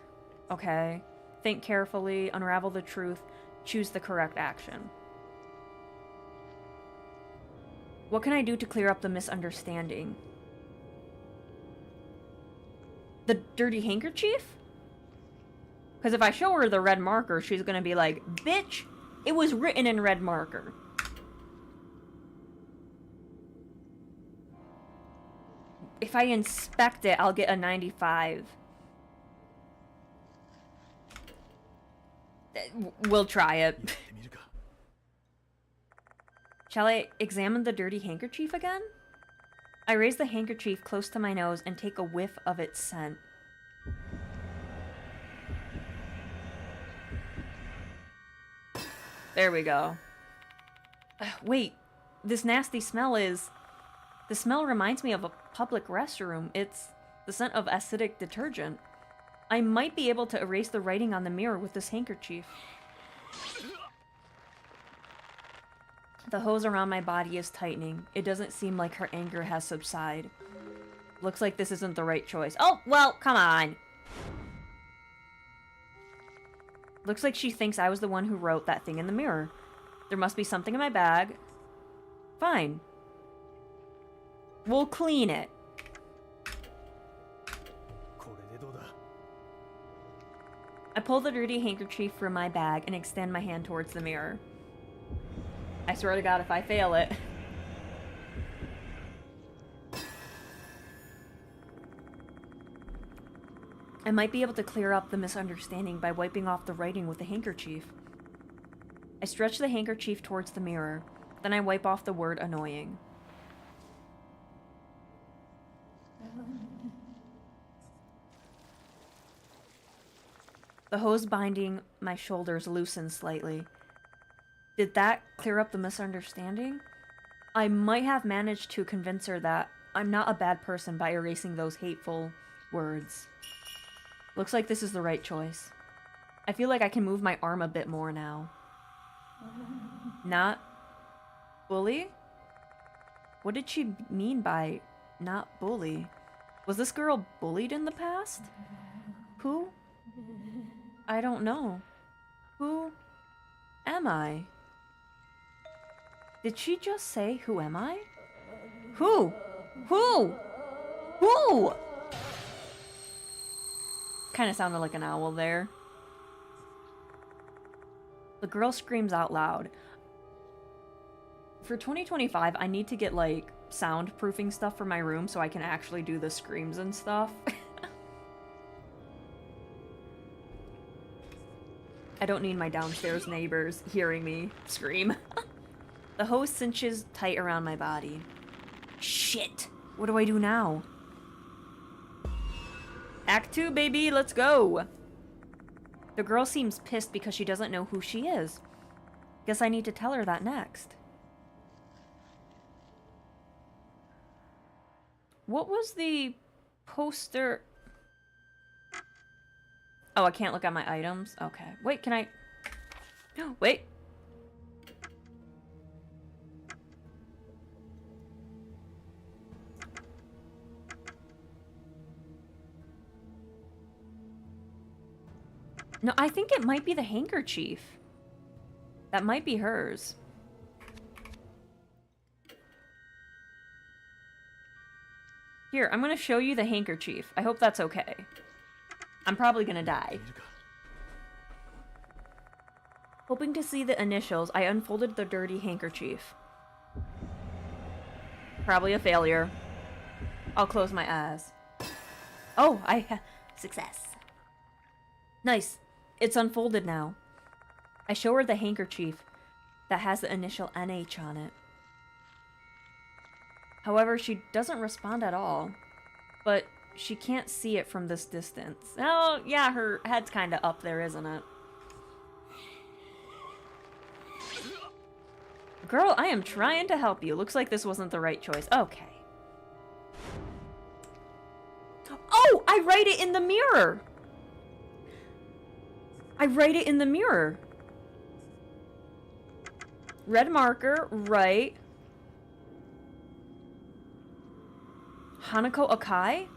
Okay. Think carefully, unravel the truth, choose the correct action. What can I do to clear up the misunderstanding? The dirty handkerchief? Because if I show her the red marker, she's gonna be like, bitch, it was written in red marker. If I inspect it, I'll get a 95. We'll try it. Shall I examine the dirty handkerchief again? I raise the handkerchief close to my nose and take a whiff of its scent. There we go. Wait, this nasty smell is... The smell reminds me of a public restroom. It's the scent of acidic detergent. I might be able to erase the writing on the mirror with this handkerchief. The hose around my body is tightening. It doesn't seem like her anger has subsided. Looks like this isn't the right choice. Oh, well, come on. Looks like she thinks I was the one who wrote that thing in the mirror. There must be something in my bag. Fine. We'll clean it. I pull the dirty handkerchief from my bag and extend my hand towards the mirror. I swear to God, if I fail it... I might be able to clear up the misunderstanding by wiping off the writing with the handkerchief. I stretch the handkerchief towards the mirror, then I wipe off the word annoying. The hose binding my shoulders loosens slightly. Did that clear up the misunderstanding? I might have managed to convince her that I'm not a bad person by erasing those hateful words. Looks like this is the right choice. I feel like I can move my arm a bit more now. Not bully? What did she mean by not bully? Was this girl bullied in the past? Who? I don't know. Who am I? Did she just say, who am I? Who? Who? Who? Kind of sounded like an owl there. The girl screams out loud. For 2025, I need to get, like, soundproofing stuff for my room so I can actually do the screams and stuff. I don't need my downstairs neighbors hearing me scream. The hose cinches tight around my body. Shit! What do I do now? Act 2, baby, let's go! The girl seems pissed because she doesn't know who she is. Guess I need to tell her that next. What was the poster? Oh, I can't look at my items? Okay. Wait, can I... Wait. No, I think it might be the handkerchief. That might be hers. Here, I'm gonna show you the handkerchief. I hope that's okay. I'm probably gonna die. Hoping to see the initials, I unfolded the dirty handkerchief. Probably a failure. I'll close my eyes. Oh, success. Nice. It's unfolded now. I show her the handkerchief that has the initial NH on it. However, she doesn't respond at all. But she can't see it from this distance. Oh, yeah, her head's kind of up there, isn't it? Girl, I am trying to help you. Looks like this wasn't the right choice. Okay. Oh, I write it in the mirror. I write it in the mirror. Red marker, right. Hanako Akai?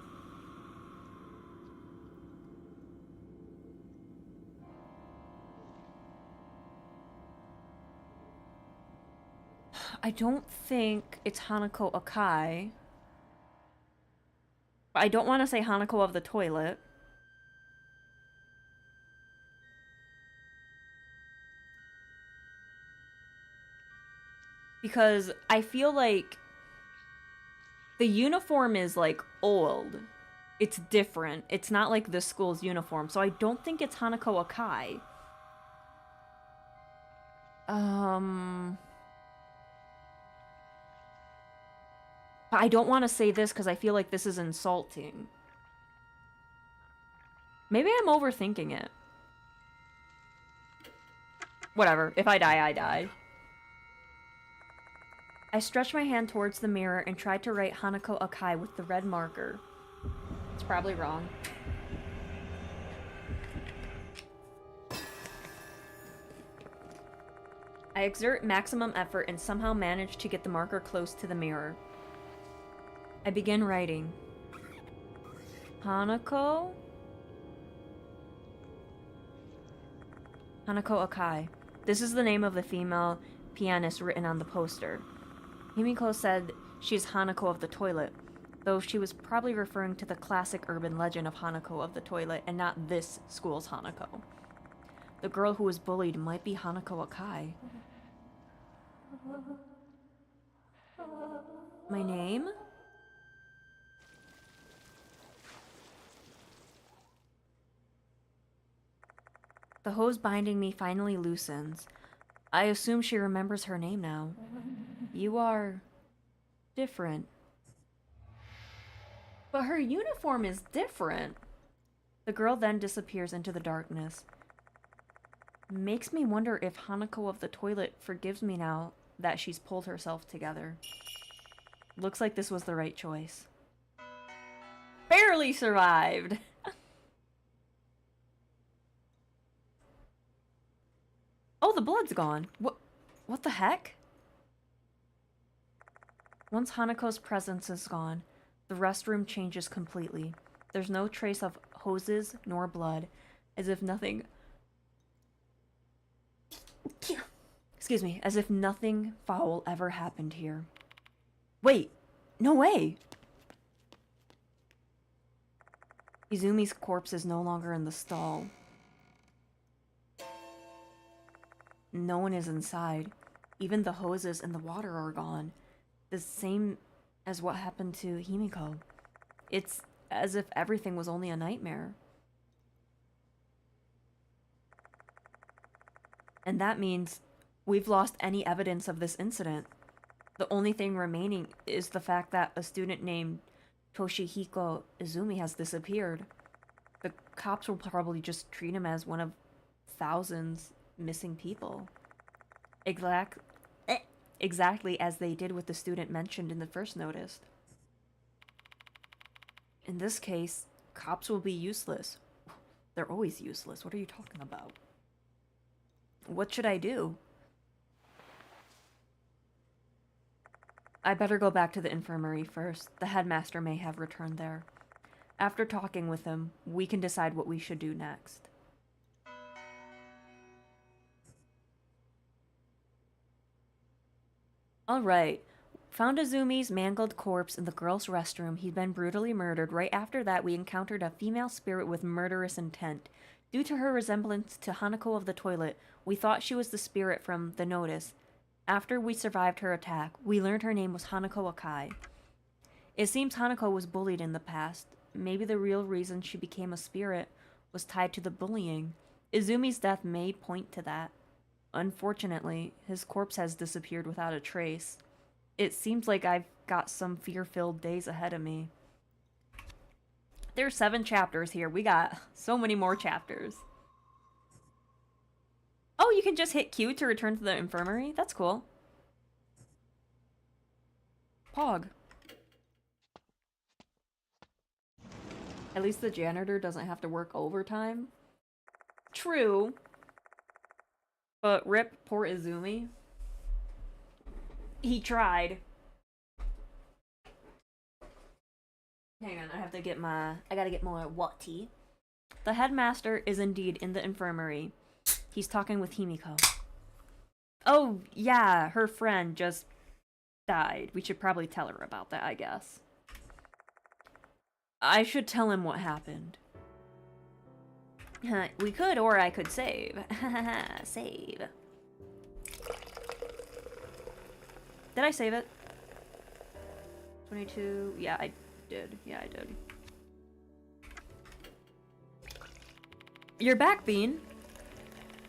I don't think it's Hanako Akai. I don't want to say Hanako of the toilet. Because I feel like the uniform is, like, old. It's different. It's not like the school's uniform. So I don't think it's Hanako Akai. I don't want to say this because I feel like this is insulting. Maybe I'm overthinking it. Whatever. If I die, I die. I stretched my hand towards the mirror and tried to write Hanako Akai with the red marker. It's probably wrong. I exert maximum effort and somehow manage to get the marker close to the mirror. I begin writing. Hanako Akai. This is the name of the female pianist written on the poster. Himiko said she's Hanako of the toilet, though she was probably referring to the classic urban legend of Hanako of the toilet and not this school's Hanako. The girl who was bullied might be Hanako Akai. My name? The hose binding me finally loosens. I assume she remembers her name now. You are different. But her uniform is different. The girl then disappears into the darkness. Makes me wonder if Hanako of the toilet forgives me now that she's pulled herself together. Looks like this was the right choice. Barely survived! Oh, the blood's gone. What the heck? Once Hanako's presence is gone, the restroom changes completely. There's no trace of hoses nor blood, as if nothing... Excuse me, as if nothing foul ever happened here. Wait, no way! Izumi's corpse is no longer in the stall. No one is inside. Even the hoses and the water are gone. The same as what happened to Himiko. It's as if everything was only a nightmare. And that means we've lost any evidence of this incident. The only thing remaining is the fact that a student named Toshihiko Izumi has disappeared. The cops will probably just treat him as one of thousands missing people. Exactly as they did with the student mentioned in the first notice. In this case, cops will be useless. They're always useless. What are you talking about? What should I do? I better go back to the infirmary first. The headmaster may have returned there. After talking with him, we can decide what we should do next. Alright. Found Azumi's mangled corpse in the girls' restroom. He'd been brutally murdered. Right after that, we encountered a female spirit with murderous intent. Due to her resemblance to Hanako of the toilet, we thought she was the spirit from the notice. After we survived her attack, we learned her name was Hanako Akai. It seems Hanako was bullied in the past. Maybe the real reason she became a spirit was tied to the bullying. Izumi's death may point to that. Unfortunately, his corpse has disappeared without a trace. It seems like I've got some fear-filled days ahead of me. There's 7 chapters here. We got so many more chapters. Oh, you can just hit Q to return to the infirmary? That's cool. Pog. At least the janitor doesn't have to work overtime. True. But rip poor Izumi. He tried. Hang on, I have to get my... I gotta get more tea. The headmaster is indeed in the infirmary. He's talking with Himiko. Oh, yeah, her friend just died. We should probably tell her about that, I guess. I should tell him what happened. We could, or I could save. Save. Did I save it? 22. Yeah, I did. Yeah, I did. You're back, Bean.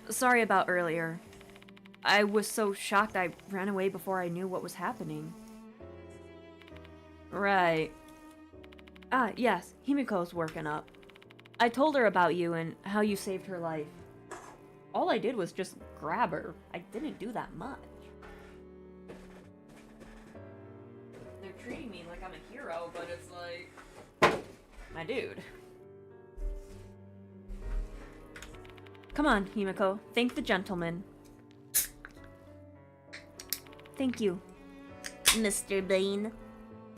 Sorry about earlier. I was so shocked I ran away before I knew what was happening. Right. Ah, yes. Himiko's working up. I told her about you and how you saved her life. All I did was just grab her. I didn't do that much. They're treating me like I'm a hero, but it's like... my dude. Come on, Himiko. Thank the gentleman. Thank you. Mr. Bean.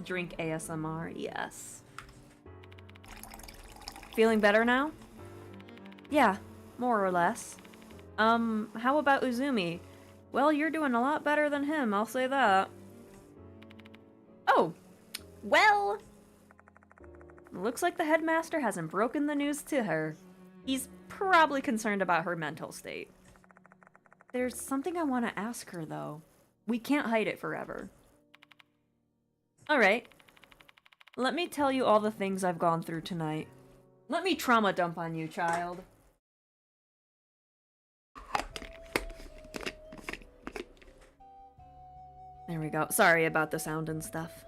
Drink ASMR, yes. Feeling better now? Yeah, more or less. How about Uzumi? Well, you're doing a lot better than him, I'll say that. Oh, well... looks like the headmaster hasn't broken the news to her. He's probably concerned about her mental state. There's something I want to ask her, though. We can't hide it forever. Alright. Let me tell you all the things I've gone through tonight. Let me trauma dump on you, child. There we go. Sorry about the sound and stuff.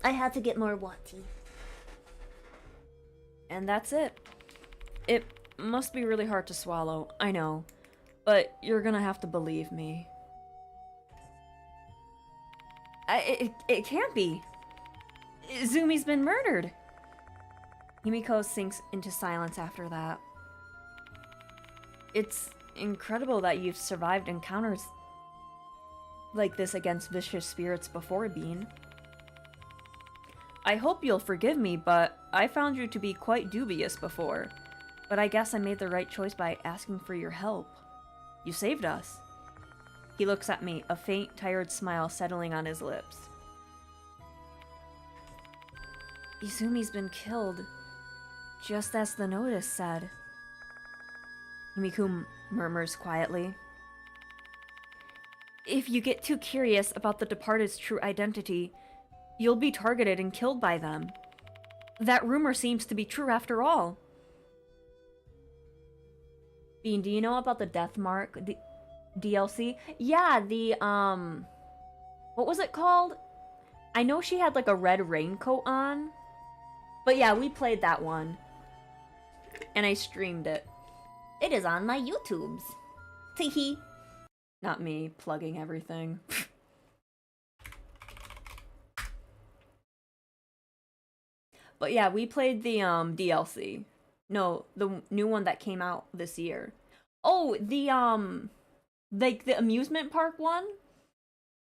I had to get more tea. And that's it. It must be really hard to swallow, I know. But you're gonna have to believe me. It can't be. Izumi's been murdered. Himiko sinks into silence after that. It's incredible that you've survived encounters like this against vicious spirits before, Bean. I hope you'll forgive me, but I found you to be quite dubious before. But I guess I made the right choice by asking for your help. You saved us. He looks at me, a faint, tired smile settling on his lips. Izumi's been killed, just as the notice said. Himiko murmurs quietly. If you get too curious about the departed's true identity, you'll be targeted and killed by them. That rumor seems to be true after all. Bean, do you know about the Death Mark DLC? Yeah, the, what was it called? I know she had, like, a red raincoat on. But yeah, we played that one. And I streamed it. It is on my YouTubes. Teehee. Not me plugging everything. But yeah, we played the, DLC. No, the new one that came out this year. Oh, the, like, the amusement park one?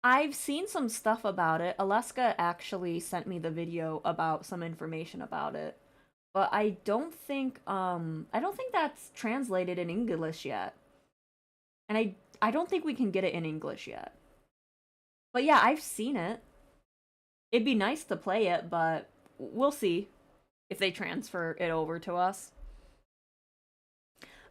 I've seen some stuff about it. Alaska actually sent me the video about some information about it. But I don't think that's translated in English yet. And I don't think we can get it in English yet. But yeah, I've seen it. It'd be nice to play it, but we'll see if they transfer it over to us.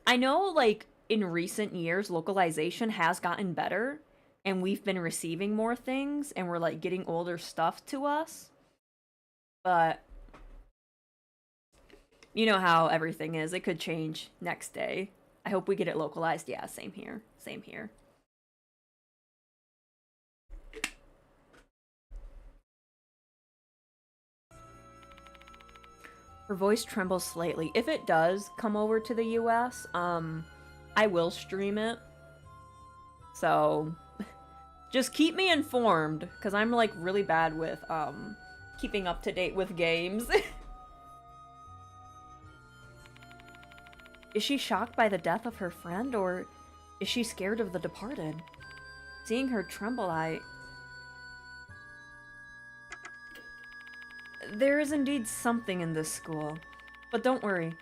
I know, like, in recent years, localization has gotten better, and we've been receiving more things, and we're, like, getting older stuff to us. But you know how everything is. It could change next day. I hope we get it localized. Yeah, same here. Same here. Her voice trembles slightly. If it does come over to the US, I will stream it. So just keep me informed, because I'm like really bad with keeping up to date with games. Is she shocked by the death of her friend, or is she scared of the departed? Seeing her tremble, There is indeed something in this school. But don't worry.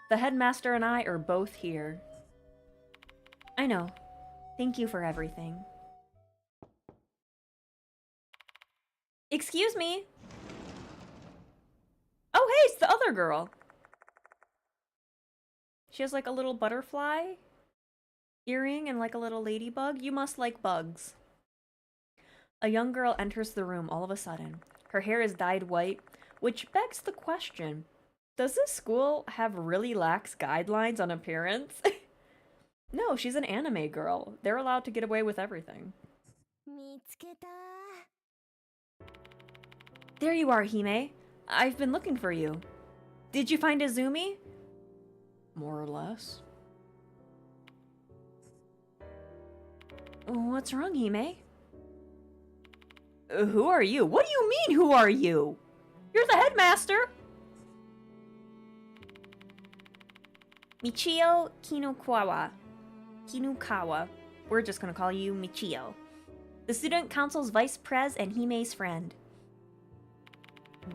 The headmaster and I are both here. I know. Thank you for everything. Excuse me? Oh, hey, it's the other girl. She has like a little butterfly earring and like a little ladybug. You must like bugs. A young girl enters the room all of a sudden. Her hair is dyed white, which begs the question, does this school have really lax guidelines on appearance? No, she's an anime girl. They're allowed to get away with everything. There you are, Hime. I've been looking for you. Did you find Izumi? More or less. What's wrong, Hime? Who are you? What do you mean, who are you? You're the headmaster! Michio Kinukawa. We're just gonna call you Michio. The student council's vice pres and Hime's friend.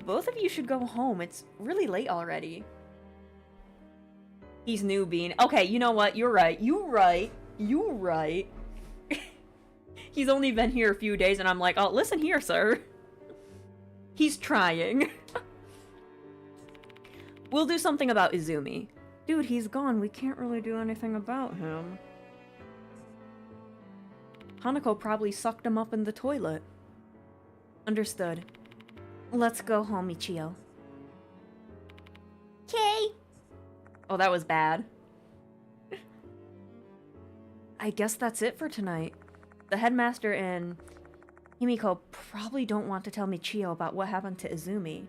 Both of you should go home. It's really late already. He's new, Bean. Okay, you know what? You're right. You're right. You're right. He's only been here a few days, and I'm like, oh, listen here, sir. He's trying. We'll do something about Izumi. Dude, he's gone. We can't really do anything about him. Hanako probably sucked him up in the toilet. Understood. Let's go home, Michio. Okay. Oh, that was bad. I guess that's it for tonight. The headmaster and Himiko probably don't want to tell Michio about what happened to Izumi.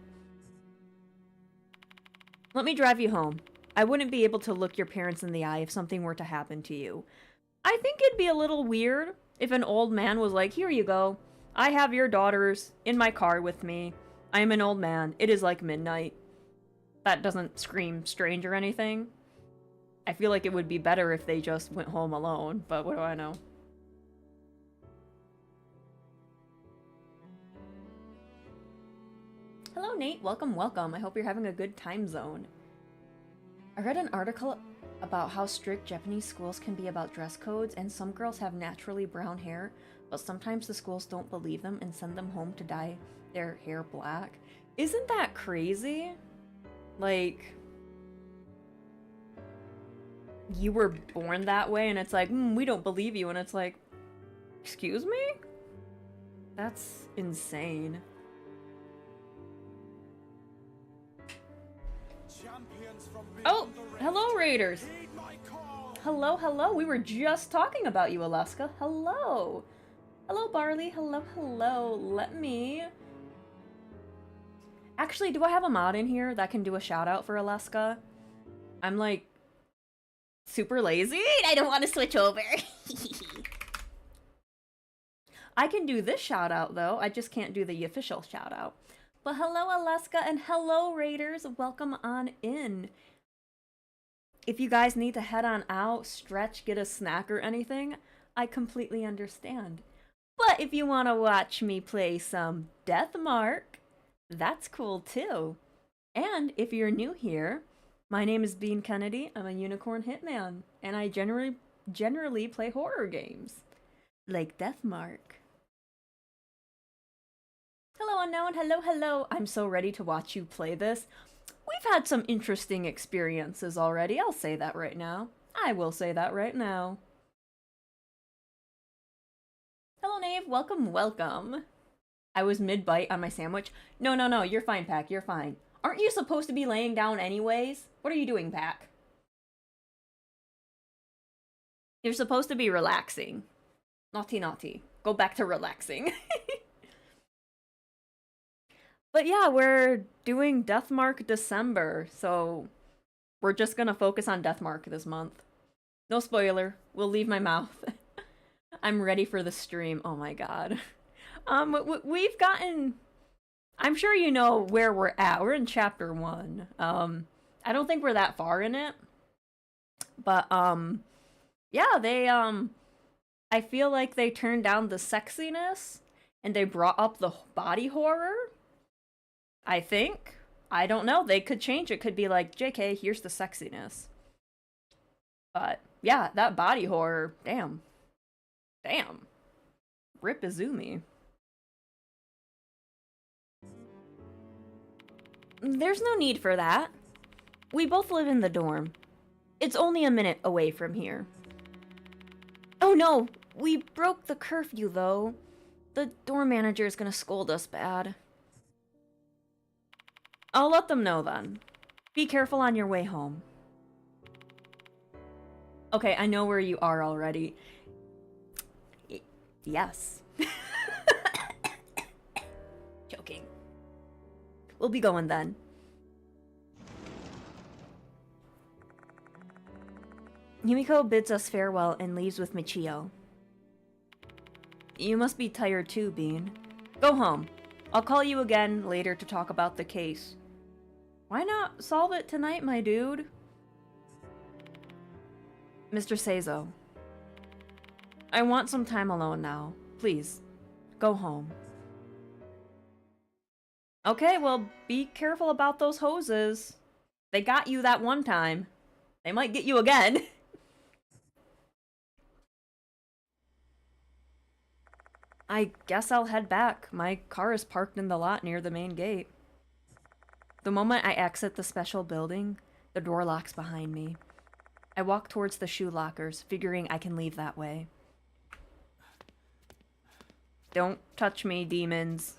Let me drive you home. I wouldn't be able to look your parents in the eye if something were to happen to you. I think it'd be a little weird if an old man was like, here you go. I have your daughters in my car with me. I am an old man. It is like midnight. That doesn't scream strange or anything. I feel like it would be better if they just went home alone, but what do I know? Hello, Nate. Welcome, welcome. I hope you're having a good time zone. I read an article about how strict Japanese schools can be about dress codes, and some girls have naturally brown hair, but sometimes the schools don't believe them and send them home to dye their hair black. Isn't that crazy? Like, you were born that way, and it's like, we don't believe you, and it's like, excuse me? That's insane. Oh, hello, Raiders. Hello, hello. We were just talking about you, Alaska. Hello. Hello, Barley. Hello, hello. Let me... Actually, do I have a mod in here that can do a shout out for Alaska? I'm like super lazy. I don't want to switch over. I can do this shout out though. I just can't do the official shout out. But hello, Alaska, and hello, Raiders. Welcome on in. If you guys need to head on out, stretch, get a snack or anything, I completely understand. But if you want to watch me play some Deathmark, that's cool too. And if you're new here, my name is Bean Kennedy. I'm a unicorn hitman, and I generally play horror games like Deathmark. Hello, unknown. Hello, hello. I'm so ready to watch you play this. We've had some interesting experiences already. I'll say that right now. I will say that right now. Hello, Nave. Welcome, welcome. I was mid-bite on my sandwich. No, no, no. You're fine, Pack. You're fine. Aren't you supposed to be laying down anyways? What are you doing, Pack? You're supposed to be relaxing. Naughty, naughty. Go back to relaxing. But yeah, we're doing Deathmark December, so we're just gonna focus on Deathmark this month. No spoiler. We'll leave my mouth. I'm ready for the stream. Oh my god. We've gotten... I'm sure you know where we're at. We're in chapter 1. I don't think we're that far in it. But, yeah, they, I feel like they turned down the sexiness, and they brought up the body horror. I think. I don't know. They could change it. Could be like, JK, here's the sexiness. But, yeah, that body horror, damn. Damn. Rip Izumi. There's no need for that. We both live in the dorm. It's only a minute away from here. Oh no! We broke the curfew, though. The dorm manager is gonna scold us bad. I'll let them know then. Be careful on your way home. Okay, I know where you are already. Yes. Joking. We'll be going then. Yumiko bids us farewell and leaves with Michio. You must be tired too, Bean. Go home. I'll call you again later to talk about the case. Why not solve it tonight, my dude? Mr. Seizo. I want some time alone now. Please, go home. Okay, well, be careful about those hoses. They got you that one time. They might get you again. I guess I'll head back. My car is parked in the lot near the main gate. The moment I exit the special building, the door locks behind me. I walk towards the shoe lockers, figuring I can leave that way. Don't touch me, demons.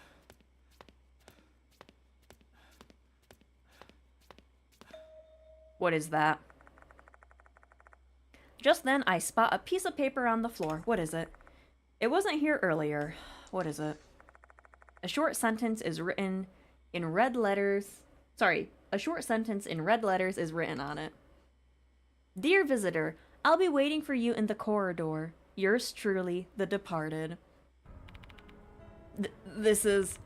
What is that? Just then, I spot a piece of paper on the floor. What is it? It wasn't here earlier. What is it? A short sentence is written in red letters. Sorry, a short sentence in red letters is written on it. Dear visitor, I'll be waiting for you in the corridor. Yours truly, the departed. This is...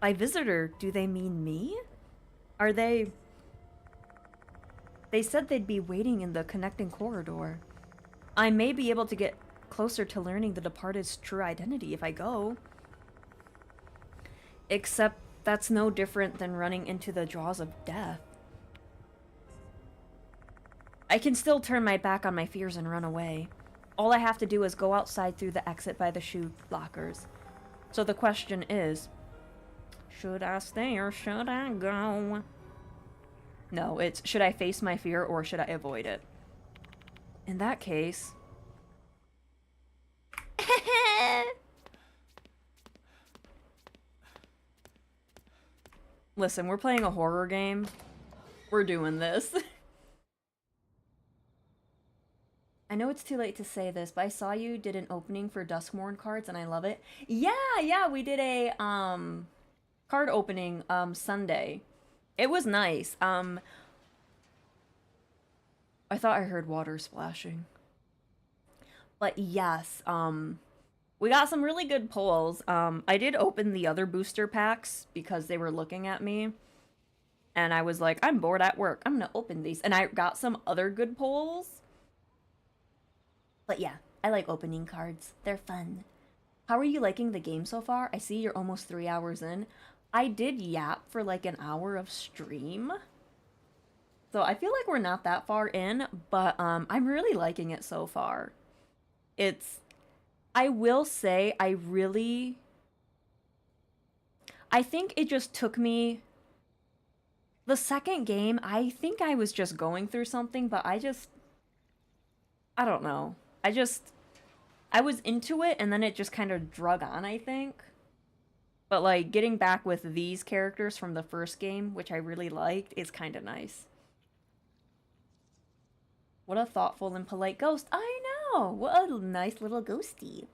By visitor, do they mean me? Are they... They said they'd be waiting in the connecting corridor. I may be able to get closer to learning the departed's true identity if I go. Except that's no different than running into the jaws of death. I can still turn my back on my fears and run away. All I have to do is go outside through the exit by the shoe lockers. So the question is, should I stay or should I go? No, it's should I face my fear or should I avoid it? In that case... Listen, we're playing a horror game. We're doing this. I know it's too late to say this, but I saw you did an opening for Duskmourn cards and I love it. Yeah, we did a card opening Sunday. It was nice. I thought I heard water splashing. But yes, we got some really good pulls. I did open the other booster packs because they were looking at me. And I was like, I'm bored at work. I'm gonna open these. And I got some other good pulls. But yeah, I like opening cards. They're fun. How are you liking the game so far? I see you're almost 3 hours in. I did yap for like an hour of stream. So I feel like we're not that far in, but I'm really liking it so far. I will say, I think it just took me... The second game, I think I was just going through something, but I don't know. I was into it, and then it just kind of drug on, I think. But, like, getting back with these characters from the first game, which I really liked, is kind of nice. What a thoughtful and polite ghost. I know! What a nice little ghosty.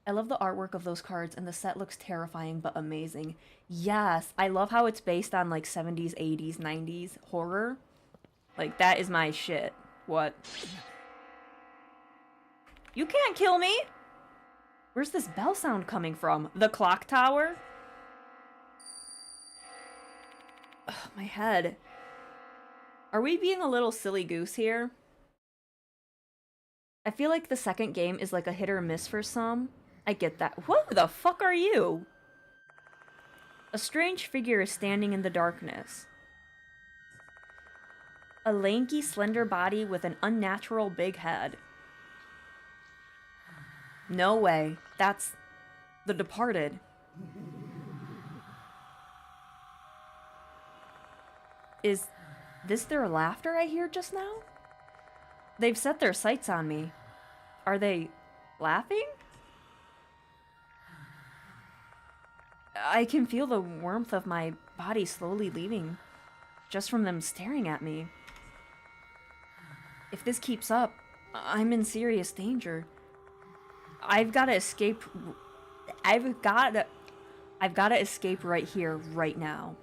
I love the artwork of those cards, and the set looks terrifying but amazing. Yes, I love how it's based on, like, 70s, 80s, 90s horror. Like, that is my shit. What? You can't kill me! Where's this bell sound coming from? The clock tower? Ugh, my head. Are we being a little silly goose here? I feel like the second game is like a hit or miss for some. I get that. Who the fuck are you? A strange figure is standing in the darkness. A lanky, slender body with an unnatural big head. No way. That's the Departed. Is this their laughter I hear just now? They've set their sights on me. Are they laughing? I can feel the warmth of my body slowly leaving, just from them staring at me. If this keeps up, I'm in serious danger. I've got to escape. I've got to escape right here, right now.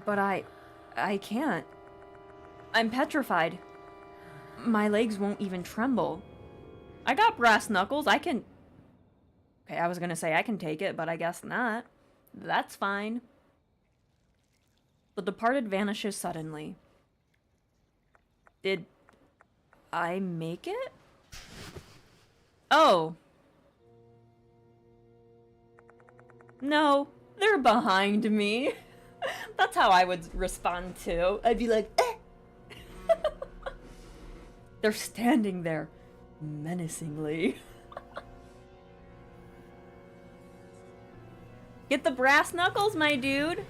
But I can't. I'm petrified. My legs won't even tremble. I got brass knuckles. I can... Okay, I was gonna say I can take it, but I guess not. That's fine. The Departed vanishes suddenly. Did I make it? Oh. No, they're behind me. That's how I would respond too. I'd be like, eh. They're standing there menacingly. Get the brass knuckles, my dude.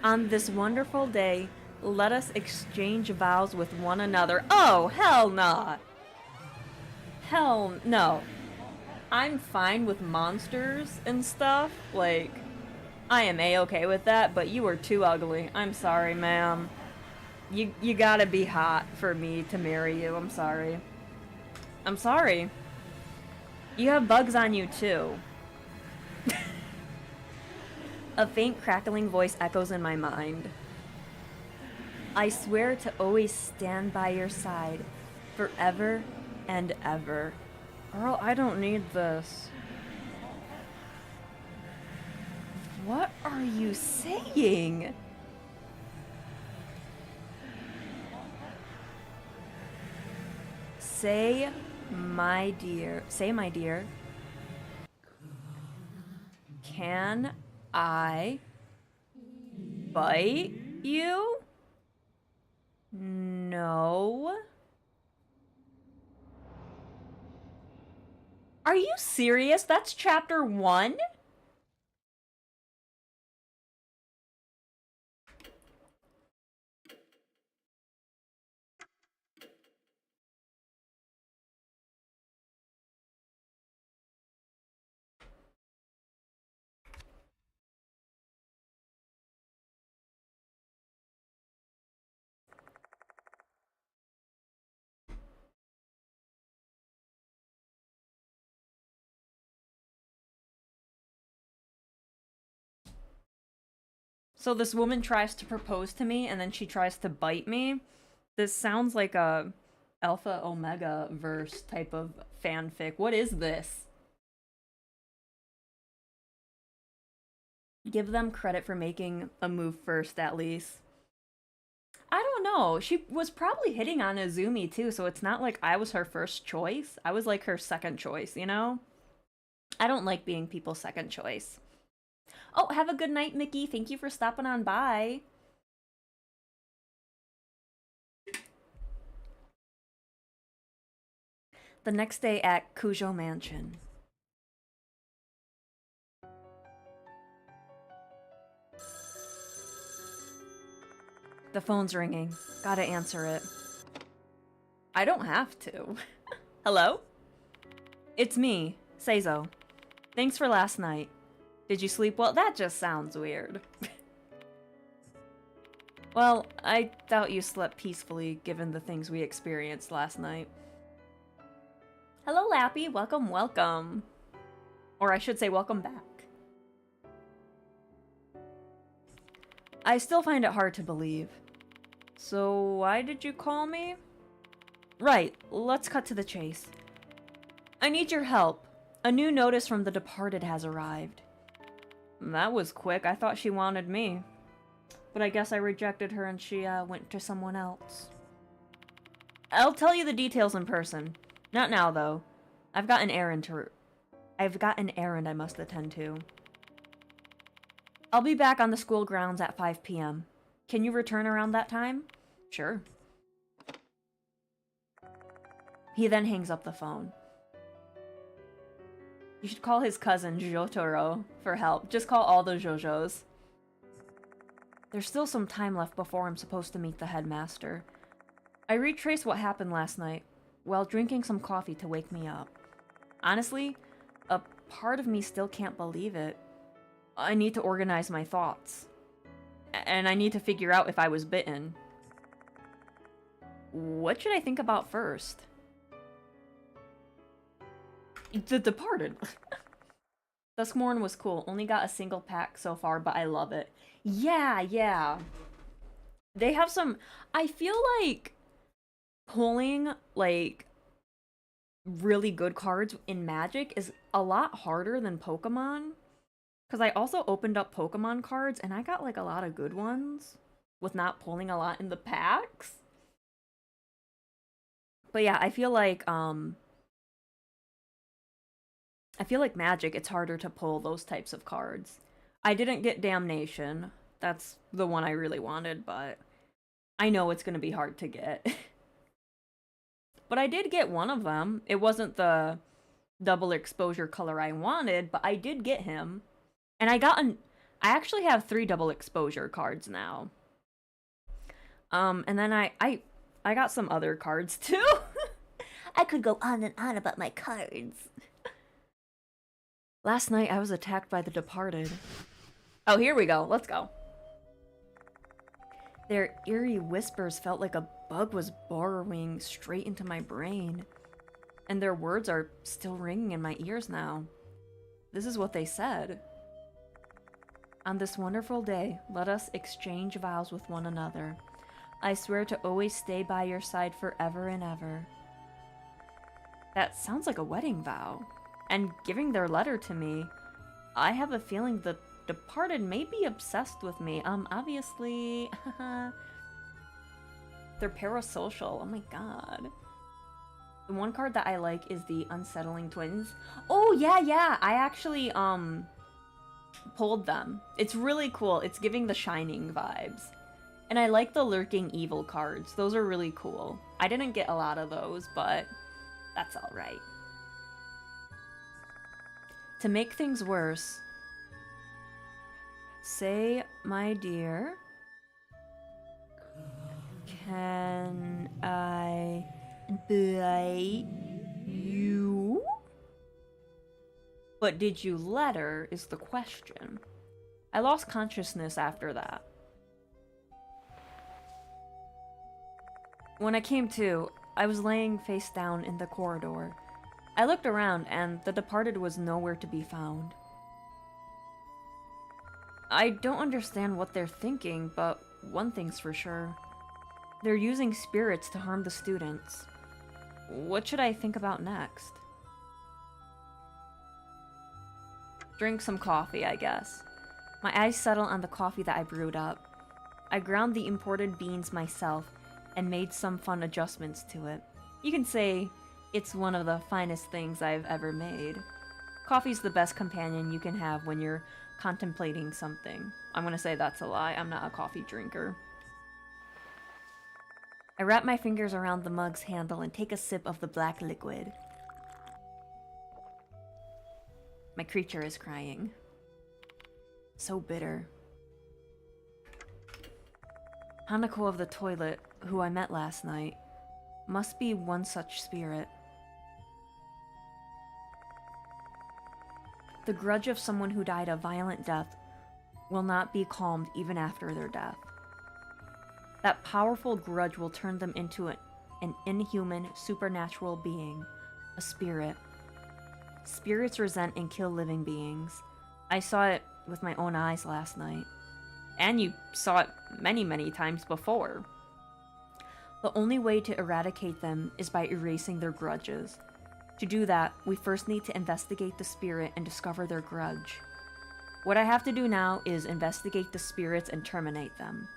On this wonderful day, let us exchange vows with one another. Oh, hell nah. Hell no. I'm fine with monsters and stuff. Like, I am A-okay with that, but you are too ugly. I'm sorry, ma'am. You gotta be hot for me to marry you. I'm sorry. I'm sorry. You have bugs on you, too. A faint crackling voice echoes in my mind. I swear to always stand by your side, forever and ever. Girl, I don't need this. What are you saying? Say, my dear. Say, my dear. Can I bite you? No. Are you serious? That's chapter 1? So this woman tries to propose to me and then she tries to bite me. This sounds like a Alpha Omega verse type of fanfic. What is this? Give them credit for making a move first, at least. I don't know. She was probably hitting on Izumi too, so it's not like I was her first choice. I was like her second choice, you know? I don't like being people's second choice. Oh, have a good night, Mickey. Thank you for stopping on by. The next day at Kujo Mansion. The phone's ringing. Gotta answer it. I don't have to. Hello? It's me, Seizo. Thanks for last night. Did you sleep well? That just sounds weird. Well, I doubt you slept peacefully given the things we experienced last night. Hello, Lappy. Welcome, welcome. Or I should say welcome back. I still find it hard to believe. So why did you call me? Right, let's cut to the chase. I need your help. A new notice from the departed has arrived. That was quick. I thought she wanted me. But I guess I rejected her and she went to someone else. I'll tell you the details in person. Not now, though. I've got an errand I must attend to. I'll be back on the school grounds at 5 p.m. Can you return around that time? Sure. He then hangs up the phone. You should call his cousin, Jotaro, for help. Just call all the JoJos. There's still some time left before I'm supposed to meet the headmaster. I retraced what happened last night while drinking some coffee to wake me up. Honestly, a part of me still can't believe it. I need to organize my thoughts. And I need to figure out if I was bitten. What should I think about first? The Departed. Duskmorn was cool. Only got a single pack so far, but I love it. Yeah. They have some... I feel like pulling, like, really good cards in Magic is a lot harder than Pokemon. Because I also opened up Pokemon cards, and I got, like, a lot of good ones with not pulling a lot in the packs. But yeah, I feel like Magic, it's harder to pull those types of cards. I didn't get Damnation. That's the one I really wanted, but I know it's going to be hard to get. But I did get one of them. It wasn't the double exposure color I wanted, but I did get him. And I actually have 3 double exposure cards now. And then I got some other cards too. I could go on and on about my cards. Last night I was attacked by the Departed. Oh, here we go. Let's go. Their eerie whispers felt like a bug was burrowing straight into my brain. And their words are still ringing in my ears now. This is what they said. On this wonderful day, let us exchange vows with one another. I swear to always stay by your side forever and ever. That sounds like a wedding vow. And giving their letter to me, I have a feeling the Departed may be obsessed with me. Obviously, they're parasocial. Oh my god. The one card that I like is the Unsettling Twins. Oh, yeah. I actually, pulled them. It's really cool. It's giving the Shining vibes. And I like the Lurking Evil cards. Those are really cool. I didn't get a lot of those, but that's alright. To make things worse, say, my dear, can I bite you? But did you let her is the question. I lost consciousness after that. When I came to, I was laying face down in the corridor. I looked around, and the Departed was nowhere to be found. I don't understand what they're thinking, but one thing's for sure. They're using spirits to harm the students. What should I think about next? Drink some coffee, I guess. My eyes settle on the coffee that I brewed up. I ground the imported beans myself and made some fun adjustments to it. You can say it's one of the finest things I've ever made. Coffee's the best companion you can have when you're contemplating something. I'm gonna say that's a lie. I'm not a coffee drinker. I wrap my fingers around the mug's handle and take a sip of the black liquid. My creature is crying. So bitter. Hanako of the toilet, who I met last night, must be one such spirit. The grudge of someone who died a violent death will not be calmed even after their death. That powerful grudge will turn them into an inhuman, supernatural being, a spirit. Spirits resent and kill living beings. I saw it with my own eyes last night. And you saw it many, many times before. The only way to eradicate them is by erasing their grudges. To do that, we first need to investigate the spirit and discover their grudge. What I have to do now is investigate the spirits and terminate them.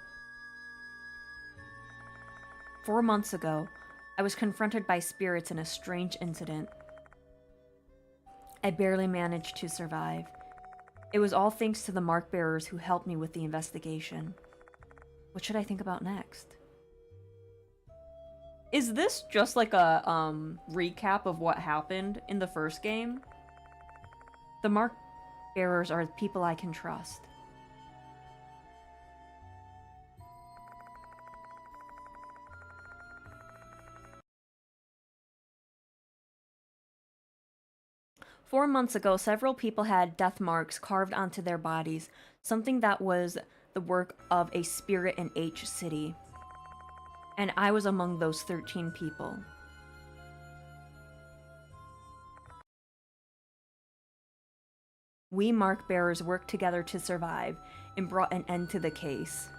4 months ago, I was confronted by spirits in a strange incident. I barely managed to survive. It was all thanks to the mark bearers who helped me with the investigation. What should I think about next? Is this just like a recap of what happened in the first game? The mark bearers are people I can trust. Four months ago, several people had death marks carved onto their bodies, something that was the work of a spirit in H City. And I was among those 13 people. We mark bearers worked together to survive and brought an end to the case.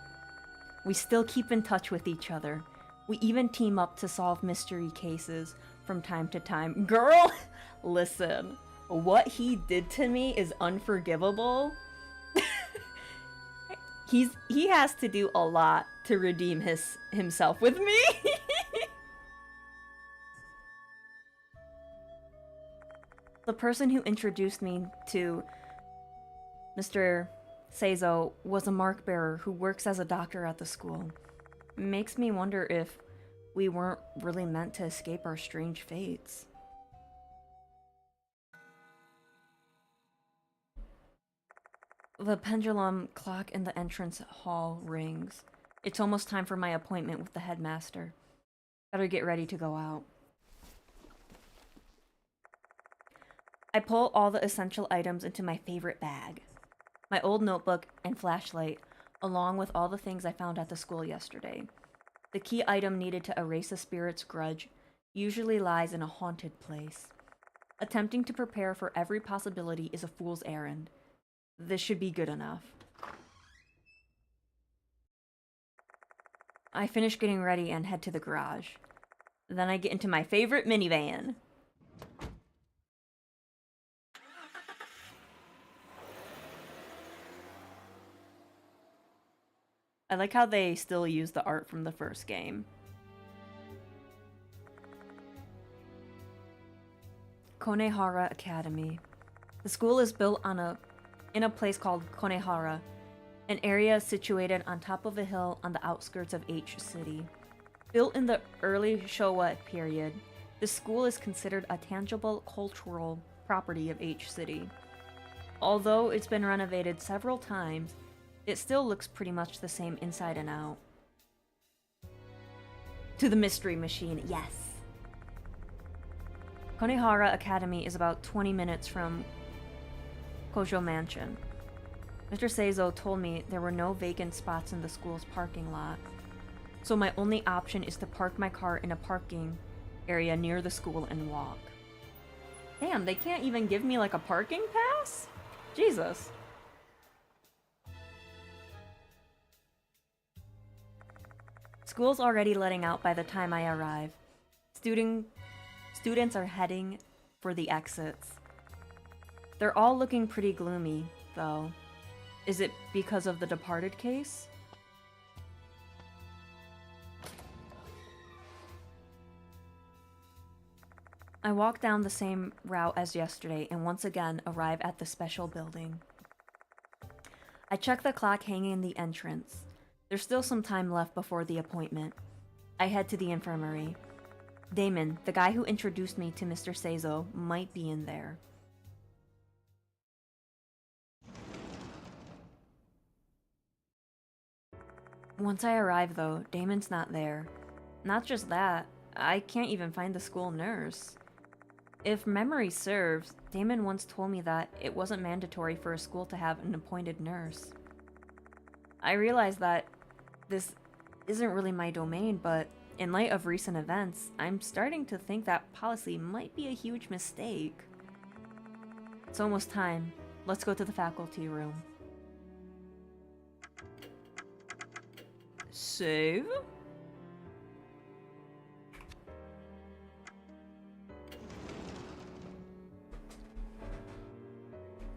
We still keep in touch with each other. We even team up to solve mystery cases from time to time. Girl, listen. What he did to me is unforgivable. He has to do a lot to redeem himself with me. The person who introduced me to Mr. Seizo was a mark bearer who works as a doctor at the school. It makes me wonder if we weren't really meant to escape our strange fates. The pendulum clock in the entrance hall rings. It's almost time for my appointment with the headmaster. Better get ready to go out. I pull all the essential items into my favorite bag. My old notebook and flashlight, along with all the things I found at the school yesterday. The key item needed to erase a spirit's grudge usually lies in a haunted place. Attempting to prepare for every possibility is a fool's errand. This should be good enough. I finish getting ready and head to the garage. Then I get into my favorite minivan. I like how they still use the art from the first game. Konehara Academy. The school is built in a place called Konehara, an area situated on top of a hill on the outskirts of H City. Built in the early Showa period, the school is considered a tangible cultural property of H City. Although it's been renovated several times, it still looks pretty much the same inside and out. To the mystery machine, yes! Konehara Academy is about 20 minutes from Kojo Mansion. Mr. Seizo told me there were no vacant spots in the school's parking lot, so my only option is to park my car in a parking area near the school and walk. Damn, they can't even give me like a parking pass? Jesus. School's already letting out by the time I arrive. Students are heading for the exits. They're all looking pretty gloomy, though. Is it because of the departed case? I walk down the same route as yesterday and once again arrive at the special building. I check the clock hanging in the entrance. There's still some time left before the appointment. I head to the infirmary. Damon, the guy who introduced me to Mr. Seizo, might be in there. Once I arrive, though, Damon's not there. Not just that, I can't even find the school nurse. If memory serves, Damon once told me that it wasn't mandatory for a school to have an appointed nurse. I realize that this isn't really my domain, but in light of recent events, I'm starting to think that policy might be a huge mistake. It's almost time. Let's go to the faculty room. Save?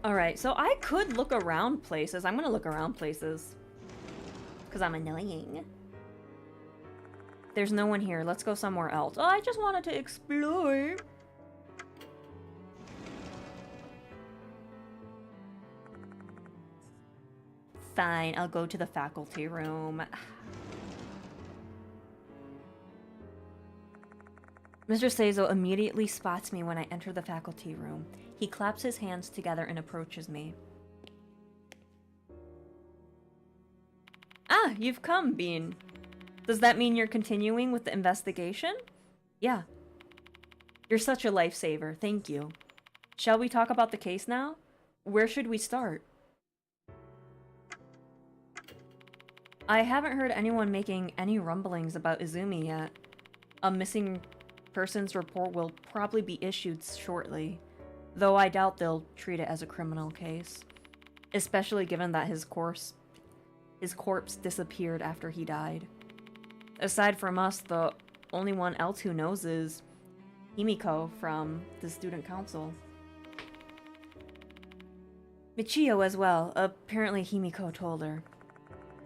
Alright, so I could look around places. I'm gonna look around places. Because I'm annoying. There's no one here. Let's go somewhere else. Oh, I just wanted to explore. Fine, I'll go to the faculty room. Mr. Seizo immediately spots me when I enter the faculty room. He claps his hands together and approaches me. Ah, you've come, Bean. Does that mean you're continuing with the investigation? Yeah. You're such a lifesaver, thank you. Shall we talk about the case now? Where should we start? I haven't heard anyone making any rumblings about Izumi yet. A missing persons report will probably be issued shortly, though I doubt they'll treat it as a criminal case, especially given that his corpse disappeared after he died. Aside from us, the only one else who knows is Himiko from the student council. Michio as well. Apparently Himiko told her.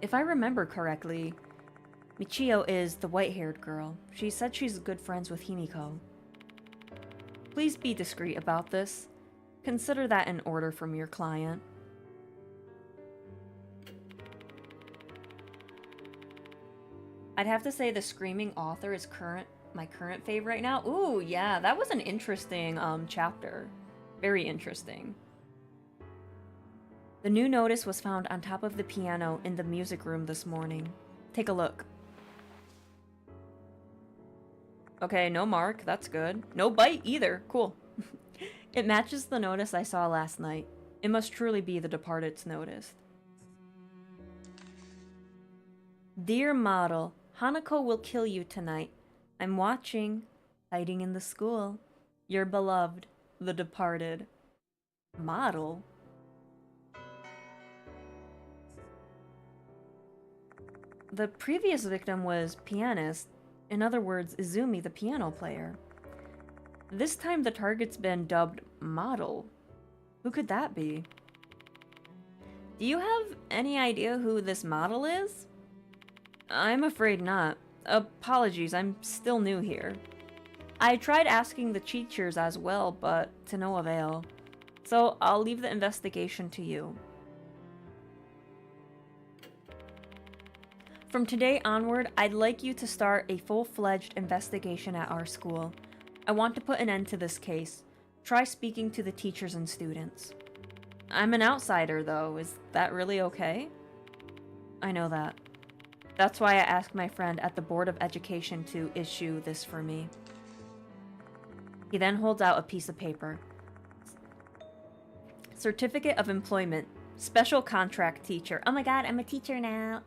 If I remember correctly, Michio is the white-haired girl. She said she's good friends with Himiko. Please be discreet about this. Consider that an order from your client. I'd have to say the Screaming Author is my current fave right now. Ooh, yeah, that was an interesting chapter. Very interesting. The new notice was found on top of the piano in the music room this morning. Take a look. Okay, no mark, that's good. No bite either, cool. It matches the notice I saw last night. It must truly be the departed's notice. Dear model, Hanako will kill you tonight. I'm watching, hiding in the school. Your beloved, the departed. Model? The previous victim was pianist, in other words, Izumi the piano player. This time the target's been dubbed model. Who could that be? Do you have any idea who this model is? I'm afraid not. Apologies, I'm still new here. I tried asking the teachers as well, but to no avail. So I'll leave the investigation to you. From today onward, I'd like you to start a full-fledged investigation at our school. I want to put an end to this case. Try speaking to the teachers and students. I'm an outsider, though. Is that really okay? I know that. That's why I asked my friend at the Board of Education to issue this for me. He then holds out a piece of paper. Certificate of Employment. Special Contract Teacher. Oh my god, I'm a teacher now.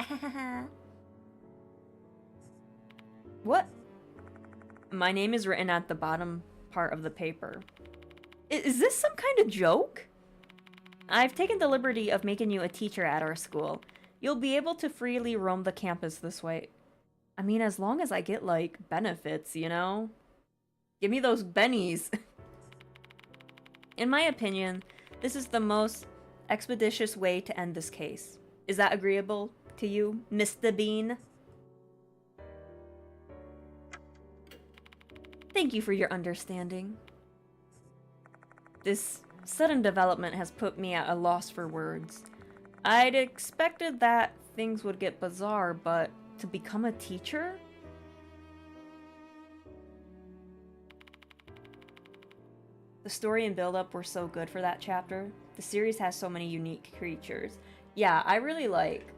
What? My name is written at the bottom part of the paper. Is this some kind of joke? I've taken the liberty of making you a teacher at our school. You'll be able to freely roam the campus this way. I mean, as long as I get, like, benefits, you know? Give me those bennies. In my opinion, this is the most expeditious way to end this case. Is that agreeable to you, Mr. Bean? Thank you for your understanding. This sudden development has put me at a loss for words. I'd expected that things would get bizarre, but to become a teacher? The story and build-up were so good for that chapter. The series has so many unique creatures. Yeah, I really like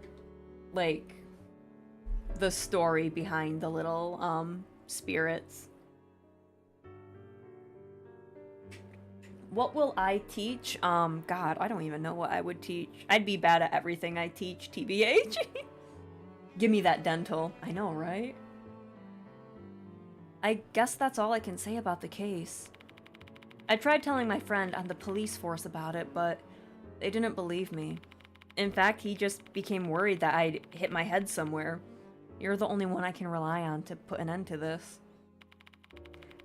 the story behind the little spirits. What will I teach? God, I don't even know what I would teach. I'd be bad at everything I teach, TBH. Give me that dental. I know, right? I guess that's all I can say about the case. I tried telling my friend on the police force about it, but they didn't believe me. In fact, he just became worried that I'd hit my head somewhere. You're the only one I can rely on to put an end to this.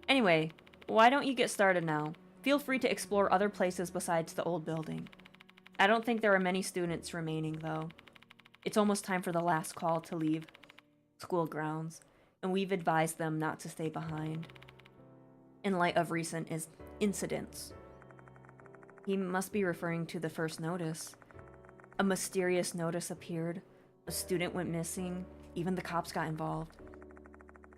Anyway, why don't you get started now? Feel free to explore other places besides the old building. I don't think there are many students remaining, though. It's almost time for the last call to leave school grounds, and we've advised them not to stay behind. In light of recent incidents. He must be referring to the first notice. A mysterious notice appeared, a student went missing, even the cops got involved.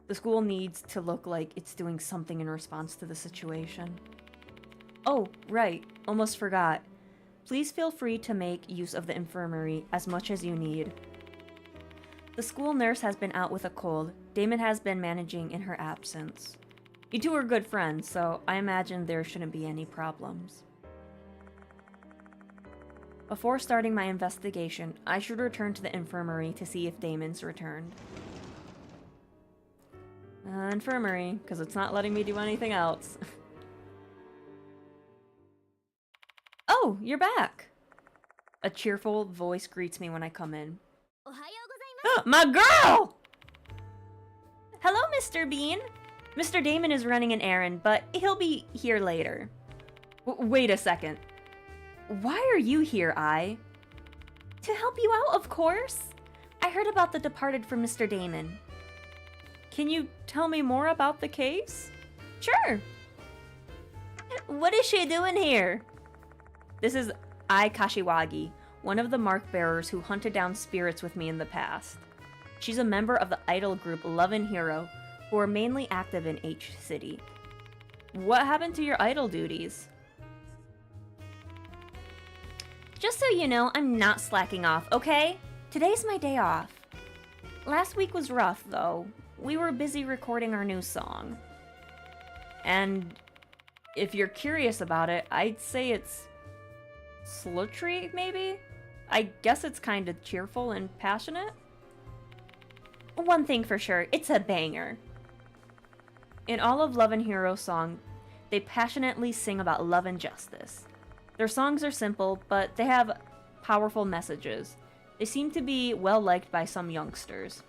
The school needs to look like it's doing something in response to the situation. Oh, right, almost forgot. Please feel free to make use of the infirmary as much as you need. The school nurse has been out with a cold. Damon has been managing in her absence. You two are good friends, so I imagine there shouldn't be any problems. Before starting my investigation, I should return to the infirmary to see if Damon's returned. Infirmary, because it's not letting me do anything else. Oh, you're back! A cheerful voice greets me when I come in. My girl! Hello, Mr. Bean! Mr. Damon is running an errand, but he'll be here later. Wait a second. Why are you here, Ai? To help you out, of course! I heard about the departed from Mr. Damon. Can you tell me more about the case? Sure! What is she doing here? This is Ai Kashiwagi, one of the mark bearers who hunted down spirits with me in the past. She's a member of the idol group Love and Hero, who are mainly active in H City. What happened to your idol duties? Just so you know, I'm not slacking off, okay? Today's my day off. Last week was rough, though. We were busy recording our new song. And if you're curious about it, I'd say it's sultry, maybe? I guess it's kind of cheerful and passionate? One thing for sure, it's a banger. In all of Love and Hero song, they passionately sing about love and justice. Their songs are simple, but they have powerful messages. They seem to be well liked by some youngsters.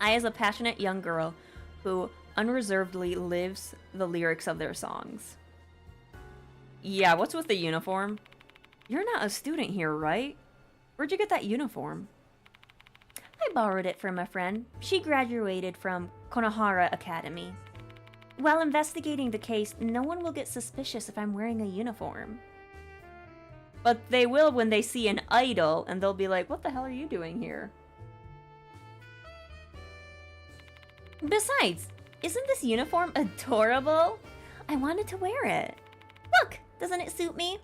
I is a passionate young girl who unreservedly lives the lyrics of their songs. Yeah, what's with the uniform? You're not a student here, right? Where'd you get that uniform? I borrowed it from a friend. She graduated from Konohara Academy. While investigating the case, no one will get suspicious if I'm wearing a uniform. But they will when they see an idol, and they'll be like, what the hell are you doing here? Besides, isn't this uniform adorable? I wanted to wear it. Look, doesn't it suit me?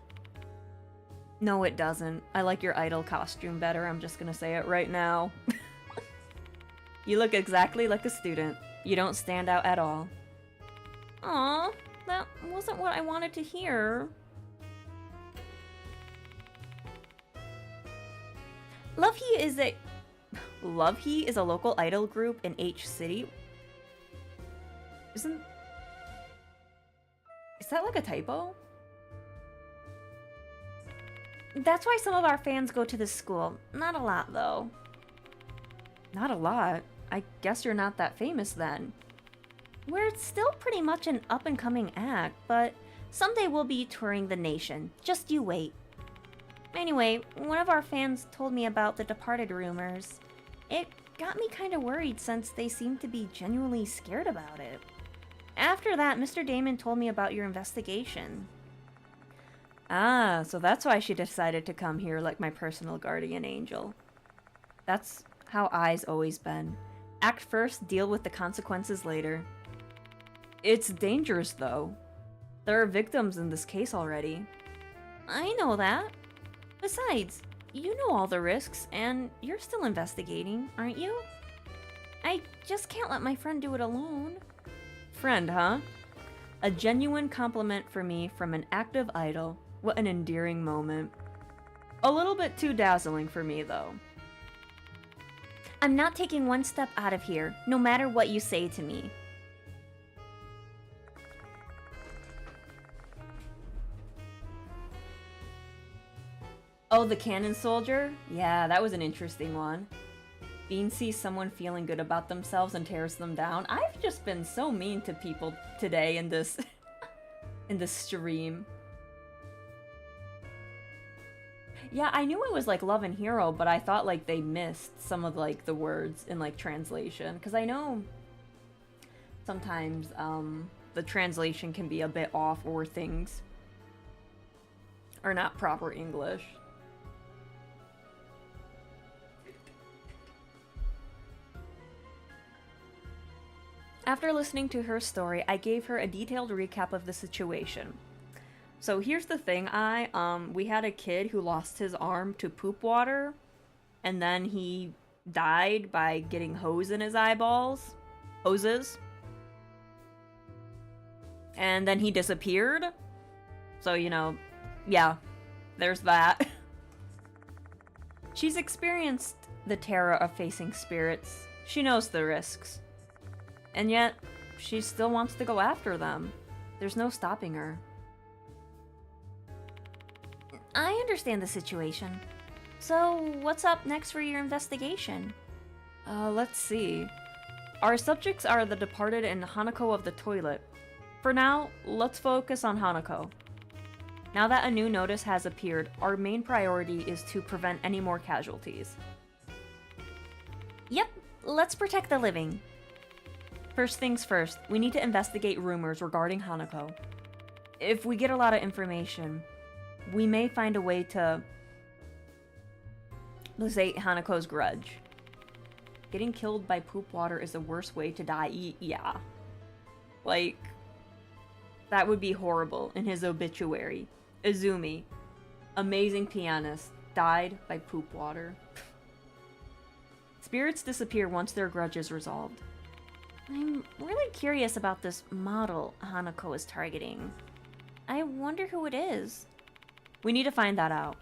No, it doesn't. I like your idol costume better. I'm just gonna say it right now. You look exactly like a student. You don't stand out at all. Aw, that wasn't what I wanted to hear. Love He is a local idol group in H City. Is that like a typo? That's why some of our fans go to this school. Not a lot, though. Not a lot? I guess you're not that famous then. We're still pretty much an up-and-coming act, but someday we'll be touring the nation. Just you wait. Anyway, one of our fans told me about the departed rumors. It got me kind of worried since they seemed to be genuinely scared about it. After that, Mr. Damon told me about your investigation. Ah, so that's why she decided to come here like my personal guardian angel. That's how Ai's always been. Act first, deal with the consequences later. It's dangerous, though. There are victims in this case already. I know that. Besides, you know all the risks, and you're still investigating, aren't you? I just can't let my friend do it alone. Friend, huh? A genuine compliment for me from an active idol. What an endearing moment. A little bit too dazzling for me, though. I'm not taking one step out of here, no matter what you say to me. Oh, the cannon soldier? Yeah, that was an interesting one. Bean sees someone feeling good about themselves and tears them down. I've just been so mean to people today in this in this stream. Yeah, I knew it was like Love and Hero, but I thought like they missed some of like the words in like translation, because I know sometimes the translation can be a bit off, or things are not proper English. After listening to her story, I gave her a detailed recap of the situation. So here's the thing, we had a kid who lost his arm to poop water, and then he died by getting hose in his eyeballs. Hoses. And then he disappeared. So, you know, yeah, there's that. She's experienced the terror of facing spirits. She knows the risks. And yet, she still wants to go after them. There's no stopping her. I understand the situation. So, what's up next for your investigation? Let's see. Our subjects are the departed and Hanako of the toilet. For now, let's focus on Hanako. Now that a new notice has appeared, our main priority is to prevent any more casualties. Yep, let's protect the living. First things first, we need to investigate rumors regarding Hanako. If we get a lot of information, we may find a way to sate Hanako's grudge. Getting killed by poop water is the worst way to die. Yeah. Like, that would be horrible in his obituary. Izumi, amazing pianist, died by poop water. Spirits disappear once their grudge is resolved. I'm really curious about this model Hanako is targeting. I wonder who it is. We need to find that out.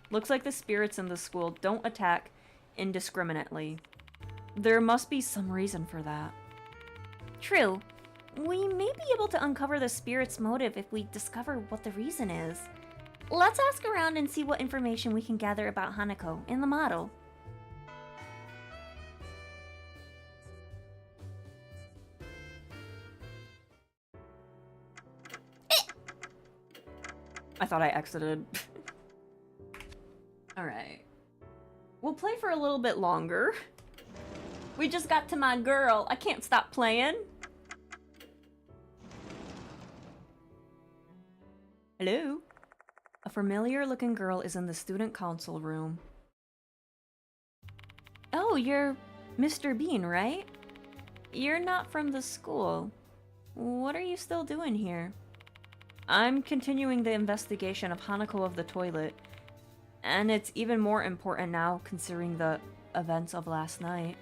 Looks like the spirits in the school don't attack indiscriminately. There must be some reason for that. True. We may be able to uncover the spirit's motive if we discover what the reason is. Let's ask around and see what information we can gather about Hanako in the model. I thought I exited. Alright. We'll play for a little bit longer. We just got to my girl. I can't stop playing. Hello? A familiar-looking girl is in the student council room. Oh, you're Mr. Bean, right? You're not from the school. What are you still doing here? I'm continuing the investigation of Hanako of the toilet, and it's even more important now considering the events of last night.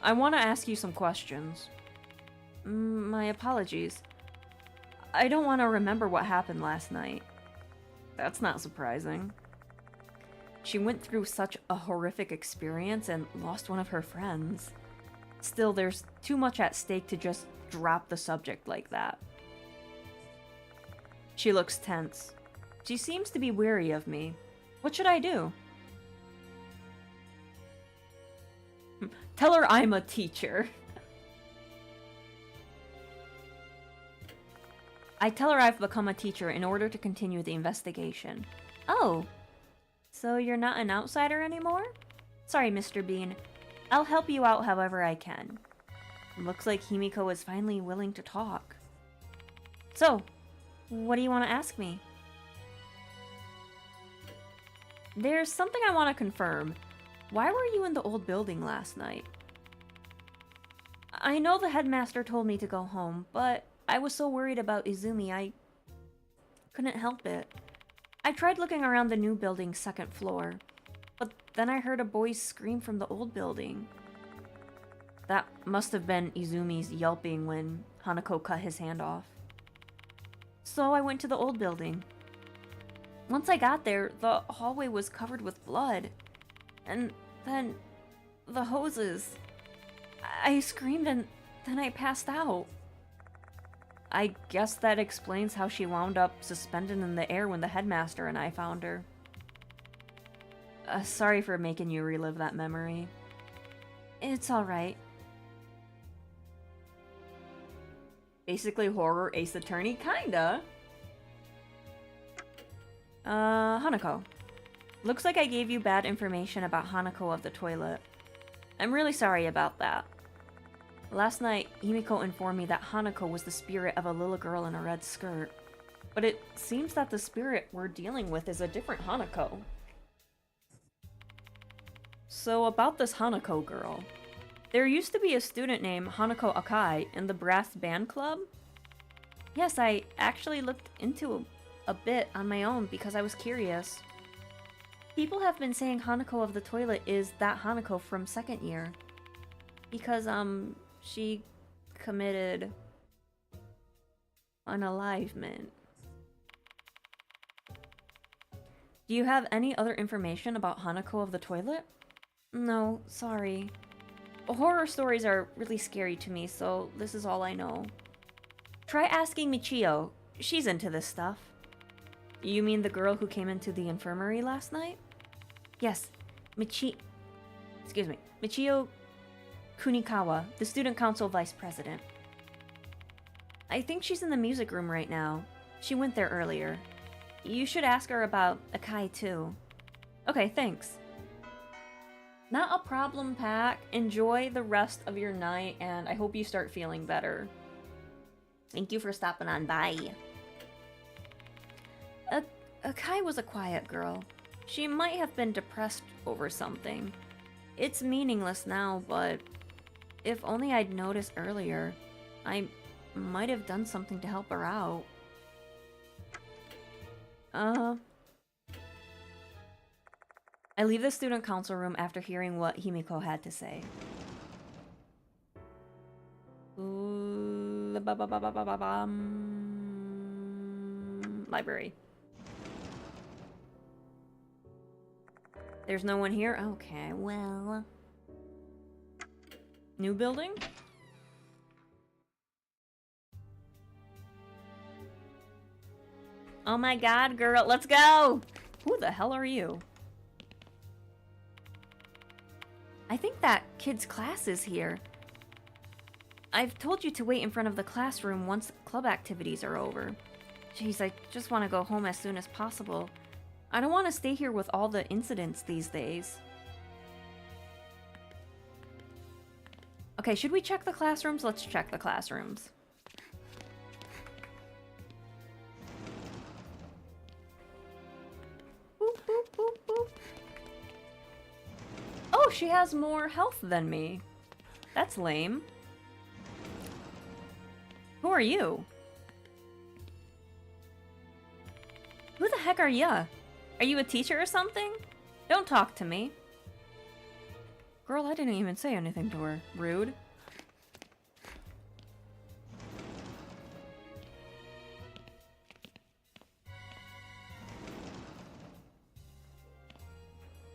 I want to ask you some questions. My apologies. I don't want to remember what happened last night. That's not surprising. She went through such a horrific experience and lost one of her friends. Still, there's too much at stake to just drop the subject like that. She looks tense. She seems to be weary of me. What should I do? Tell her I'm a teacher. I tell her I've become a teacher in order to continue the investigation. Oh, so you're not an outsider anymore? Sorry, Mr. Bean. I'll help you out however I can. Looks like Himiko is finally willing to talk. So, what do you want to ask me? There's something I want to confirm. Why were you in the old building last night? I know the headmaster told me to go home, but I was so worried about Izumi, I couldn't help it. I tried looking around the new building's second floor, but then I heard a boy's scream from the old building. That must have been Izumi's yelping when Hanako cut his hand off. So I went to the old building. Once I got there, the hallway was covered with blood. And then the hoses. I screamed and then I passed out. I guess that explains how she wound up suspended in the air when the headmaster and I found her. Sorry for making you relive that memory. It's alright. Basically horror Ace Attorney, kinda. Hanako. Looks like I gave you bad information about Hanako of the toilet. I'm really sorry about that. Last night, Himiko informed me that Hanako was the spirit of a little girl in a red skirt. But it seems that the spirit we're dealing with is a different Hanako. So about this Hanako girl. There used to be a student named Hanako Akai in the brass band club. Yes, I actually looked into a bit on my own because I was curious. People have been saying Hanako of the toilet is that Hanako from second year. Because, she committed unalivement. Do you have any other information about Hanako of the toilet? No, sorry. Horror stories are really scary to me, so this is all I know. Try asking Michio. She's into this stuff. You mean the girl who came into the infirmary last night? Yes, Michio Kunikawa, the student council vice president. I think she's in the music room right now. She went there earlier. You should ask her about Akai too. Okay, thanks. Not a problem, Pack. Enjoy the rest of your night, and I hope you start feeling better. Thank you for stopping on by. Akai was a quiet girl. She might have been depressed over something. It's meaningless now, but if only I'd noticed earlier, I might have done something to help her out. I leave the student council room after hearing what Himiko had to say. Library. There's no one here? Okay, well... New building? Oh my god, girl, let's go! Who the hell are you? I think that kid's class is here. I've told you to wait in front of the classroom once club activities are over. Jeez, I just want to go home as soon as possible. I don't want to stay here with all the incidents these days. Okay, should we check the classrooms? Let's check the classrooms. Boop, boop, boop, boop. Oh, she has more health than me. That's lame. Who are you? Who the heck are ya? Are you a teacher or something? Don't talk to me. Girl, I didn't even say anything to her. Rude.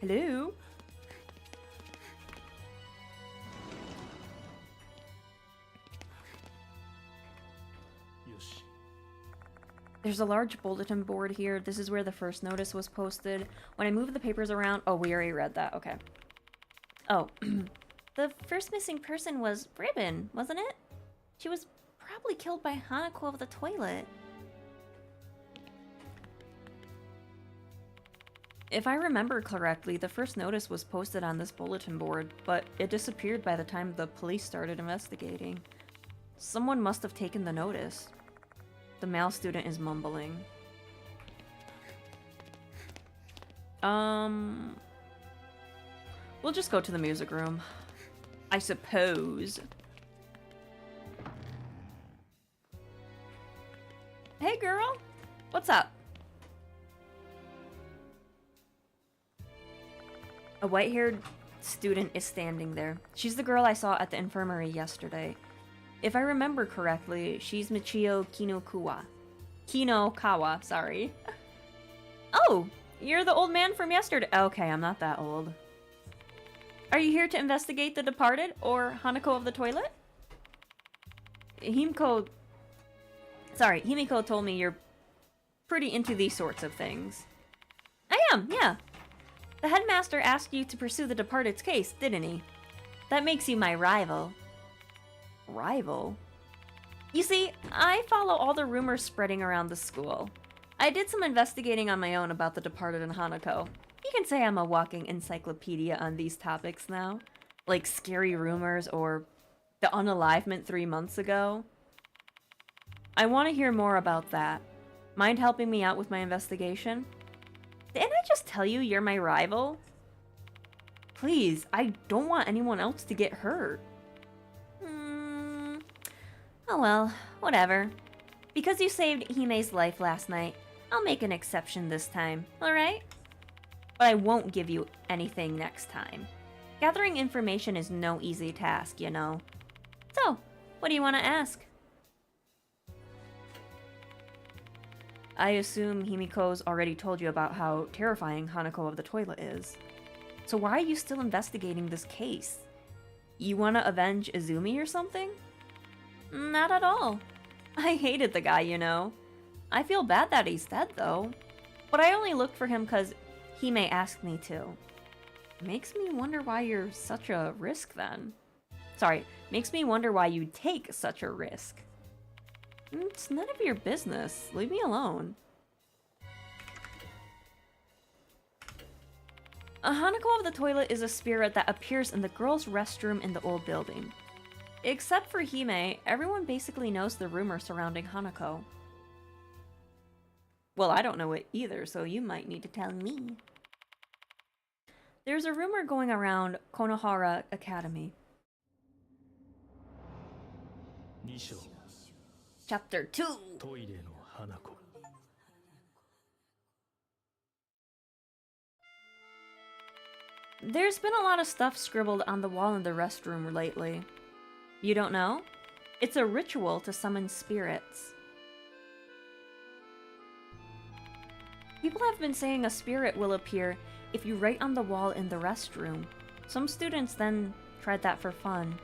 Hello? There's a large bulletin board here. This is where the first notice was posted. When I move the papers around... Oh, we already read that. Okay. Oh. The first missing person was Ribbon, wasn't it? She was probably killed by Hanako of the toilet. If I remember correctly, the first notice was posted on this bulletin board, but it disappeared by the time the police started investigating. Someone must have taken the notice. The male student is mumbling. We'll just go to the music room, I suppose. Hey girl, what's up? A white-haired student is standing there. She's the girl I saw at the infirmary yesterday. If I remember correctly, she's Michio Kinokawa, sorry. Oh, you're the old man from yesterday. Okay, I'm not that old. Are you here to investigate the departed, or Hanako of the toilet? Himiko told me you're pretty into these sorts of things. I am, yeah. The headmaster asked you to pursue the departed's case, didn't he? That makes you my rival. Rival? You see, I follow all the rumors spreading around the school. I did some investigating on my own about the departed and Hanako. You can say I'm a walking encyclopedia on these topics now. Like scary rumors or the unalivement 3 months ago. I want to hear more about that. Mind helping me out with my investigation? Didn't I just tell you you're my rival? Please, I don't want anyone else to get hurt. Oh well, whatever. Because you saved Hime's life last night, I'll make an exception this time, alright? But I won't give you anything next time. Gathering information is no easy task, you know. So, what do you want to ask? I assume Himiko's already told you about how terrifying Hanako of the toilet is. So why are you still investigating this case? You want to avenge Izumi or something? Not at all. I hated the guy, you know. I feel bad that he's dead, though. But I only looked for him because Hime asked me to. Makes me wonder why you're such a risk, then. Sorry, makes me wonder why you take such a risk. It's none of your business. Leave me alone. A Hanako of the toilet is a spirit that appears in the girls' restroom in the old building. Except for Hime, everyone basically knows the rumor surrounding Hanako. Well, I don't know it either, so you might need to tell me. There's a rumor going around Konohara Academy. 2章 Chapter 2! トイレの花子 There's been a lot of stuff scribbled on the wall in the restroom lately. You don't know? It's a ritual to summon spirits. People have been saying a spirit will appear if you write on the wall in the restroom. Some students then tried that for fun.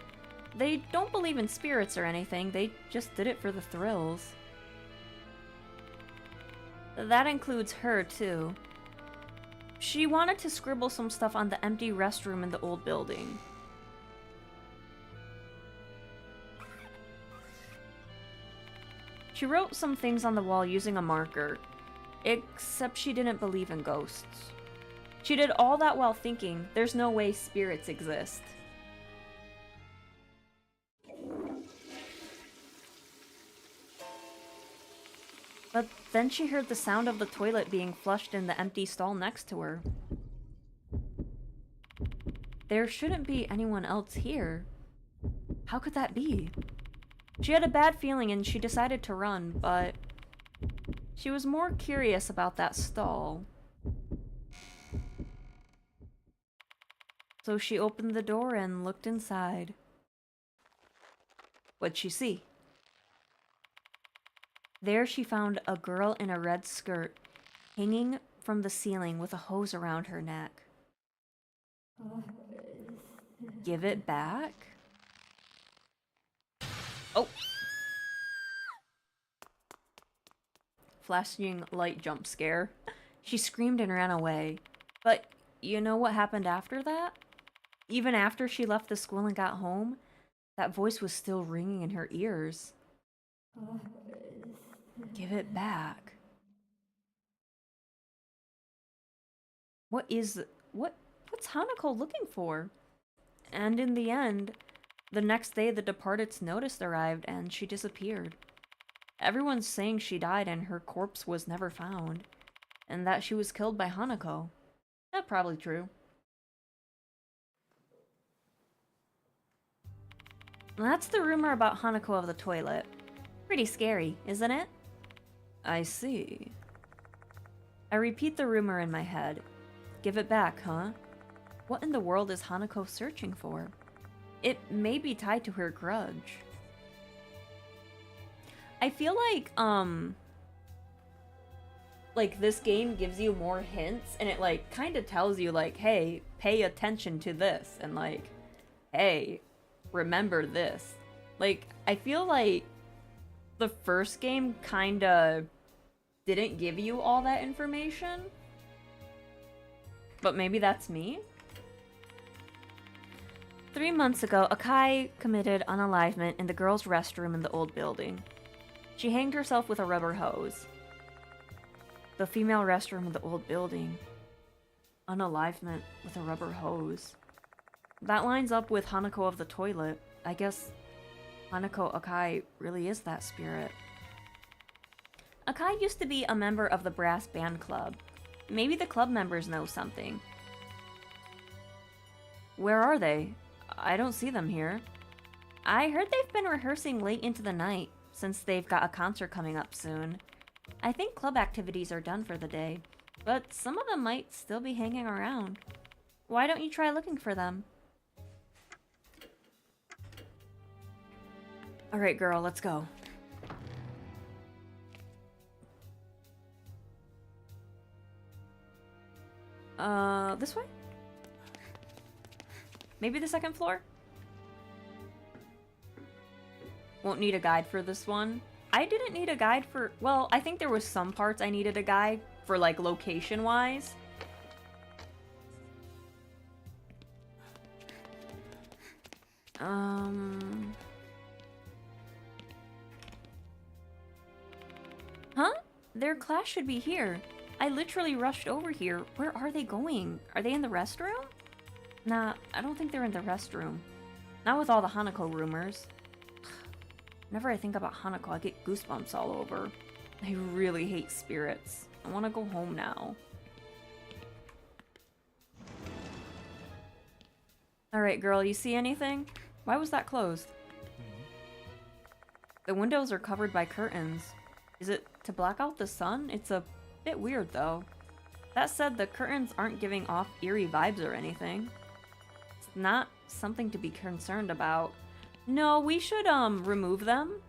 They don't believe in spirits or anything, they just did it for the thrills. That includes her, too. She wanted to scribble some stuff on the empty restroom in the old building. She wrote some things on the wall using a marker, except she didn't believe in ghosts. She did all that while thinking, there's no way spirits exist. But then she heard the sound of the toilet being flushed in the empty stall next to her. There shouldn't be anyone else here. How could that be? She had a bad feeling and she decided to run, but she was more curious about that stall. So she opened the door and looked inside. What'd she see? There she found a girl in a red skirt, hanging from the ceiling with a hose around her neck. Give it back? Oh! Flashing light jump scare. She screamed and ran away. But you know what happened after that? Even after she left the school and got home, that voice was still ringing in her ears. Give it back. What's Hanako looking for? And in the end, the next day the departed's notice arrived and she disappeared. Everyone's saying she died and her corpse was never found, and that she was killed by Hanako. That's probably true. That's the rumor about Hanako of the toilet. Pretty scary, isn't it? I see. I repeat the rumor in my head. Give it back, huh? What in the world is Hanako searching for? It may be tied to her grudge. I feel like this game gives you more hints and it like kind of tells you like, hey, pay attention to this and like, hey, remember this. Like, I feel like the first game kind of didn't give you all that information. But maybe that's me? 3 months ago, Akai committed unalivement in the girls' restroom in the old building. She hanged herself with a rubber hose. The female restroom in the old building. Unalivement with a rubber hose. That lines up with Hanako of the toilet. I guess Hanako Akai really is that spirit. Akai used to be a member of the brass band club. Maybe the club members know something. Where are they? I don't see them here. I heard they've been rehearsing late into the night, since they've got a concert coming up soon. I think club activities are done for the day, but some of them might still be hanging around. Why don't you try looking for them? Alright, girl, let's go. This way? Maybe the second floor? Won't need a guide for this one. I didn't need a guide for... Well, I think there was some parts I needed a guide for, like, location-wise. Huh? Their class should be here. I literally rushed over here. Where are they going? Are they in the restroom? Nah, I don't think they're in the restroom. Not with all the Hanako rumors. Whenever I think about Hanako, I get goosebumps all over. I really hate spirits. I want to go home now. Alright, girl, you see anything? Why was that closed? The windows are covered by curtains. Is it to block out the sun? It's a bit weird, though. That said, the curtains aren't giving off eerie vibes or anything. It's not something to be concerned about. No, we should, remove them.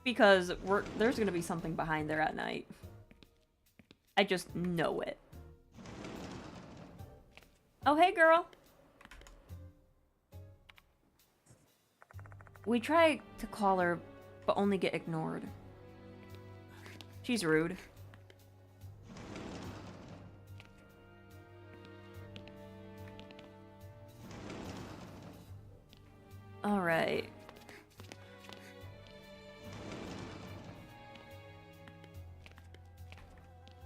Because there's gonna be something behind there at night. I just know it. Oh, hey, girl. We try to call her, but only get ignored. She's rude. Alright.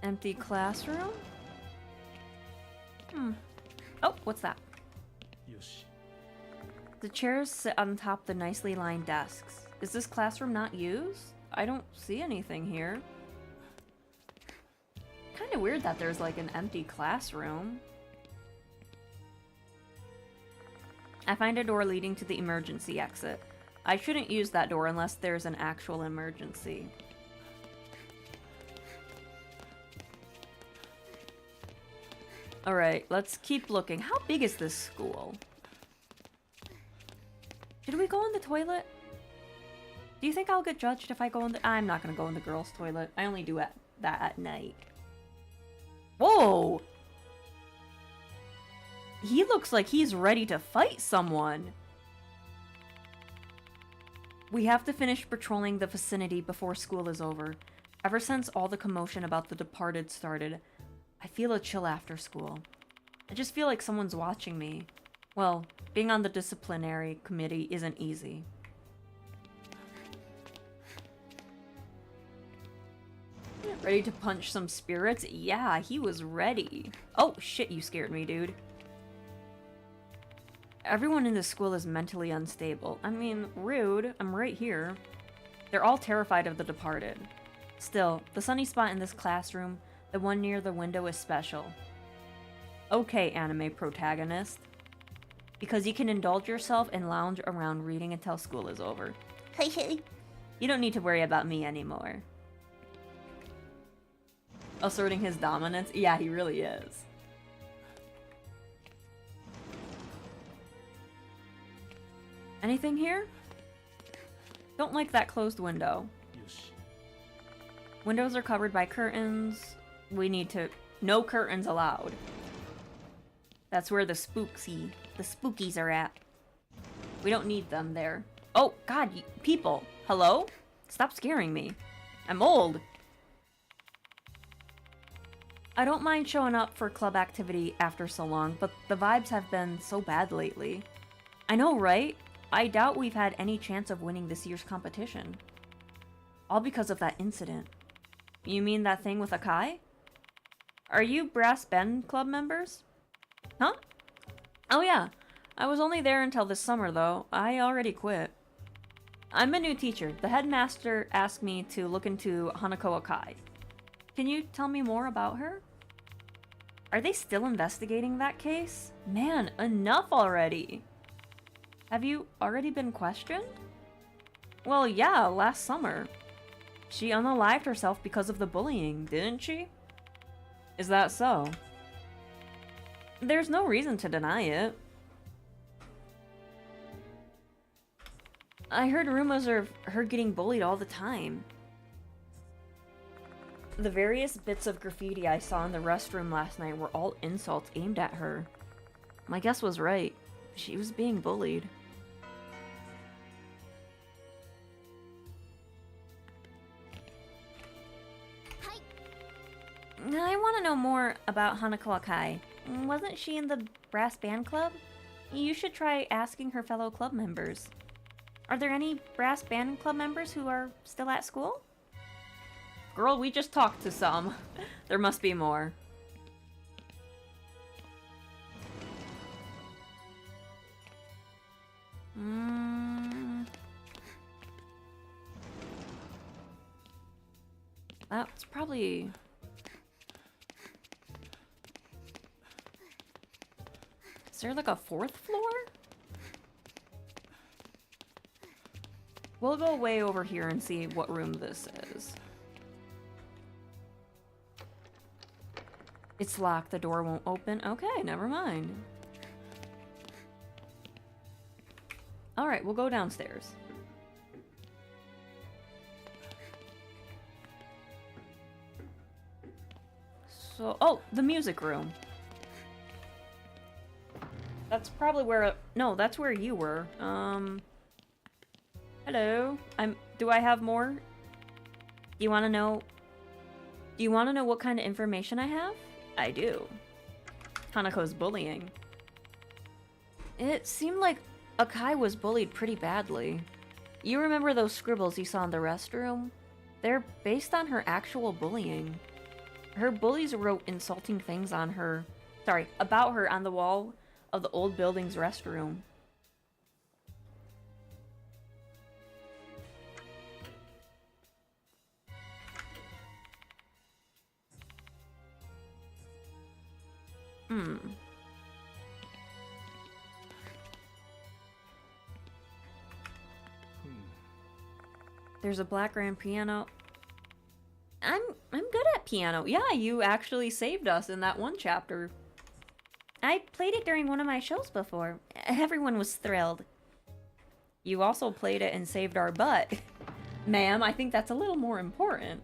Empty classroom? Oh, what's that? Yoshi. The chairs sit on top the nicely lined desks. Is this classroom not used? I don't see anything here. Kinda weird that there's like an empty classroom. I find a door leading to the emergency exit. I shouldn't use that door unless there's an actual emergency. Alright, let's keep looking. How big is this school? Did we go in the toilet? Do you think I'll get judged if I go in the... I'm not gonna go in the girls' toilet. I only do that at night. Whoa! He looks like he's ready to fight someone. We have to finish patrolling the vicinity before school is over. Ever since all the commotion about the departed started, I feel a chill after school. I just feel like someone's watching me. Well, being on the disciplinary committee isn't easy. Ready to punch some spirits? Yeah, he was ready. Oh, shit, you scared me, dude. Everyone in this school is mentally unstable. I mean, rude. I'm right here. They're all terrified of the departed. Still, the sunny spot in this classroom, the one near the window, is special. Okay, anime protagonist. Because you can indulge yourself and lounge around reading until school is over. Hey, hey. You don't need to worry about me anymore. Asserting his dominance? Yeah, he really is. Anything here? Don't like that closed window. よし Windows are covered by curtains. We need to... No curtains allowed. That's where the spookies are at. We don't need them there. Oh, God, people. Hello? Stop scaring me. I'm old. I don't mind showing up for club activity after so long, but the vibes have been so bad lately. I know, right? I doubt we've had any chance of winning this year's competition. All because of that incident. You mean that thing with Akai? Are you Brass Band Club members? Huh? Oh yeah. I was only there until this summer, though. I already quit. I'm a new teacher. The headmaster asked me to look into Hanako Akai. Can you tell me more about her? Are they still investigating that case? Man, enough already! Have you already been questioned? Well, yeah, last summer. She unalived herself because of the bullying, didn't she? Is that so? There's no reason to deny it. I heard rumors of her getting bullied all the time. The various bits of graffiti I saw in the restroom last night were all insults aimed at her. My guess was right. She was being bullied. I want to know more about Hanako Akai. Wasn't she in the Brass Band Club? You should try asking her fellow club members. Are there any Brass Band Club members who are still at school? Girl, we just talked to some. There must be more. That's probably... Is there like a fourth floor? We'll go way over here and see what room this is. It's locked, the door won't open. Okay, never mind. Alright, we'll go downstairs. So, oh, the music room. That's probably where, no, that's where you were. Hello. Do I have more? Do you want to know what kind of information I have? I do. Hanako's bullying. It seemed like Akai was bullied pretty badly. You remember those scribbles you saw in the restroom? They're based on her actual bullying. Her bullies wrote insulting things on her, about her on the wall of the old building's restroom. There's a black grand piano. I'm good at piano. Yeah, you actually saved us in that one chapter. I played it during one of my shows before. Everyone was thrilled. You also played it and saved our butt. Ma'am, I think that's a little more important.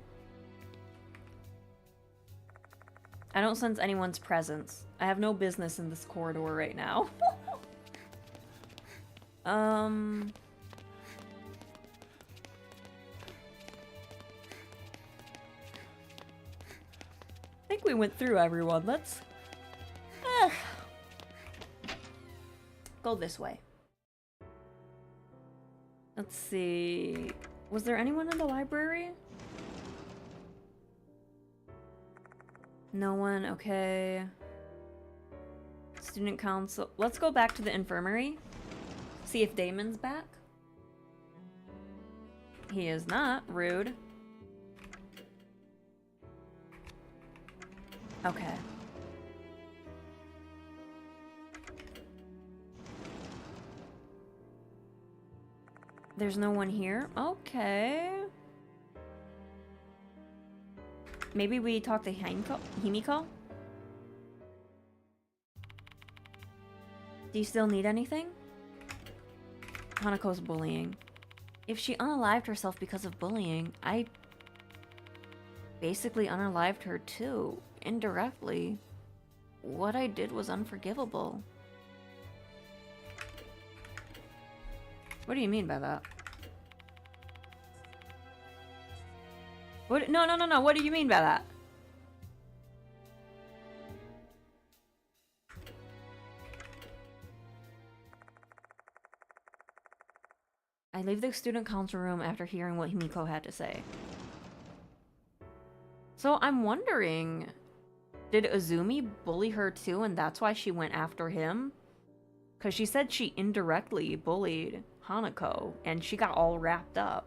I don't sense anyone's presence. I have no business in this corridor right now. I think we went through everyone. Let's go this way. Let's see. Was there anyone in the library? No one, okay. Student council. Let's go back to the infirmary. See if Damon's back. He is not. Rude. Okay. There's no one here? Okay. Maybe we talk to Himiko? Do you still need anything? Hanako's bullying. If she unalived herself because of bullying, I basically unalived her too, indirectly. What I did was unforgivable. What do you mean by that? What? No. What do you mean by that? I leave the student council room after hearing what Himiko had to say. So I'm wondering, did Azumi bully her too and that's why she went after him? Because she said she indirectly bullied Hanako and she got all wrapped up.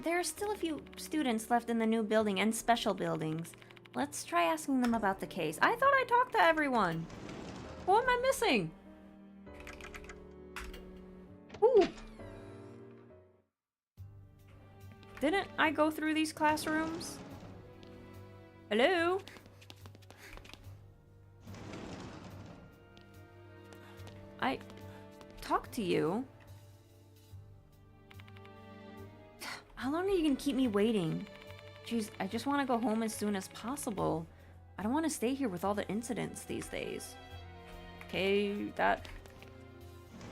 There are still a few students left in the new building and special buildings. Let's try asking them about the case. I thought I talked to everyone. What am I missing? Ooh. Didn't I go through these classrooms? Hello? I talked to you. How long are you gonna keep me waiting? Jeez, I just want to go home as soon as possible. I don't want to stay here with all the incidents these days. Okay, that...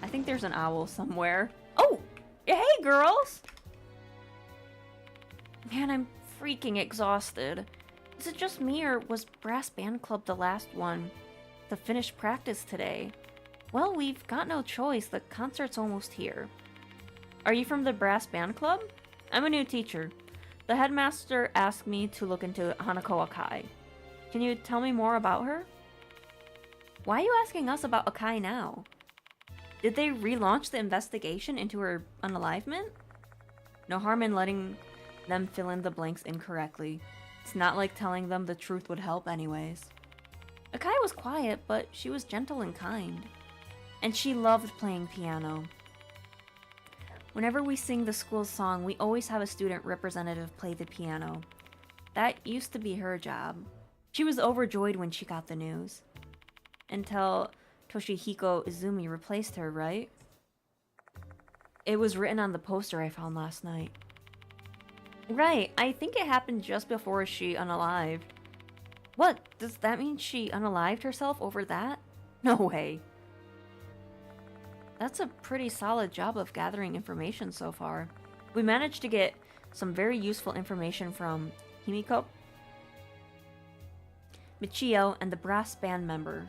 I think there's an owl somewhere. Oh! Hey, girls! Man, I'm freaking exhausted. Is it just me, or was Brass Band Club the last one to finish practice today? Well, we've got no choice. The concert's almost here. Are you from the Brass Band Club? I'm a new teacher. The headmaster asked me to look into Hanako Akai. Can you tell me more about her? Why are you asking us about Akai now? Did they relaunch the investigation into her unalivement? No harm in letting them fill in the blanks incorrectly. It's not like telling them the truth would help anyways. Akai was quiet, but she was gentle and kind. And she loved playing piano. Whenever we sing the school's song, we always have a student representative play the piano. That used to be her job. She was overjoyed when she got the news. Until Toshihiko Izumi replaced her, right? It was written on the poster I found last night. Right, I think it happened just before she unalived. What, does that mean she unalived herself over that? No way. That's a pretty solid job of gathering information so far. We managed to get some very useful information from Himiko, Michio, and the brass band members.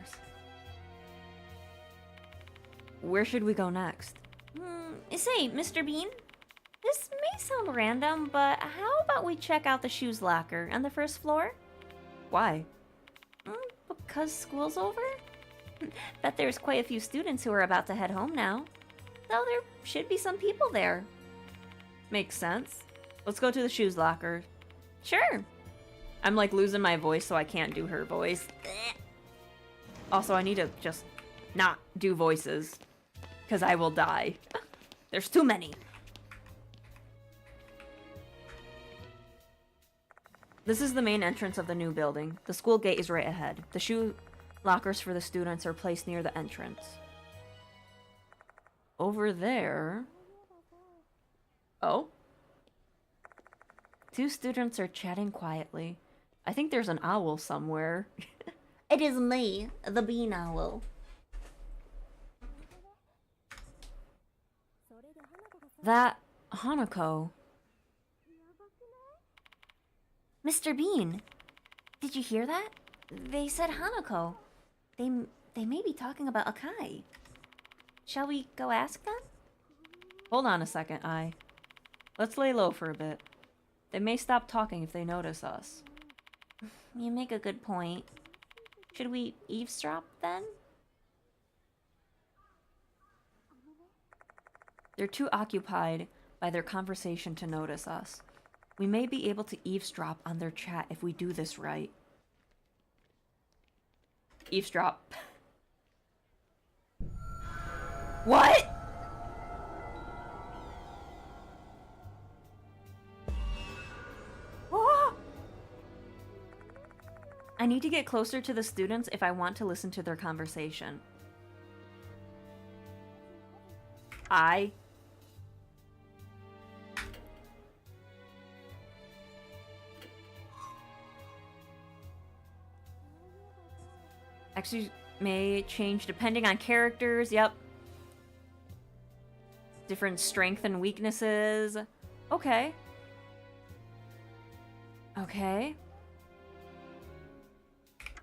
Where should we go next? Say, Mr. Bean? This may sound random, but how about we check out the shoes locker on the first floor? Why? Because school's over? Bet there's quite a few students who are about to head home now. Though there should be some people there. Makes sense. Let's go to the shoes locker. Sure. I'm like losing my voice, so I can't do her voice. Also, I need to just not do voices, because I will die. There's too many. This is the main entrance of the new building. The school gate is right ahead. The shoe lockers for the students are placed near the entrance. Over there... Oh? Two students are chatting quietly. I think there's an owl somewhere. It is me, the bean owl. That Hanako. Mr. Bean, did you hear that? They said Hanako. They may be talking about Akai. Shall we go ask them? Hold on a second, Let's lay low for a bit. They may stop talking if they notice us. You make a good point. Should we eavesdrop then? They're too occupied by their conversation to notice us. We may be able to eavesdrop on their chat if we do this right. Eavesdrop. What? need to get closer to the students if I want to listen to their conversation. Actually, may change depending on characters. Yep. Different strength and weaknesses. Okay. Okay.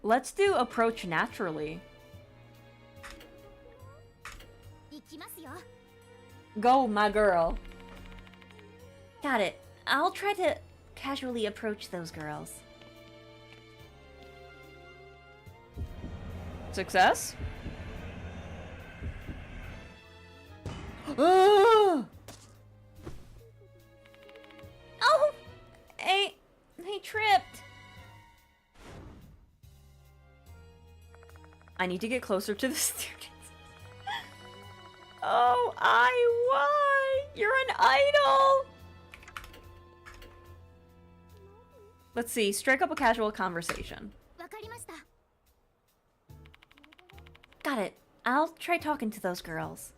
Let's do approach naturally. Go, my girl. Got it. I'll try to casually approach those girls. Success? Oh! He tripped. I need to get closer to the students. Oh, why? You're an idol. Let's see. Strike up a casual conversation. Got it. I'll try talking to those girls.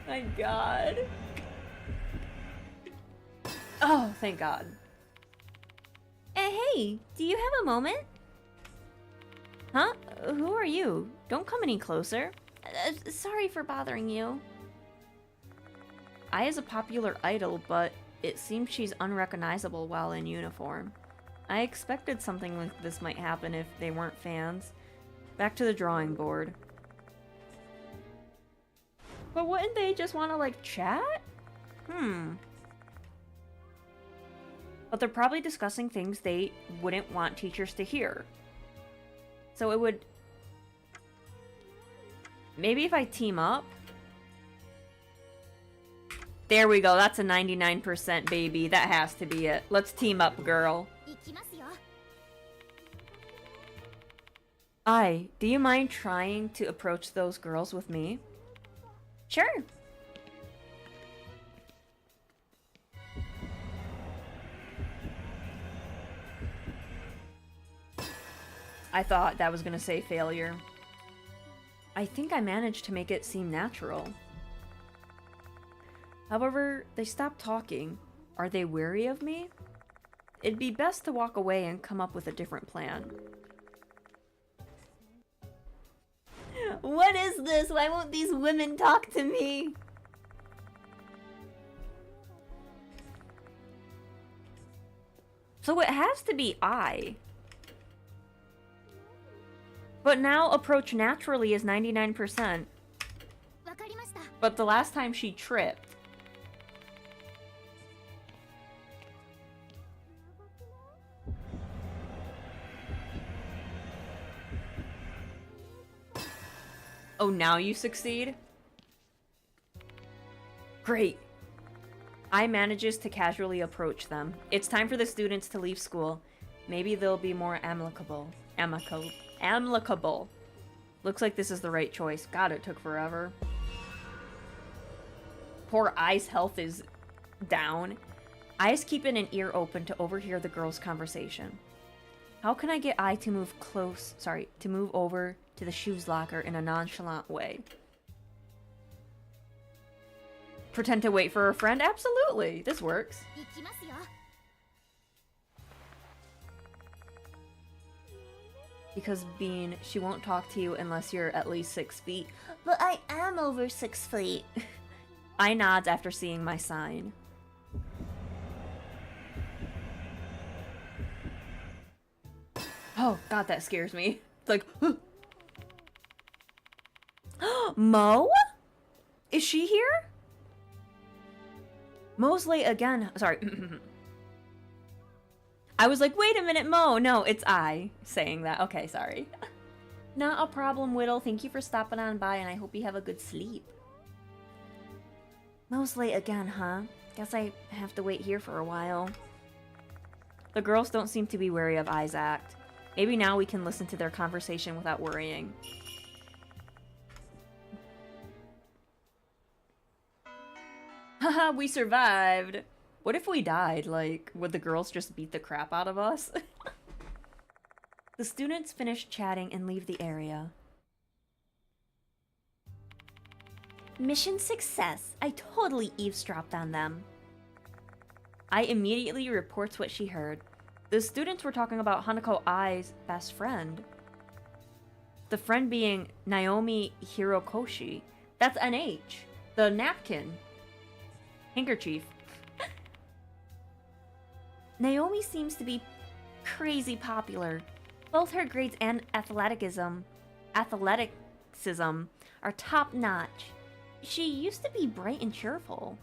My God. Oh, thank God. Hey, do you have a moment? Huh? Who are you? Don't come any closer. Sorry for bothering you. I is a popular idol, but it seems she's unrecognizable while in uniform. I expected something like this might happen if they weren't fans. Back to the drawing board. But wouldn't they just want to, like, chat? But they're probably discussing things they wouldn't want teachers to hear. So it would... Maybe if I team up? There we go, that's a 99% baby. That has to be it. Let's team up, girl. Do you mind trying to approach those girls with me? Sure. I thought that was gonna say failure. I think I managed to make it seem natural. However, they stopped talking. Are they wary of me? It'd be best to walk away and come up with a different plan. What is this? Why won't these women talk to me? So it has to be I. But now approach naturally is 99%. But the last time she tripped. Oh, now you succeed? Great. I manages to casually approach them. It's time for the students to leave school. Maybe they'll be more amicable. Amicable. Looks like this is the right choice. God, it took forever. Poor Ai's health is down. Ai's keeping an ear open to overhear the girls' conversation. How can I get Ai to move to move over to the shoes locker in a nonchalant way? Pretend to wait for a friend? Absolutely. This works. Because Bean, she won't talk to you unless you're at least 6 feet. But I am over 6 feet. I nods after seeing my sign. Oh, God, that scares me. It's like, Mo? Is she here? Mo's late again. Sorry. I was like, wait a minute, Mo. No, it's I saying that. Okay, sorry. Not a problem, Whittle. Thank you for stopping on by, and I hope you have a good sleep. Mo's late again, huh? Guess I have to wait here for a while. The girls don't seem to be wary of Ai's act. Maybe now we can listen to their conversation without worrying. Haha, we survived. What if we died? Like, would the girls just beat the crap out of us? The students finish chatting and leave the area. Mission success. I totally eavesdropped on them. Ai immediately reports what she heard. The students were talking about Hanako Ai's best friend. The friend being Naomi Hirokoshi. That's NH. The napkin. Handkerchief. Naomi seems to be crazy popular. Both her grades and athleticism are top-notch. She used to be bright and cheerful.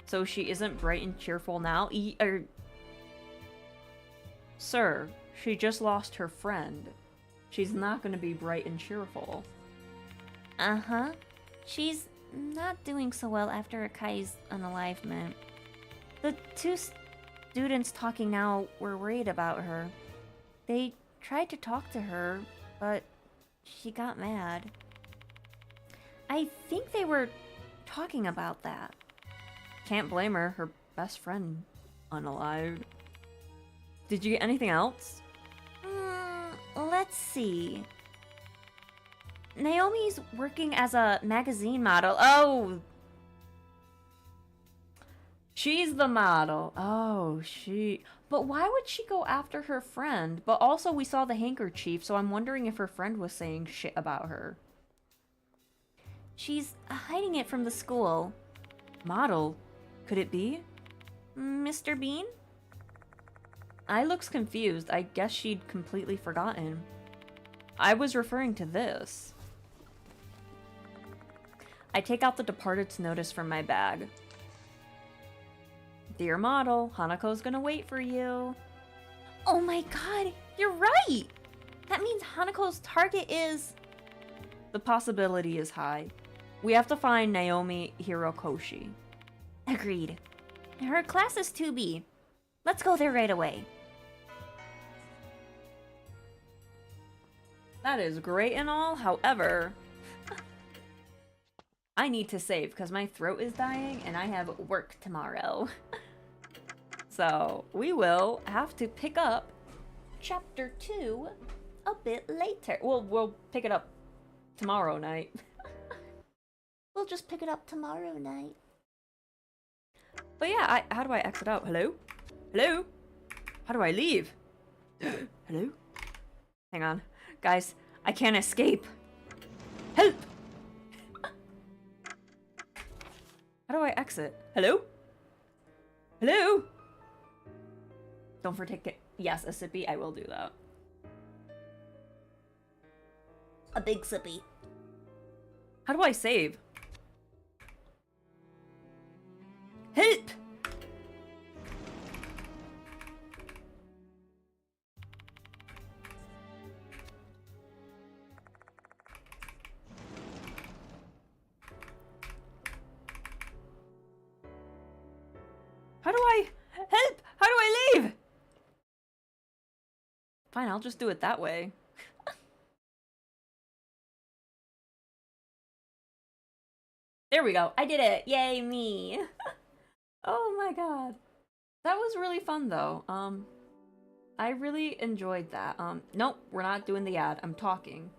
So she isn't bright and cheerful now? Sir, she just lost her friend. She's not gonna be bright and cheerful. Uh-huh. She's not doing so well after Akai's unalivement. The two students talking now were worried about her. They tried to talk to her, but she got mad. I think they were talking about that. Can't blame her. Her best friend unalived. Did you get anything else? Let's see. Naomi's working as a magazine model. Oh! She's the model. Oh, But why would she go after her friend? But also we saw the handkerchief, so I'm wondering if her friend was saying shit about her. She's hiding it from the school. Model? Could it be? Mr. Bean? I looks confused. I guess she'd completely forgotten. I was referring to this. I take out the departed's notice from my bag. Dear model, Hanako's gonna wait for you. Oh my god, you're right! That means Hanako's target is... The possibility is high. We have to find Naomi Hirokoshi. Agreed. Her class is 2B. Let's go there right away. That is great and all, however... I need to save because my throat is dying and I have work tomorrow. So, we will have to pick up chapter 2 a bit later. Well, we'll pick it up tomorrow night. We'll just pick it up tomorrow night. But yeah, how do I exit out? Hello? Hello? How do I leave? Hello? Hang on. Guys, I can't escape. Help! How do I exit? Hello? Hello? Don't forget it. Yes, a sippy. I will do that. A big sippy. How do I save? Help! How do I... Help! How do I leave? Fine, I'll just do it that way. There we go. I did it. Yay, me. Oh my god. That was really fun, though. I really enjoyed that. Nope, we're not doing the ad. I'm talking.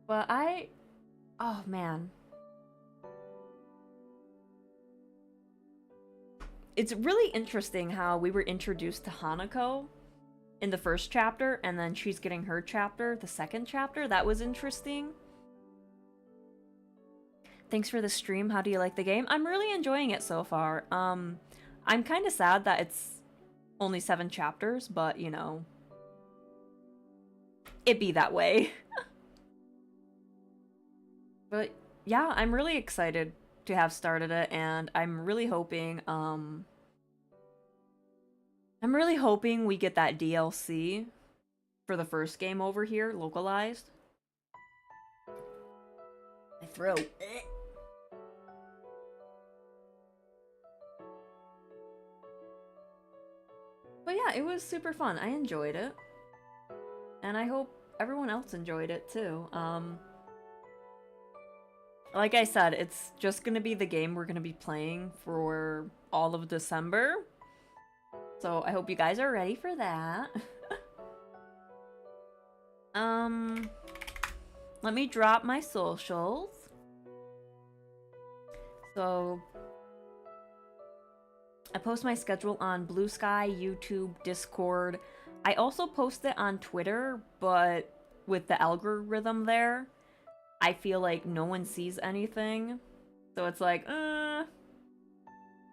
But oh man. It's really interesting how we were introduced to Hanako in the first chapter, and then she's getting her chapter, the second chapter. That was interesting. Thanks for the stream. How do you like the game? I'm really enjoying it so far. I'm kind of sad that it's only 7 chapters, but, you know, it be that way. But, yeah, I'm really excited to have started it, and I'm really hoping we get that DLC for the first game over here, localized. My throat. But yeah, it was super fun. I enjoyed it. And I hope everyone else enjoyed it too. like I said, it's just gonna be the game we're gonna be playing for all of December. So I hope you guys are ready for that. Let me drop my socials. So I post my schedule on Blue Sky, YouTube, Discord. I also post it on Twitter, but with the algorithm there, I feel like no one sees anything. So it's like,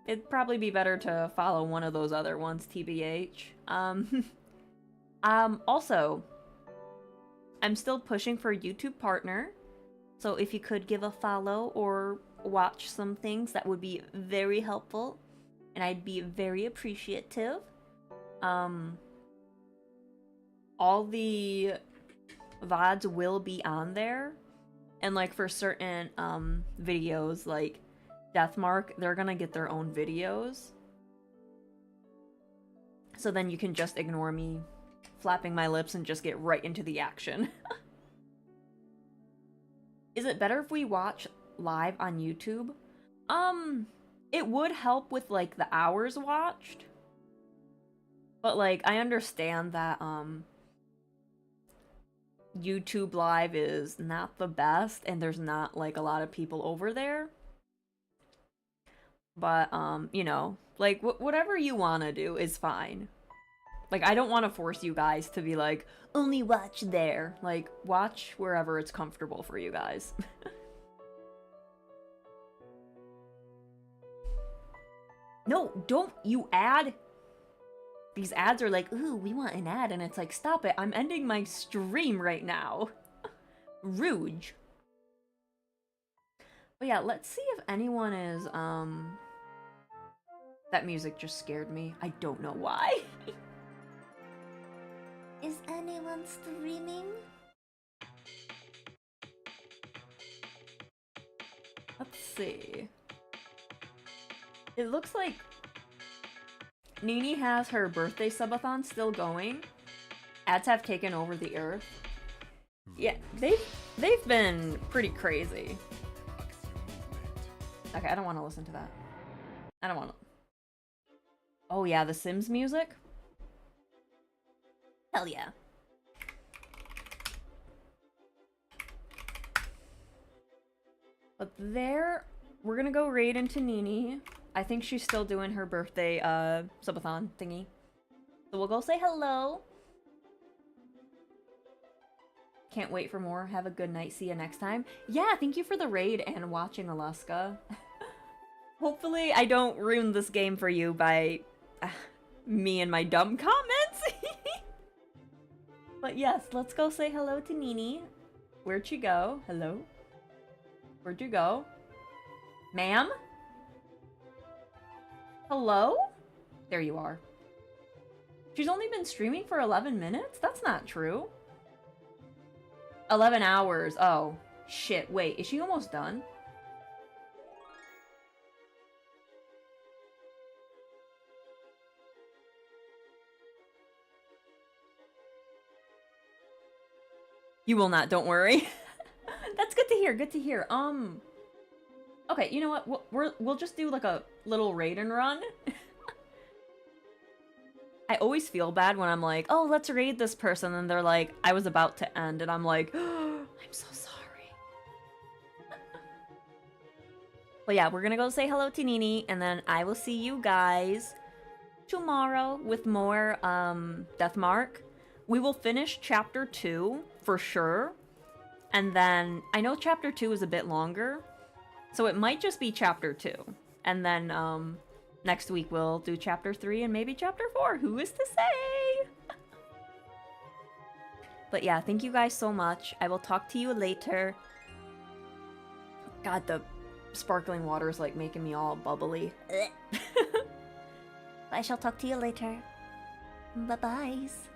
it'd probably be better to follow one of those other ones, TBH. Also, I'm still pushing for YouTube partner. So if you could give a follow or watch some things, that would be very helpful. And I'd be very appreciative. All the VODs will be on there. And like for certain videos like Deathmark, they're gonna get their own videos. So then you can just ignore me flapping my lips and just get right into the action. Is it better if we watch live on YouTube? It would help with like the hours watched. But like I understand that YouTube Live is not the best and there's not like a lot of people over there. But you know, like whatever you want to do is fine. Like I don't want to force you guys to be like only watch there. Like watch wherever it's comfortable for you guys. No, don't you ad. These ads are like, ooh, we want an ad, and it's like, stop it, I'm ending my stream right now. Rude. But yeah, let's see if anyone is, that music just scared me. I don't know why. Is anyone streaming? Let's see. It looks like Nini has her birthday subathon still going. Ads have taken over the earth. Yeah, they've been pretty crazy. Okay, I don't want to listen to that. I don't want to. Oh yeah, the Sims music? Hell yeah. But there, we're gonna go raid into Nini. I think she's still doing her birthday subathon thingy. So we'll go say hello. Can't wait for more. Have a good night. See you next time. Yeah, thank you for the raid and watching, Alaska. Hopefully I don't ruin this game for you by me and my dumb comments. But yes, let's go say hello to Nini. Where'd she go? Hello? Where'd you go? Ma'am? Hello? There you are. She's only been streaming for 11 minutes? That's not true. 11 hours. Oh, shit. Wait, is she almost done? You will not, don't worry. That's good to hear, good to hear. Okay, you know what? We'll just do like a little raid and run. I always feel bad when I'm like, oh, let's raid this person, and they're like, I was about to end, and I'm like, oh, I'm so sorry. But yeah, we're gonna go say hello to Nini, and then I will see you guys tomorrow with more Deathmark. We will finish chapter 2 for sure. And then I know chapter 2 is a bit longer, so it might just be chapter 2. And then next week we'll do chapter 3 and maybe chapter 4. Who is to say? But yeah, thank you guys so much. I will talk to you later. God, the sparkling water is like making me all bubbly. I shall talk to you later. Bye-byes.